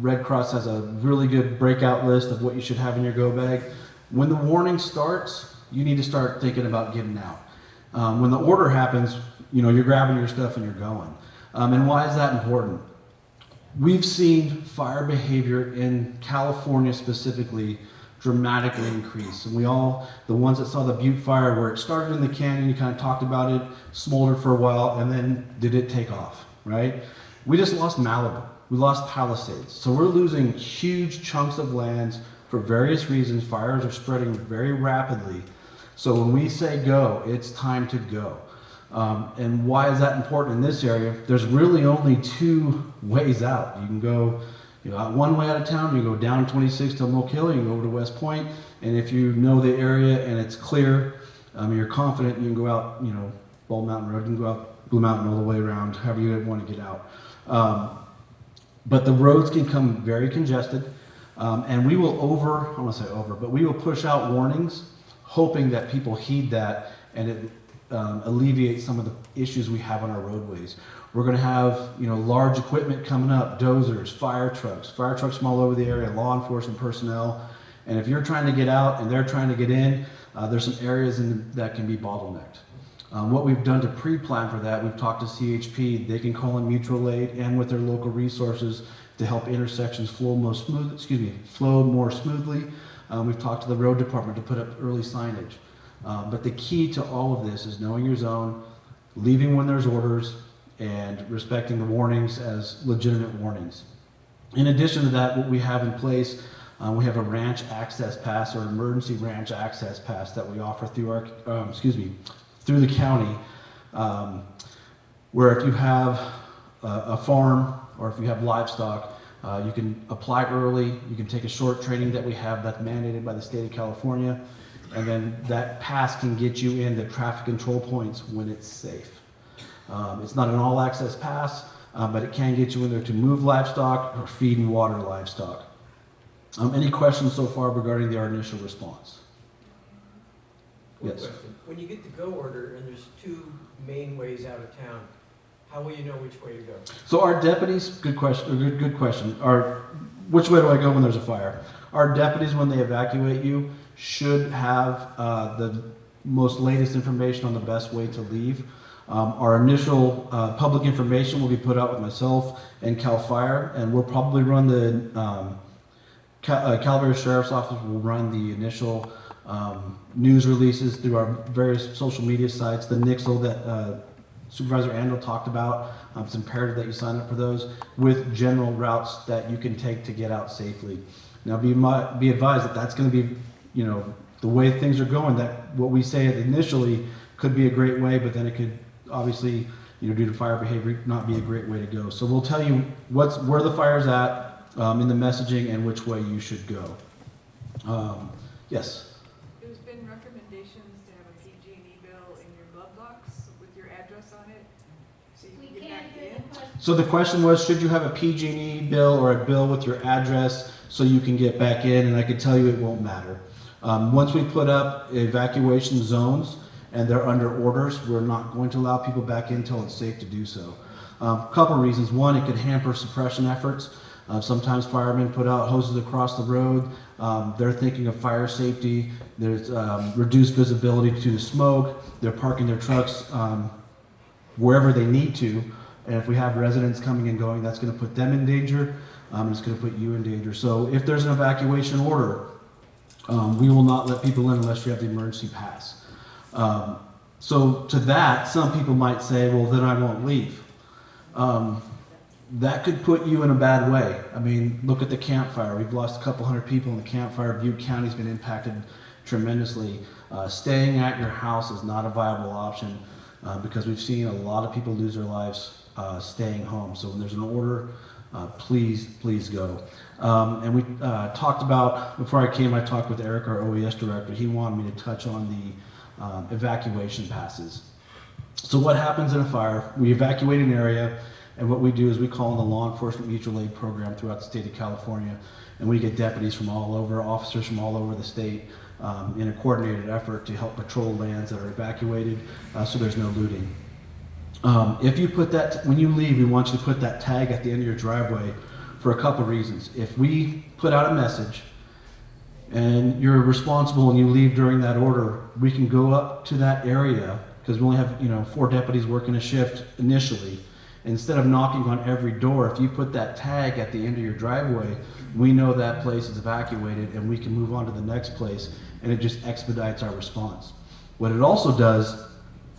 Red Cross has a really good breakout list of what you should have in your go bag. When the warning starts, you need to start thinking about getting out. When the order happens, you're grabbing your stuff and you're going. And why is that important? We've seen fire behavior in California specifically dramatically increase. And the ones that saw the Butte fire where it started in the canyon, you kind of talked about it, smoldered for a while, and then did it take off, right? We just lost Malibu. We lost Palisades. So we're losing huge chunks of lands for various reasons. Fires are spreading very rapidly. So when we say go, it's time to go. And why is that important in this area? There's really only two ways out. You can go one way out of town, you go down 26 to Moke Hill, you can go over to West Point, and if you know the area and it's clear, you're confident, you can go out, Bald Mountain Road, you can go out Blue Mountain all the way around, however you want to get out. But the roads can come very congested, and we will we will push out warnings, hoping that people heed that, and it alleviate some of the issues we have on our roadways. We're going to have large equipment coming up, dozers, fire trucks from all over the area, law enforcement personnel, and if you're trying to get out and they're trying to get in, there's some areas that can be bottlenecked. What we've done to pre-plan for that, we've talked to CHP. They can call in mutual aid and with their local resources to help intersections flow more smoothly. We've talked to the road department to put up early signage. But the key to all of this is knowing your zone, leaving when there's orders, and respecting the warnings as legitimate warnings. In addition to that, what we have in place, we have a ranch access pass or emergency ranch access pass that we offer through through the county, where if you have a farm or if you have livestock, you can apply early. You can take a short training that we have that's mandated by the state of California. And then that pass can get you in the traffic control points when it's safe. It's not an all-access pass, but it can get you in there to move livestock or feed and water livestock. Any questions so far regarding our initial response? Yes. When you get the go order and there's two main ways out of town, how will you know which way to go? So our deputies, good question. Which way do I go when there's a fire? Our deputies, when they evacuate you, should have the most latest information on the best way to leave. Our initial public information will be put out with myself and CAL FIRE, and we'll probably run the Calvary Sheriff's Office will run the initial news releases through our various social media sites. The Nixle that Supervisor Andel talked about, it's imperative that you sign up for those with general routes that you can take to get out safely. Now be advised that that's going to be, the way things are going, that what we say initially could be a great way, but then it could obviously, due to fire behavior, not be a great way to go. So we'll tell you where the fire's at in the messaging and which way you should go. Yes? There's been recommendations So the question was, should you have a PG&E bill or a bill with your address so you can get back in? And I can tell you it won't matter. Once we put up evacuation zones and they're under orders, we're not going to allow people back in until it's safe to do so. Couple reasons. One, it could hamper suppression efforts. Sometimes firemen put out hoses across the road. They're thinking of fire safety. There's reduced visibility to the smoke. They're parking their trucks wherever they need to. And if we have residents coming and going, that's going to put them in danger. It's going to put you in danger. So if there's an evacuation order, we will not let people in unless you have the emergency pass. So to that, some people might say, well, then I won't leave. That could put you in a bad way. I mean, look at the Calfire. We've lost a couple hundred people in the Calfire. Butte County's been impacted tremendously. Staying at your house is not a viable option because we've seen a lot of people lose their lives staying home. So when there's an order, please go. And we talked about, before I came, I talked with Eric, our OES director. He wanted me to touch on the evacuation passes. So what happens in a fire? We evacuate an area, and what we do is we call in the law enforcement mutual aid program throughout the state of California, and we get deputies from all over, officers from all over the state in a coordinated effort to help patrol lands that are evacuated so there's no looting. If you put that, when you leave, we want you to put that tag at the end of your driveway for a couple reasons. If we put out a message and you're responsible and you leave during that order, we can go up to that area because we only have 4 deputies working a shift initially. Instead of knocking on every door, if you put that tag at the end of your driveway, we know that place is evacuated and we can move on to the next place, and it just expedites our response. What it also does,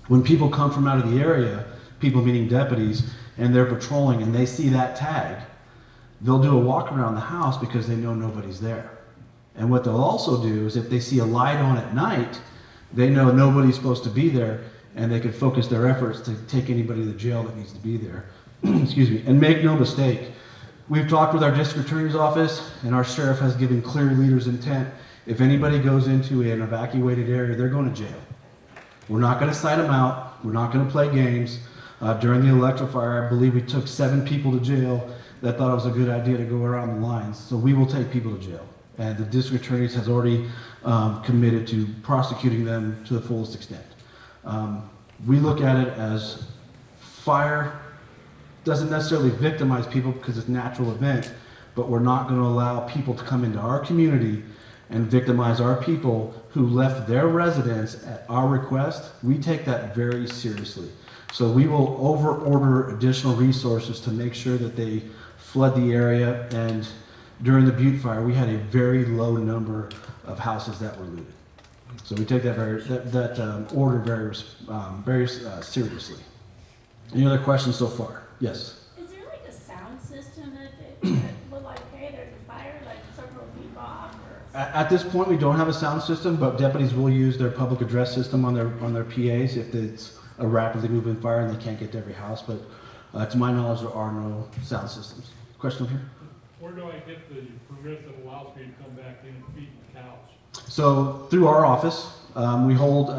when people come from out of the area, people meaning deputies, and they're patrolling and they see that tag, they'll do a walk around the house because they know nobody's there. And what they'll also do is if they see a light on at night, they know nobody's supposed to be there, and they can focus their efforts to take anybody to jail that needs to be there. Excuse me. And make no mistake, we've talked with our district attorney's office, and our sheriff has given clear leader's intent. If anybody goes into an evacuated area, they're going to jail. We're not going to cite them out. We're not going to play games. During the Electrafire, I believe we took 7 people to jail that thought it was a good idea to go around the lines. So we will take people to jail. And the district attorney has already committed to prosecuting them to the fullest extent. We look at it as fire doesn't necessarily victimize people because it's a natural event, but we're not going to allow people to come into our community and victimize our people who left their residence at our request. We take that very seriously. So we will over-order additional resources to make sure that they flood the area, and during the Butte Fire, we had a very low number of houses that were looted. So we take that order very seriously. Any other questions so far? Yes. Is there like a sound system that will like, hey, there's a fire, like several feet off? Or... At this point, we don't have a sound system, but deputies will use their public address system on their PAs if it's a rapidly moving fire and they can't get to every house. But to my knowledge, there are no sound systems. Question over here? Where do I get the permit that allows me to come back in and feed the cows? So through our office, we hold,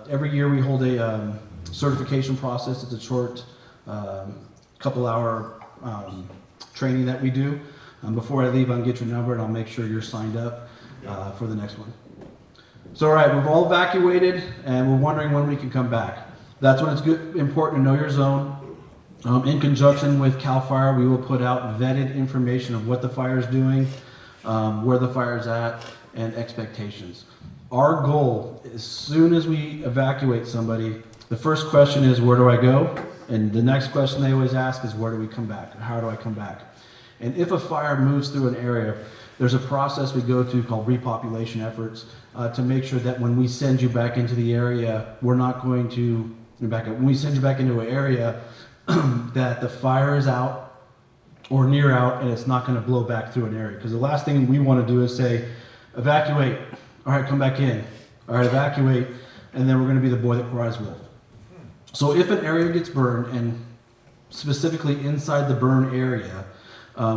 every year we hold a certification process. It's a short couple-hour training that we do. Before I leave, I'll get your number and I'll make sure you're signed up for the next one. So all right, we've all evacuated and we're wondering when we can come back. That's when it's important to know your zone. In conjunction with Calfire, we will put out vetted information of what the fire is doing, where the fire is at, and expectations. Our goal, as soon as we evacuate somebody, the first question is, where do I go? And the next question they always ask is, where do we come back? How do I come back? And if a fire moves through an area, there's a process we go through called repopulation efforts to make sure that when we send you back into the area, we're not going to, when we send you back into an area, that the fire is out or near out and it's not going to blow back through an area. Because the last thing we want to do is say, evacuate, all right, come back in, all right, evacuate, and then we're going to be the boy that cries wolf. So if an area gets burned, and specifically inside the burn area,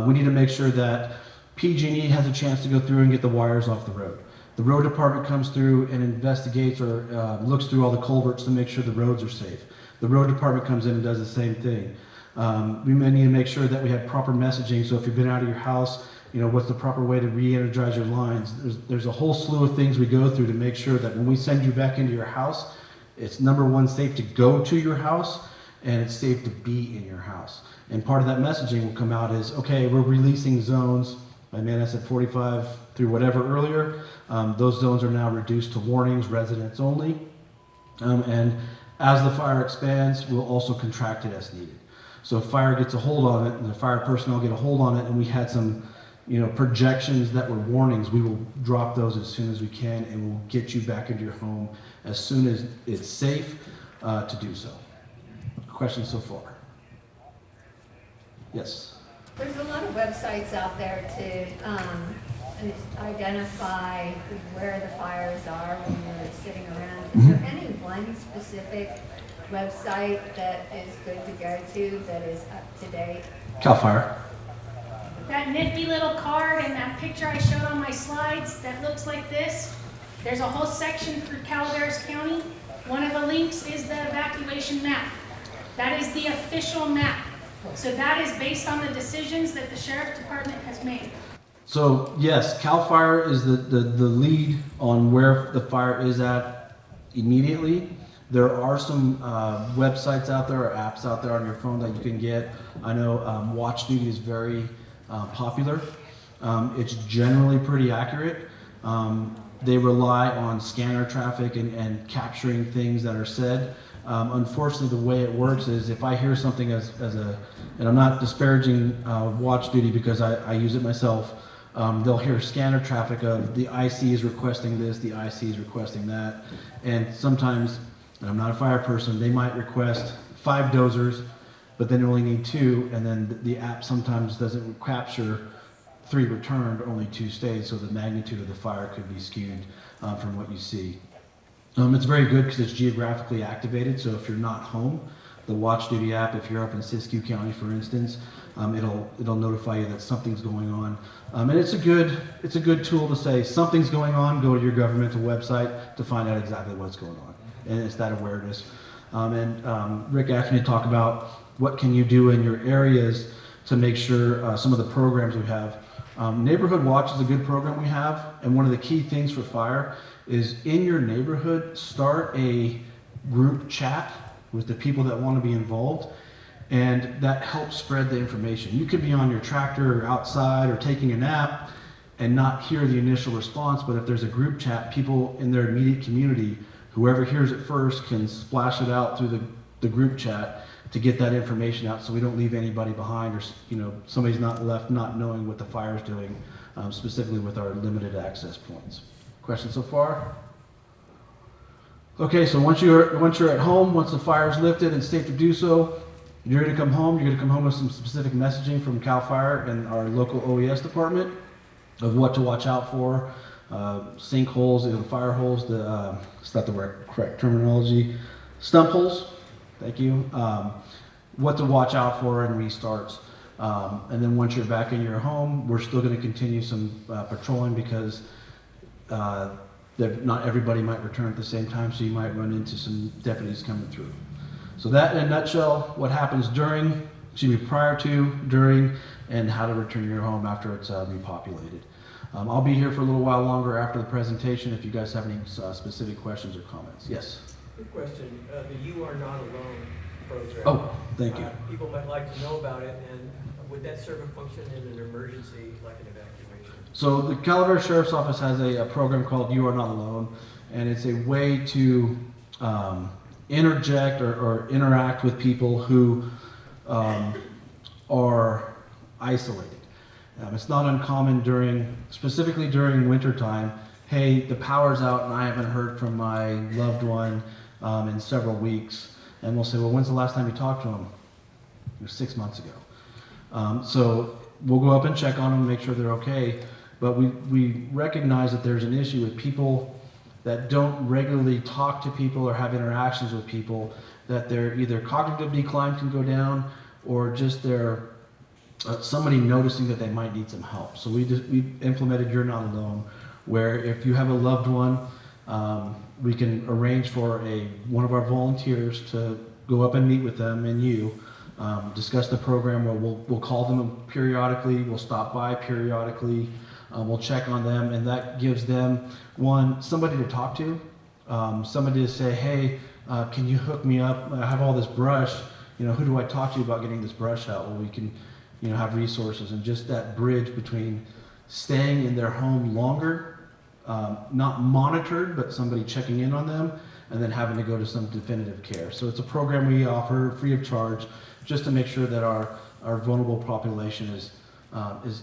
we need to make sure that PG&E has a chance to go through and get the wires off the road. The road department comes through and investigates or looks through all the culverts to make sure the roads are safe. The road department comes in and does the same thing. We may need to make sure that we have proper messaging. So if you've been out of your house, what's the proper way to re-energize your lines? There's a whole slew of things we go through to make sure that when we send you back into your house, it's number one, safe to go to your house, and it's safe to be in your house. And part of that messaging will come out is, okay, we're releasing zones. I said 45 through whatever earlier. Those zones are now reduced to warnings, residents only. And as the fire expands, we'll also contract it as needed. So if fire gets a hold on it, and the fire personnel get a hold on it, and we had some projections that were warnings, we will drop those as soon as we can, and we'll get you back into your home as soon as it's safe to do so. Questions so far? Yes. There's a lot of websites out there to identify where the fires are when you're sitting around. Is there any one specific website that is good to go to that is up to date? Calfire. That nifty little card and that picture I showed on my slides that looks like this, there's a whole section for Calaveras County. One of the links is the evacuation map. That is the official map. So that is based on the decisions that the Sheriff Department has made. So yes, Calfire is the lead on where the fire is at immediately. There are some websites out there or apps out there on your phone that you can get. I know Watch Duty is very popular. It's generally pretty accurate. They rely on scanner traffic and capturing things that are said. Unfortunately, the way it works is if I hear something and I'm not disparaging Watch Duty because I use it myself, they'll hear scanner traffic of the IC is requesting this, the IC is requesting that, and sometimes, and I'm not a fire person, they might request 5 dozers, but then only need 2, and then the app sometimes doesn't capture 3 returned, only 2 stayed, so the magnitude of the fire could be skewed from what you see. It's very good because it's geographically activated, so if you're not home, the Watch Duty app, if you're up in Siskiyou County, for instance, it'll notify you that something's going on. And it's a good tool to say something's going on, go to your governmental website to find out exactly what's going on. And it's that awareness. Rick asked me to talk about what can you do in your areas to make sure some of the programs we have. Neighborhood Watch is a good program we have, and one of the key things for fire is in your neighborhood, start a group chat with the people that want to be involved, and that helps spread the information. You could be on your tractor or outside or taking a nap and not hear the initial response, but if there's a group chat, people in their immediate community, whoever hears it first can splash it out through the group chat to get that information out so we don't leave anybody behind, or somebody's not left not knowing what the fire's doing, specifically with our limited access points. Questions so far? Okay, so once you're at home, once the fire is lifted and safe to do so, you're going to come home. You're going to come home with some specific messaging from Cal Fire and our local OES department of what to watch out for. Sinkholes, fire holes, it's not the correct terminology. Stump holes, thank you. What to watch out for and restarts. And then once you're back in your home, we're still going to continue some patrolling because not everybody might return at the same time, so you might run into some deputies coming through. So that in a nutshell, what happens prior to, during, and how to return to your home after it's repopulated. I'll be here for a little while longer after the presentation if you guys have any specific questions or comments. Yes? Good question. The You Are Not Alone program. Oh, thank you. People might like to know about it, and would that serve a function in an emergency like an evacuation? So the Calaveras Sheriff's Office has a program called You Are Not Alone, and it's a way to interject or interact with people who are isolated. It's not uncommon specifically during wintertime, hey, the power's out and I haven't heard from my loved one in several weeks. And we'll say, well, when's the last time you talked to them? It was 6 months ago. So we'll go up and check on them and make sure they're okay. But we recognize that there's an issue with people that don't regularly talk to people or have interactions with people, that their either cognitive decline can go down or just their somebody noticing that they might need some help. So we implemented You're Not Alone, where if you have a loved one, we can arrange for one of our volunteers to go up and meet with them and you discuss the program. We'll call them periodically, we'll stop by periodically, we'll check on them, and that gives them, one, somebody to talk to, somebody to say, hey, can you hook me up? I have all this brush, who do I talk to about getting this brush out? Well, we can, have resources, and just that bridge between staying in their home longer, not monitored, but somebody checking in on them, and then having to go to some definitive care. So it's a program we offer free of charge, just to make sure that our vulnerable population is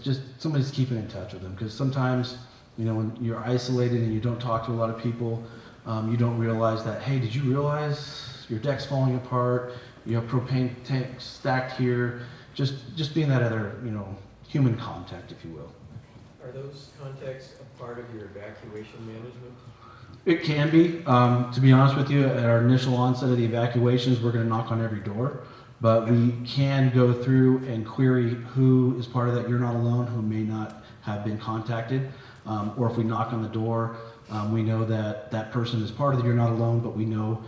just somebody's keeping in touch with them. Because sometimes, when you're isolated and you don't talk to a lot of people, you don't realize that, hey, did you realize your deck's falling apart? You have propane tanks stacked here. Just being that other, human contact, if you will. Are those contacts a part of your evacuation management? It can be. To be honest with you, at our initial onset of the evacuations, we're going to knock on every door. But we can go through and query who is part of that You're Not Alone, who may not have been contacted. Or if we knock on the door, we know that that person is part of the You're Not Alone, but we know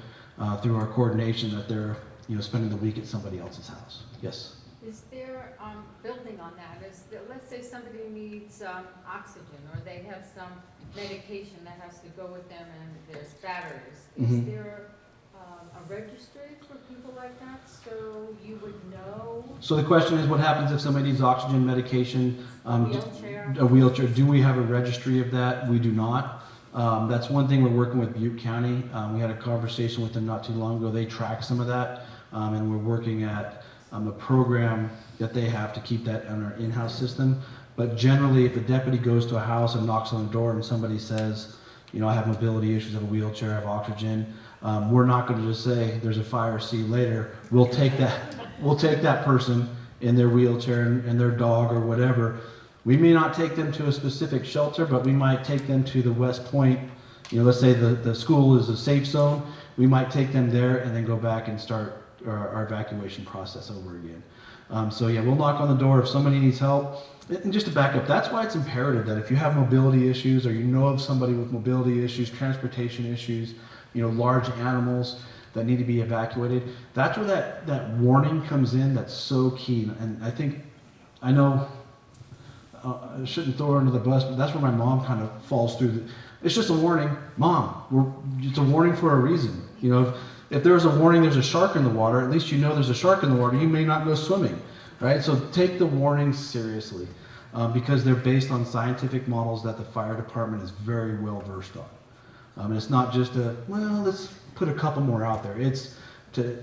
through our coordination that they're spending the week at somebody else's house. Yes? Is there, building on that, let's say somebody needs oxygen, or they have some medication that has to go with them and there's batteries. Is there a registry for people like that, so you would know? So the question is, what happens if somebody needs oxygen, medication, A wheelchair? A wheelchair? Do we have a registry of that? We do not. That's one thing we're working with Butte County. We had a conversation with them not too long ago. They track some of that, and we're working at a program that they have to keep that on our in-house system. But generally, if a deputy goes to a house and knocks on the door and somebody says, I have mobility issues, I have a wheelchair, I have oxygen, we're not going to just say, there's a fire, see you later. We'll take that person in their wheelchair and their dog or whatever. We may not take them to a specific shelter, but we might take them to the West Point. Let's say the school is a safe zone. We might take them there and then go back and start our evacuation process over again. So yeah, we'll knock on the door if somebody needs help. And just to back up, that's why it's imperative that if you have mobility issues, or you know of somebody with mobility issues, transportation issues, large animals that need to be evacuated, that's where that warning comes in. That's so key. And I know I shouldn't throw her under the bus, but that's where my mom kind of falls through. It's just a warning. Mom, it's a warning for a reason. If there's a warning there's a shark in the water, at least there's a shark in the water. You may not go swimming, right? So take the warnings seriously, because they're based on scientific models that the fire department is very well versed on. And it's not just let's put a couple more out there. It's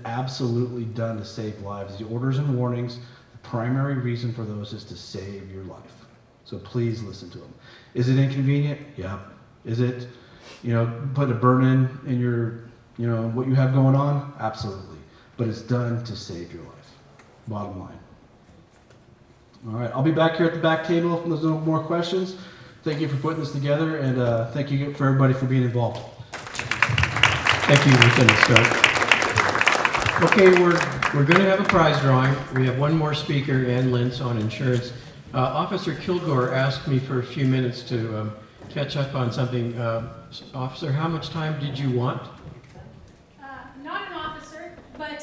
absolutely done to save lives. The orders and warnings, the primary reason for those is to save your life. So please listen to them. Is it inconvenient? Yeah. Is it, put a burn in your, what you have going on? Absolutely. But it's done to save your life. Bottom line. All right. I'll be back here at the back table if there's no more questions. Thank you for putting this together, and thank you for everybody for being involved. Thank you, Lieutenant Stark. Okay, we're going to have a prize drawing. We have one more speaker, Ann Lentz, on insurance. Officer Kilgore asked me for a few minutes to catch up on something. Officer, how much time did you want? Not an officer, but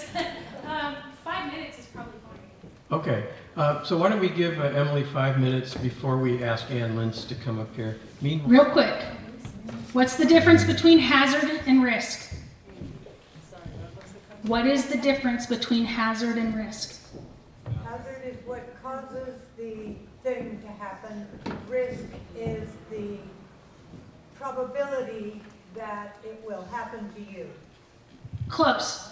5 minutes is probably fine. Okay, so why don't we give Emily 5 minutes before we ask Ann Lentz to come up here. Real quick, what's the difference between hazard and risk? What is the difference between hazard and risk? Hazard is what causes the thing to happen. Risk is the probability that it will happen to you. Close.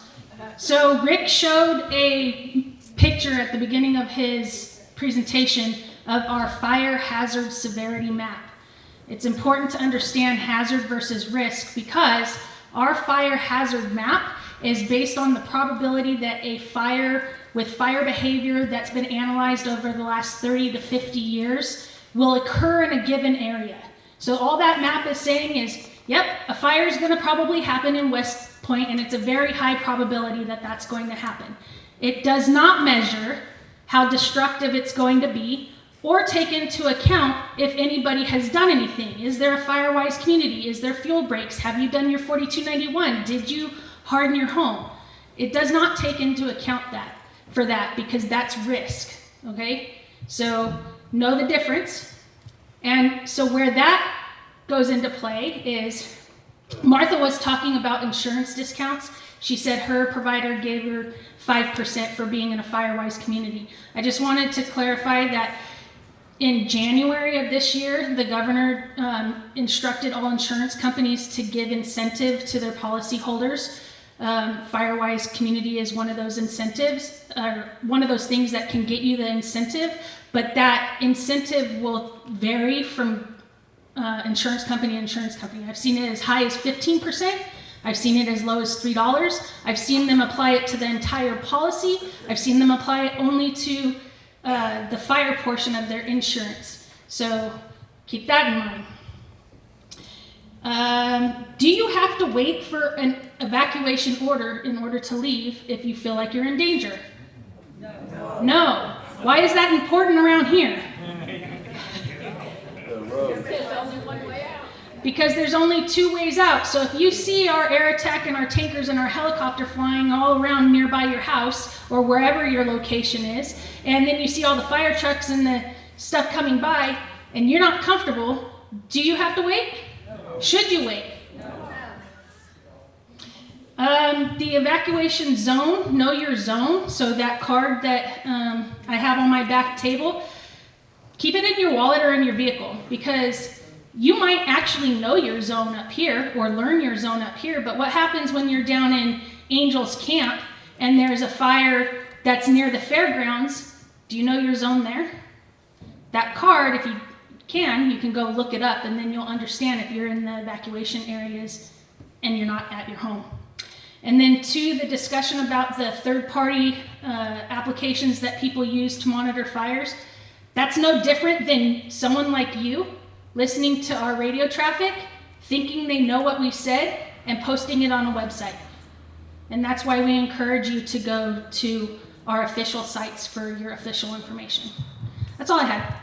So Rick showed a picture at the beginning of his presentation of our fire hazard severity map. It's important to understand hazard versus risk because our fire hazard map is based on the probability that a fire with fire behavior that's been analyzed over the last 30 to 50 years will occur in a given area. So all that map is saying is, yep, a fire is going to probably happen in West Point, and it's a very high probability that that's going to happen. It does not measure how destructive it's going to be or take into account if anybody has done anything. Is there a Firewise community? Is there fuel breaks? Have you done your 4291? Did you harden your home? It does not take into account that. for that because that's risk, okay? So know the difference. And so where that goes into play is Martha was talking about insurance discounts. She said her provider gave her 5% for being in a Firewise community. I just wanted to clarify that in January of this year, the governor instructed all insurance companies to give incentive to their policyholders. Firewise community is one of those incentives, one of those things that can get you the incentive, but that incentive will vary from insurance company to insurance company. I've seen it as high as 15%. I've seen it as low as $3. I've seen them apply it to the entire policy. I've seen them apply it only to the fire portion of their insurance. So keep that in mind. Do you have to wait for an evacuation order in order to leave if you feel like you're in danger? No. No. Why is that important around here? Because there's only two ways out. So if you see our air attack and our tankers and our helicopter flying all around nearby your house or wherever your location is, and then you see all the fire trucks and the stuff coming by, and you're not comfortable, do you have to wait? No. Should you wait? No. The evacuation zone, know your zone. So that card that I have on my back table, keep it in your wallet or in your vehicle, because you might actually know your zone up here or learn your zone up here, but what happens when you're down in Angels Camp and there's a fire that's near the fairgrounds? Do you know your zone there? That card, if you can go look it up, and then you'll understand if you're in the evacuation areas and you're not at your home. And then to the discussion about the third-party applications that people use to monitor fires, that's no different than someone like you listening to our radio traffic, thinking they know what we said, and posting it on a website. And that's why we encourage you to go to our official sites for your official information. That's all I had.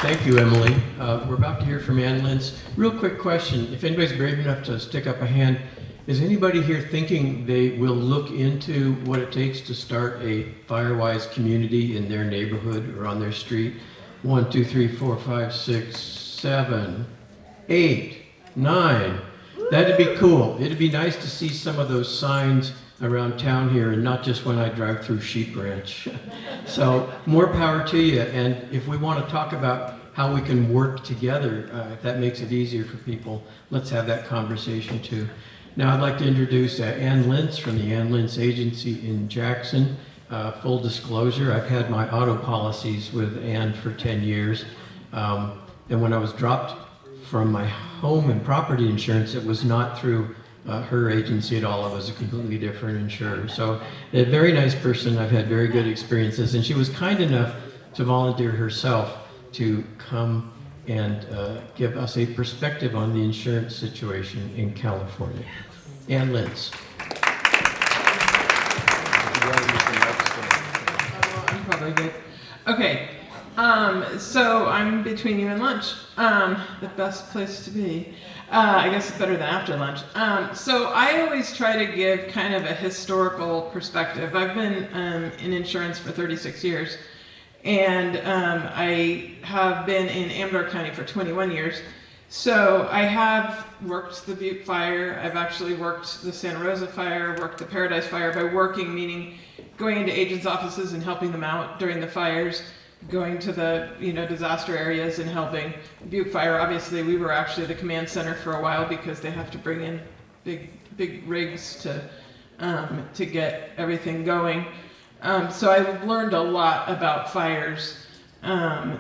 Thank you, Emily. We're about to hear from Ann Lentz. Real quick question. If anybody's brave enough to stick up a hand, is anybody here thinking they will look into what it takes to start a Firewise community in their neighborhood or on their street? 1, 2, 3, 4, 5, 6, 7, 8, 9. That'd be cool. It'd be nice to see some of those signs around town here, and not just when I drive through Sheep Ranch. So more power to you. And if we want to talk about how we can work together, if that makes it easier for people, let's have that conversation too. Now I'd like to introduce Ann Lentz from the Ann Lentz Agency in Jackson. Full disclosure, I've had my auto policies with Ann for 10 years. And when I was dropped from my home and property insurance, it was not through her agency at all. It was a completely different insurer. So a very nice person. I've had very good experiences. And she was kind enough to volunteer herself to come and give us a perspective on the insurance situation in California. Ann Lentz. I'm probably good. Okay, so I'm between you and lunch. The best place to be. I guess it's better than after lunch. So I always try to give kind of a historical perspective. I've been in insurance for 36 years. And I have been in Amador County for 21 years. So I have worked the Butte Fire. I've actually worked the Santa Rosa Fire, worked the Paradise Fire. By working, meaning going into agents' offices and helping them out during the fires, going to the disaster areas and helping. Butte Fire, obviously, we were actually the command center for a while because they have to bring in big rigs to get everything going. So I've learned a lot about fires, and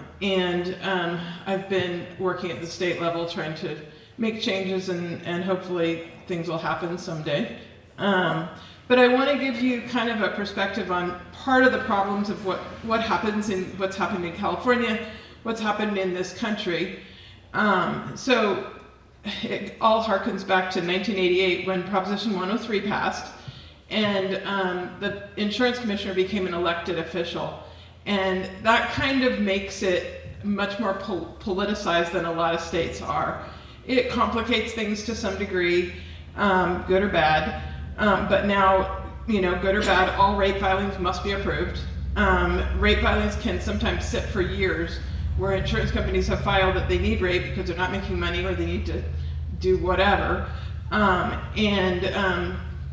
I've been working at the state level trying to make changes, and hopefully things will happen someday. But I want to give you kind of a perspective on part of the problems of what happens in what's happened in California, what's happened in this country. So it all harkens back to 1988 when Proposition 103 passed. And the insurance commissioner became an elected official. And that kind of makes it much more politicized than a lot of states are. It complicates things to some degree. good or bad. But now, good or bad, all rate filings must be approved. Rate filings can sometimes sit for years, where insurance companies have filed that they need rate because they're not making money or they need to do whatever. And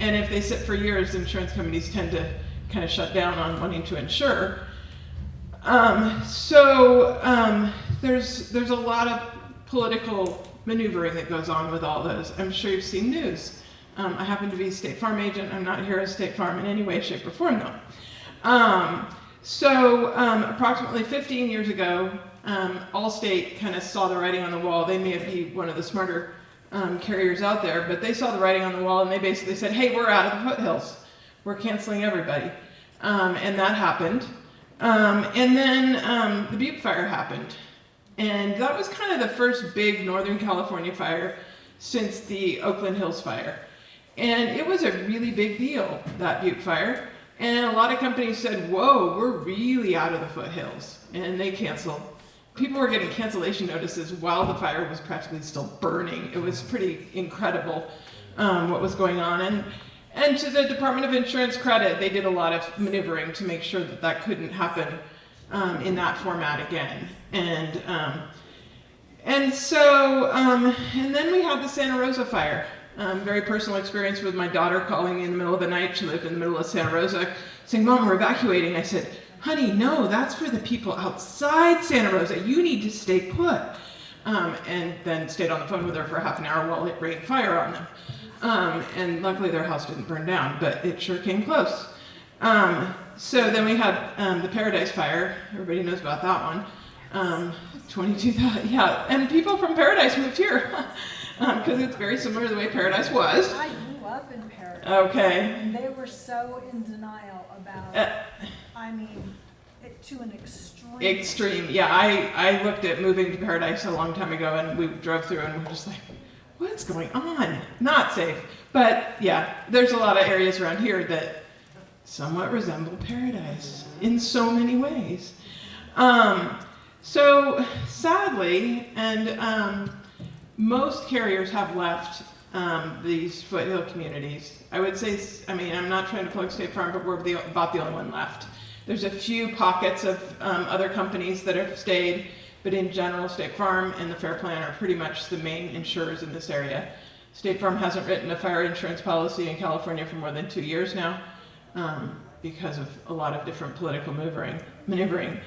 if they sit for years, insurance companies tend to kind of shut down on wanting to insure. There's a lot of political maneuvering that goes on with all those. I'm sure you've seen news. I happen to be a State Farm agent. I'm not here as State Farm in any way, shape, or form, though. Approximately 15 years ago, Allstate kind of saw the writing on the wall. They may be one of the smarter carriers out there, but they saw the writing on the wall and they basically said, hey, we're out of the foothills. We're canceling everybody. And that happened. And then the Butte Fire happened. And that was kind of the first big Northern California fire since the Oakland Hills fire. And it was a really big deal, that Butte Fire. And a lot of companies said, whoa, we're really out of the foothills. And they canceled. People were getting cancellation notices while the fire was practically still burning. It was pretty incredible what was going on. And to the Department of Insurance credit, they did a lot of maneuvering to make sure that that couldn't happen in that format again. And then we had the Santa Rosa fire. Very personal experience with my daughter calling me in the middle of the night. She lived in the middle of Santa Rosa, saying, Mom, we're evacuating. I said, honey, no, that's for the people outside Santa Rosa. You need to stay put. And then stayed on the phone with her for half an hour while it rained fire on them. And luckily their house didn't burn down, but it sure came close. So then we had the Paradise Fire. Everybody knows about that one. 22,000, yeah. And people from Paradise moved here because it's very similar to the way Paradise was. I grew up in Paradise. Okay. And they were so in denial about, to an extreme. Extreme, yeah. I looked at moving to Paradise a long time ago and we drove through and we're just like, what's going on? Not safe. But yeah, there's a lot of areas around here that somewhat resemble Paradise in so many ways. So sadly, and most carriers have left these foothill communities. I would say, I'm not trying to plug State Farm, but we're about the only one left. There's a few pockets of other companies that have stayed, but in general, State Farm and the Fair Plan are pretty much the main insurers in this area. State Farm hasn't written a fire insurance policy in California for more than 2 years now because of a lot of different political maneuvering.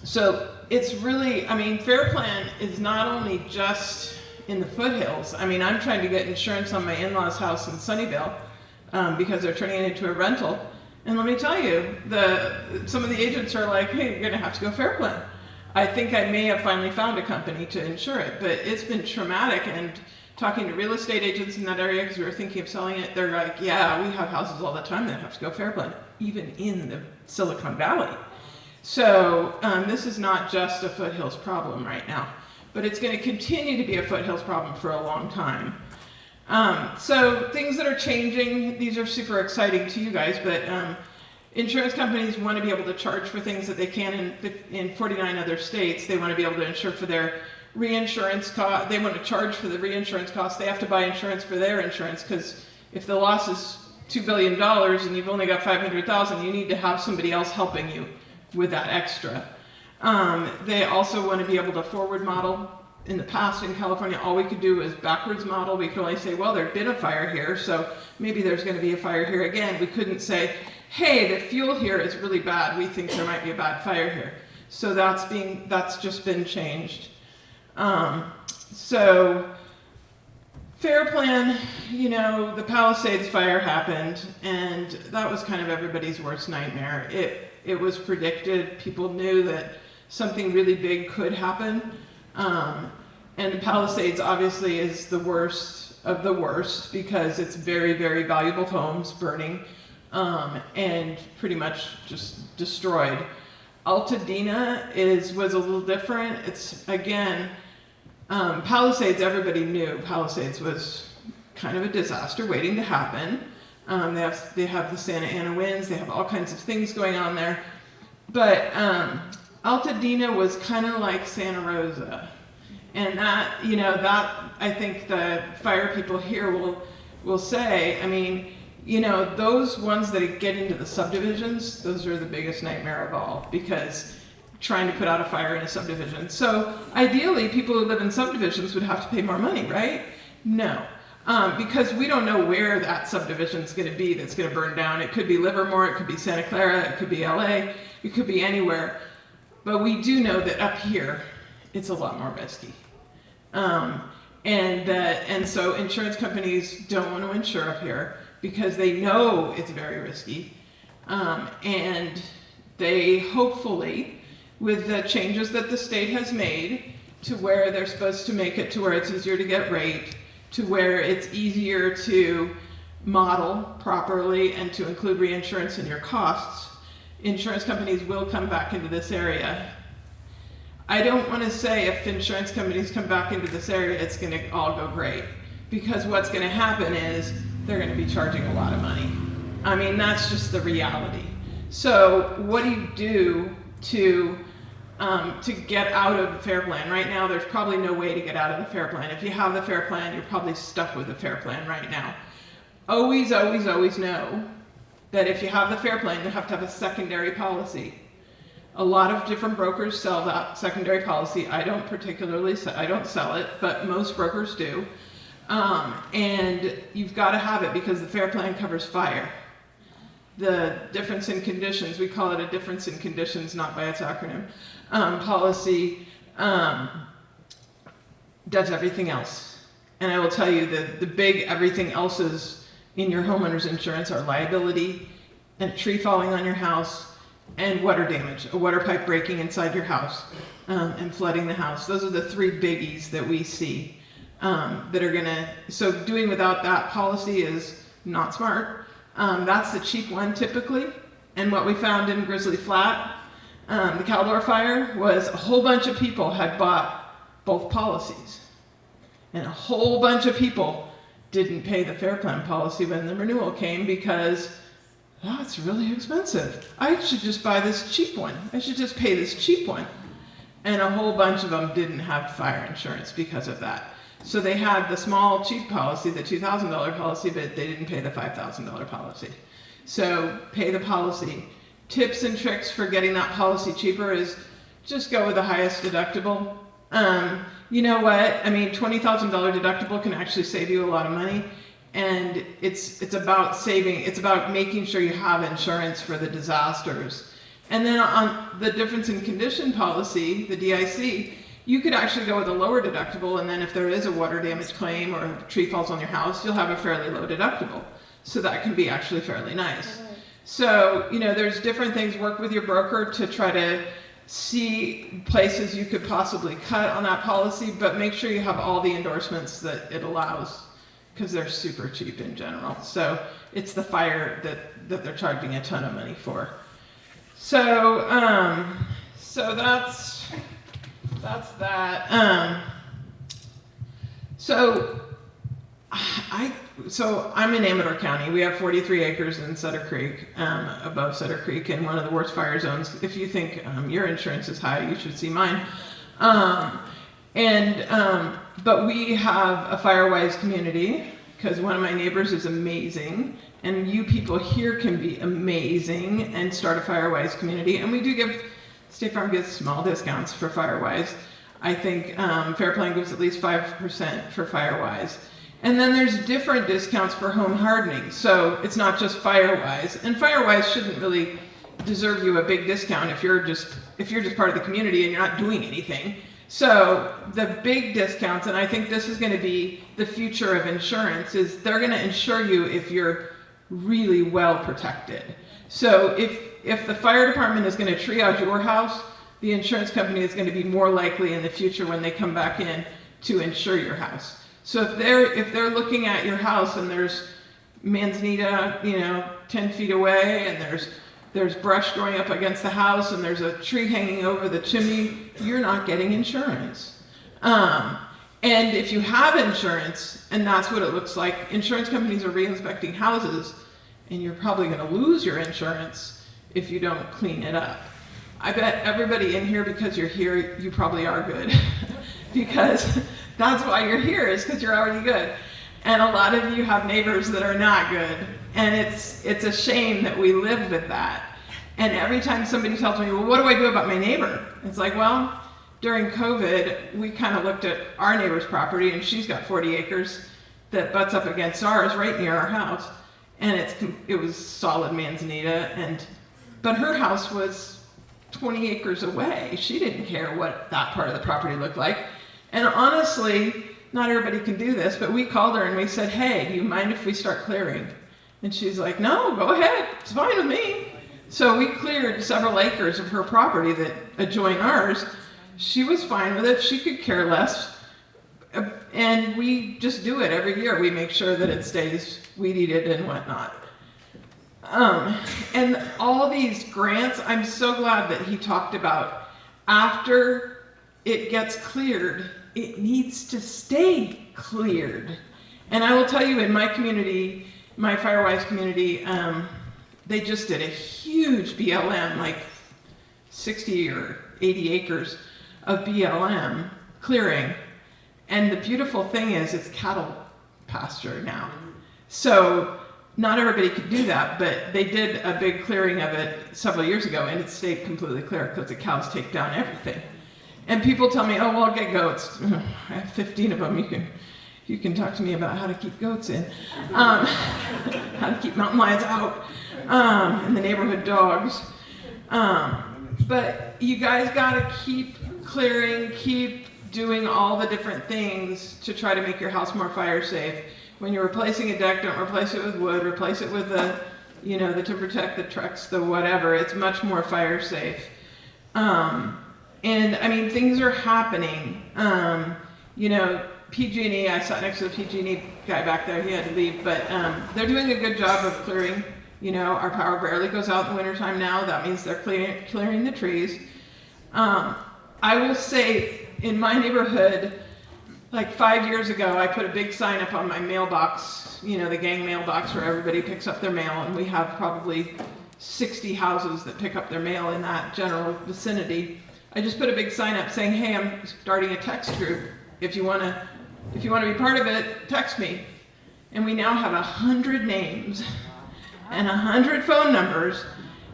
So it's really, Fair Plan is not only just in the foothills. I'm trying to get insurance on my in-laws' house in Sunnyvale because they're turning it into a rental. And let me tell you, some of the agents are like, hey, you're gonna have to go Fair Plan. I think I may have finally found a company to insure it, but it's been traumatic. And talking to real estate agents in that area, because we were thinking of selling it, they're like, yeah, we have houses all the time that have to go Fair Plan, even in the Silicon Valley. So this is not just a foothills problem right now, but it's gonna continue to be a foothills problem for a long time. So things that are changing, these are super exciting to you guys, but insurance companies want to be able to charge for things that they can in 49 other states. They want to be able to insure for their reinsurance cost. They want to charge for the reinsurance costs. They have to buy insurance for their insurance because if the loss is $2 billion and you've only got $500,000, you need to have somebody else helping you with that extra. They also want to be able to forward model. In the past in California, all we could do was backwards model. We could only say, well, there's been a fire here, so maybe there's going to be a fire here again. We couldn't say, hey, the fuel here is really bad. We think there might be a bad fire here. So that's just been changed. So Fair Plan, the Palisades fire happened, and that was kind of everybody's worst nightmare. It was predicted. People knew that something really big could happen. And the Palisades obviously is the worst of the worst because it's very, very valuable homes burning and pretty much just destroyed. Altadena was a little different. It's, again, Palisades, everybody knew Palisades was kind of a disaster waiting to happen. They have the Santa Ana winds. They have all kinds of things going on there. But Altadena was kind of like Santa Rosa. And that, you know, that I think the fire people here will say, I mean, you know, those ones that get into the subdivisions, those are the biggest nightmare of all, because trying to put out a fire in a subdivision. So ideally, people who live in subdivisions would have to pay more money, right? No, because we don't know where that subdivision is going to be that's going to burn down. It could be Livermore, it could be Santa Clara, it could be LA, it could be anywhere. But we do know that up here, it's a lot more risky. And so insurance companies don't want to insure up here because they know it's very risky. And they hopefully, with the changes that the state has made to where they're supposed to make it to where it's easier to get rate, to where it's easier to model properly and to include reinsurance in your costs, insurance companies will come back into this area. I don't want to say if insurance companies come back into this area, it's going to all go great, because what's going to happen is they're going to be charging a lot of money. I mean, that's just the reality. So what do you do to get out of the FAIR Plan? Right now, there's probably no way to get out of the FAIR Plan. If you have the FAIR Plan, you're probably stuck with the FAIR Plan right now. Always, always, always know that if you have the FAIR Plan, you have to have a secondary policy. A lot of different brokers sell that secondary policy. I don't sell it, but most brokers do. And you've got to have it because the FAIR Plan covers fire. The difference in conditions, we call it a difference in conditions, not by its acronym, policy does everything else. And I will tell you that the big everything else's in your homeowner's insurance are liability, and a tree falling on your house, and water damage, a water pipe breaking inside your house, and flooding the house. Those are the three biggies that we see that are gonna, so doing without that policy is not smart. That's the cheap one typically. And what we found in Grizzly Flat, the Kilgore fire, was a whole bunch of people had bought both policies. And a whole bunch of people didn't pay the FAIR Plan policy when the renewal came because, oh, it's really expensive. I should just buy this cheap one. I should just pay this cheap one. And a whole bunch of them didn't have fire insurance because of that. So they had the small cheap policy, the $2,000 policy, but they didn't pay the $5,000 policy. So pay the policy. Tips and tricks for getting that policy cheaper is just go with the highest deductible. You know what? I mean, $20,000 deductible can actually save you a lot of money. And it's about saving, it's about making sure you have insurance for the disasters. And then on the difference in condition policy, the DIC, you could actually go with a lower deductible, and then if there is a water damage claim or a tree falls on your house, you'll have a fairly low deductible. So that can be actually fairly nice. So, you know, there's different things. Work with your broker to try to see places you could possibly cut on that policy, but make sure you have all the endorsements that it allows, because they're super cheap in general. So it's the fire that they're charging a ton of money for. So, so that's that. So I'm in Amador County. We have 43 acres in Sutter Creek, above Sutter Creek, in one of the worst fire zones. If you think your insurance is high, you should see mine. But we have a Firewise community because one of my neighbors is amazing, and you people here can be amazing and start a Firewise community. And we do give, State Farm gives small discounts for Firewise. I think Fair Plan gives at least 5% for Firewise. And then there's different discounts for home hardening. So it's not just Firewise. And Firewise shouldn't really deserve you a big discount if you're just part of the community and you're not doing anything. So the big discounts, and I think this is going to be the future of insurance, is they're going to insure you if you're really well protected. So if the fire department is going to triage your house, the insurance company is going to be more likely in the future when they come back in to insure your house. So if they're looking at your house and there's manzanita, 10 feet away, and there's brush growing up against the house, and there's a tree hanging over the chimney, you're not getting insurance. And if you have insurance, and that's what it looks like, insurance companies are re-inspecting houses, and you're probably going to lose your insurance if you don't clean it up. I bet everybody in here, because you're here, you probably are good. because that's why you're here, is because you're already good. And a lot of you have neighbors that are not good. And it's a shame that we live with that. And every time somebody tells me, well, what do I do about my neighbor? It's like, well, during COVID, we kind of looked at our neighbor's property, and she's got 40 acres that butts up against ours right near our house. And it was solid manzanita, but her house was 20 acres away. She didn't care what that part of the property looked like. And honestly, not everybody can do this, but we called her and we said, hey, do you mind if we start clearing? And she's like, no, go ahead, it's fine with me. So we cleared several acres of her property that adjoin ours. She was fine with it, she could care less. And we just do it every year. We make sure that it stays weed-eated and whatnot. And all these grants, I'm so glad that he talked about, after it gets cleared, it needs to stay cleared. And I will tell you, in my community, my Firewise community, they just did a huge BLM, like 60 or 80 acres of BLM clearing. And the beautiful thing is it's cattle pasture now. So not everybody could do that, but they did a big clearing of it several years ago, and it stayed completely clear because the cows take down everything. And people tell me, oh, well, I'll get goats. I have 15 of them. You can talk to me about how to keep goats in, how to keep mountain lions out, and the neighborhood dogs. But you guys gotta keep clearing, keep doing all the different things to try to make your house more fire safe. When you're replacing a deck, don't replace it with wood, replace it with the TimberTech, the Trex, the whatever. It's much more fire safe. And I mean, things are happening. PG&E, I sat next to the PG&E guy back there, he had to leave, but they're doing a good job of clearing. Our power barely goes out in the wintertime now. That means they're clearing the trees. I will say, in my neighborhood, like 5 years ago, I put a big sign up on my mailbox, the gang mailbox where everybody picks up their mail, and we have probably 60 houses that pick up their mail in that general vicinity. I just put a big sign up saying, hey, I'm starting a text group. If you want to be part of it, text me. And we now have 100 names and 100 phone numbers,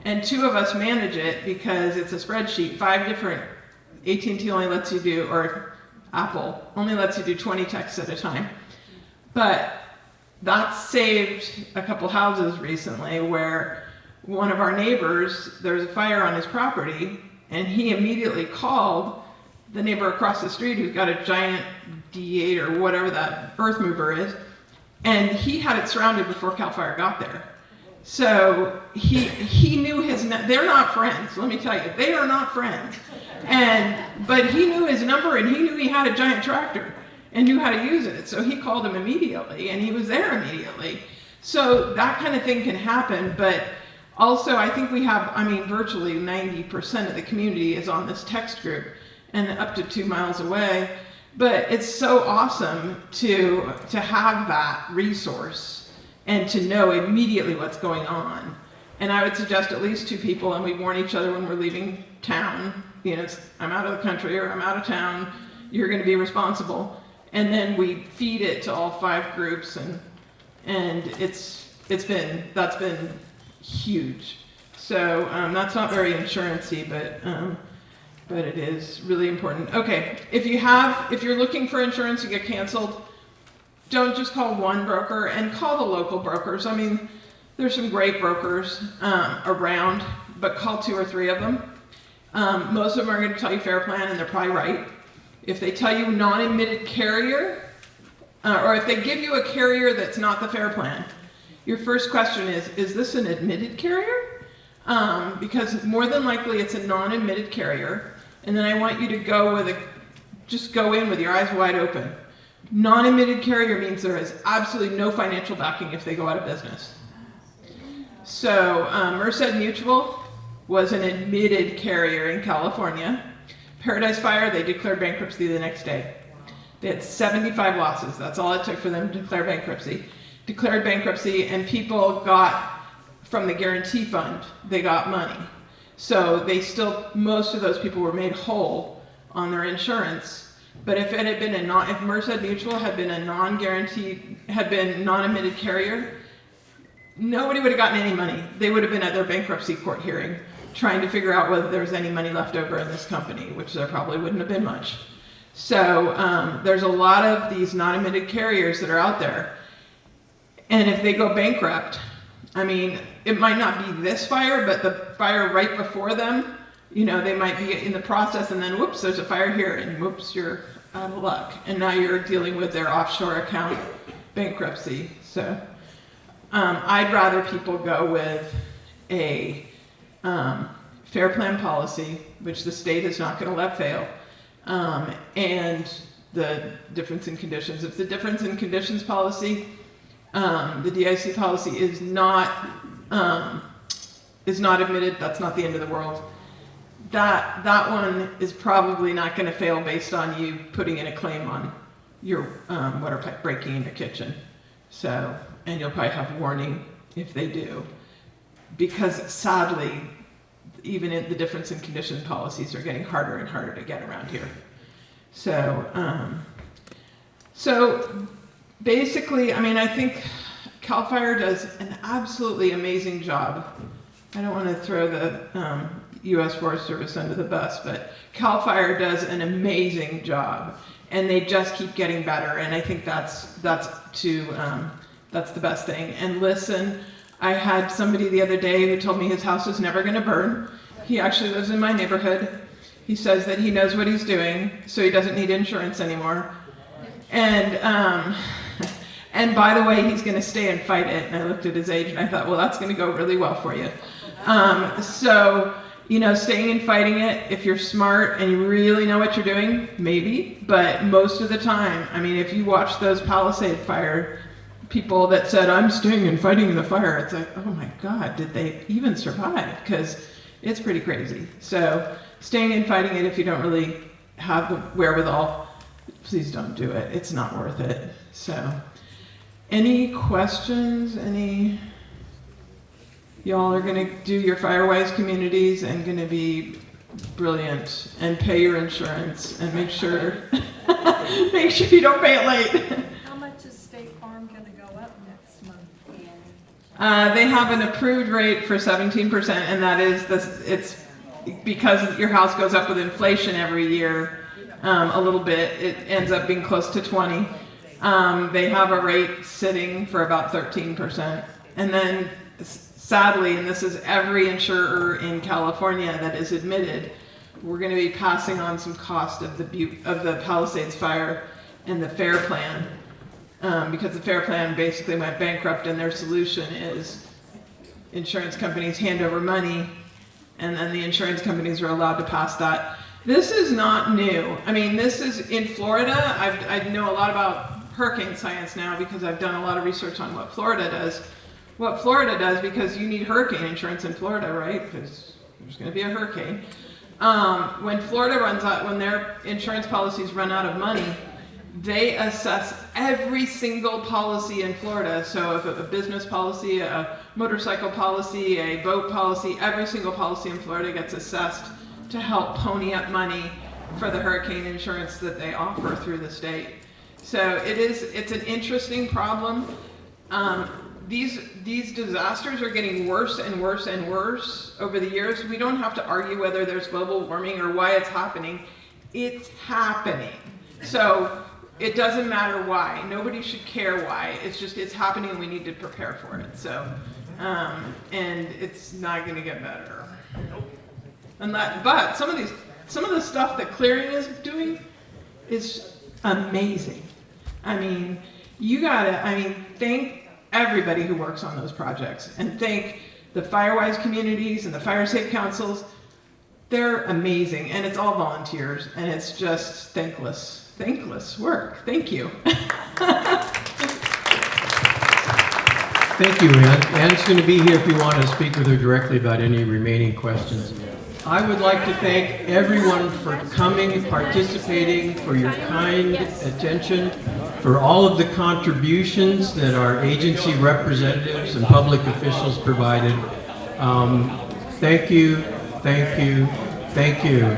and 2 of us manage it because it's a spreadsheet, 5 different. AT&T only lets you do, or Apple only lets you do 20 texts at a time. But that saved a couple houses recently where one of our neighbors, there was a fire on his property, and he immediately called the neighbor across the street who's got a giant D8 or whatever that earth mover is, and he had it surrounded before Calfire got there. So he knew they're not friends, let me tell you, they are not friends. But he knew his number, and he knew he had a giant tractor and knew how to use it. So he called him immediately, and he was there immediately. So that kind of thing can happen, but also I think we have, virtually 90% of the community is on this text group, and up to 2 miles away. But it's so awesome to have that resource and to know immediately what's going on. And I would suggest at least 2 people, and we warn each other when we're leaving town. I'm out of the country or I'm out of town, you're gonna be responsible. And then we feed it to all 5 groups, and that's been huge. So that's not very insurance-y, but it is really important. Okay, if you're looking for insurance, you get canceled, don't just call one broker, and call the local brokers. There's some great brokers around, but call 2 or 3 of them. Most of them are going to tell you fair plan, and they're probably right. If they tell you non-admitted carrier, or if they give you a carrier that's not the fair plan, your first question is this an admitted carrier? Because more than likely it's a non-admitted carrier, and then I want you to just go in with your eyes wide open. Non-admitted carrier means there is absolutely no financial backing if they go out of business. So Merced Mutual was an admitted carrier in California. Paradise Fire, they declared bankruptcy the next day. They had 75 losses. That's all it took for them to declare bankruptcy. Declared bankruptcy, and people got, from the guarantee fund, they got money. So most of those people were made whole on their insurance. But if it had been if Merced Mutual had been a non-admitted carrier, nobody would have gotten any money. They would have been at their bankruptcy court hearing trying to figure out whether there was any money left over in this company, which there probably wouldn't have been much. So there's a lot of these non-admitted carriers that are out there. And if they go bankrupt, I mean, it might not be this fire, but the fire right before them, you know, they might be in the process and then whoops, there's a fire here and whoops, you're out of luck. And now you're dealing with their offshore account bankruptcy. So I'd rather people go with a fair plan policy, which the state is not going to let fail, and the difference in conditions. If the difference in conditions policy, the DIC policy is not admitted, that's not the end of the world. That one is probably not going to fail based on you putting in a claim on your water pipe breaking in your kitchen. So, and you'll probably have warning if they do, because sadly, even the difference in condition policies are getting harder and harder to get around here. So, so basically, I mean, I think Calfire does an absolutely amazing job. I don't want to throw the U.S. Forest Service under the bus, but Calfire does an amazing job, and they just keep getting better. And I think that's the best thing. And listen, I had somebody the other day who told me his house is never going to burn. He actually lives in my neighborhood. He says that he knows what he's doing, so he doesn't need insurance anymore. And by the way, he's going to stay and fight it. And I looked at his age and I thought, well, that's going to go really well for you. So, you know, staying and fighting it, if you're smart and you really know what you're doing, maybe. But most of the time, I mean, if you watch those Palisade fire people that said, I'm staying and fighting the fire, it's like, oh my God, did they even survive? Because it's pretty crazy. So staying and fighting it, if you don't really have the wherewithal, please don't do it. It's not worth it. So any questions? Y'all are going to do your Firewise communities and going to be brilliant and pay your insurance and make sure you don't pay it late. How much is State Farm going to go up next month? They have an approved rate for 17%, and that is it's because your house goes up with inflation every year a little bit. It ends up being close to 20. They have a rate sitting for about 13%, and then sadly, and this is every insurer in California that is admitted, we're going to be passing on some cost of the Palisades fire and the FAIR plan, because the FAIR plan basically went bankrupt, and their solution is insurance companies hand over money, and then the insurance companies are allowed to pass that. This is not new. I mean, this is in Florida. I know a lot about hurricane science now because I've done a lot of research on what Florida does. Because you need hurricane insurance in Florida, right? Because there's going to be a hurricane. When Florida runs out, when their insurance policies run out of money, they assess every single policy in Florida. So if a business policy, a motorcycle policy, a boat policy, every single policy in Florida gets assessed to help pony up money for the hurricane insurance that they offer through the state. So it's an interesting problem. These disasters are getting worse and worse and worse over the years. We don't have to argue whether there's global warming or why it's happening. It's happening. So it doesn't matter why. Nobody should care why. It's happening and we need to prepare for it. So, and it's not going to get better. But some of the stuff that clearing is doing is amazing. I mean, thank everybody who works on those projects, and thank the Firewise communities and the fire safe councils. They're amazing, and it's all volunteers, and it's just thankless work. Thank you. Thank you, Ann. Ann's going to be here if you want to speak with her directly about any remaining questions. I would like to thank everyone for coming, participating, for your kind attention, for all of the contributions that our agency representatives and public officials provided. Thank you, thank you, thank you.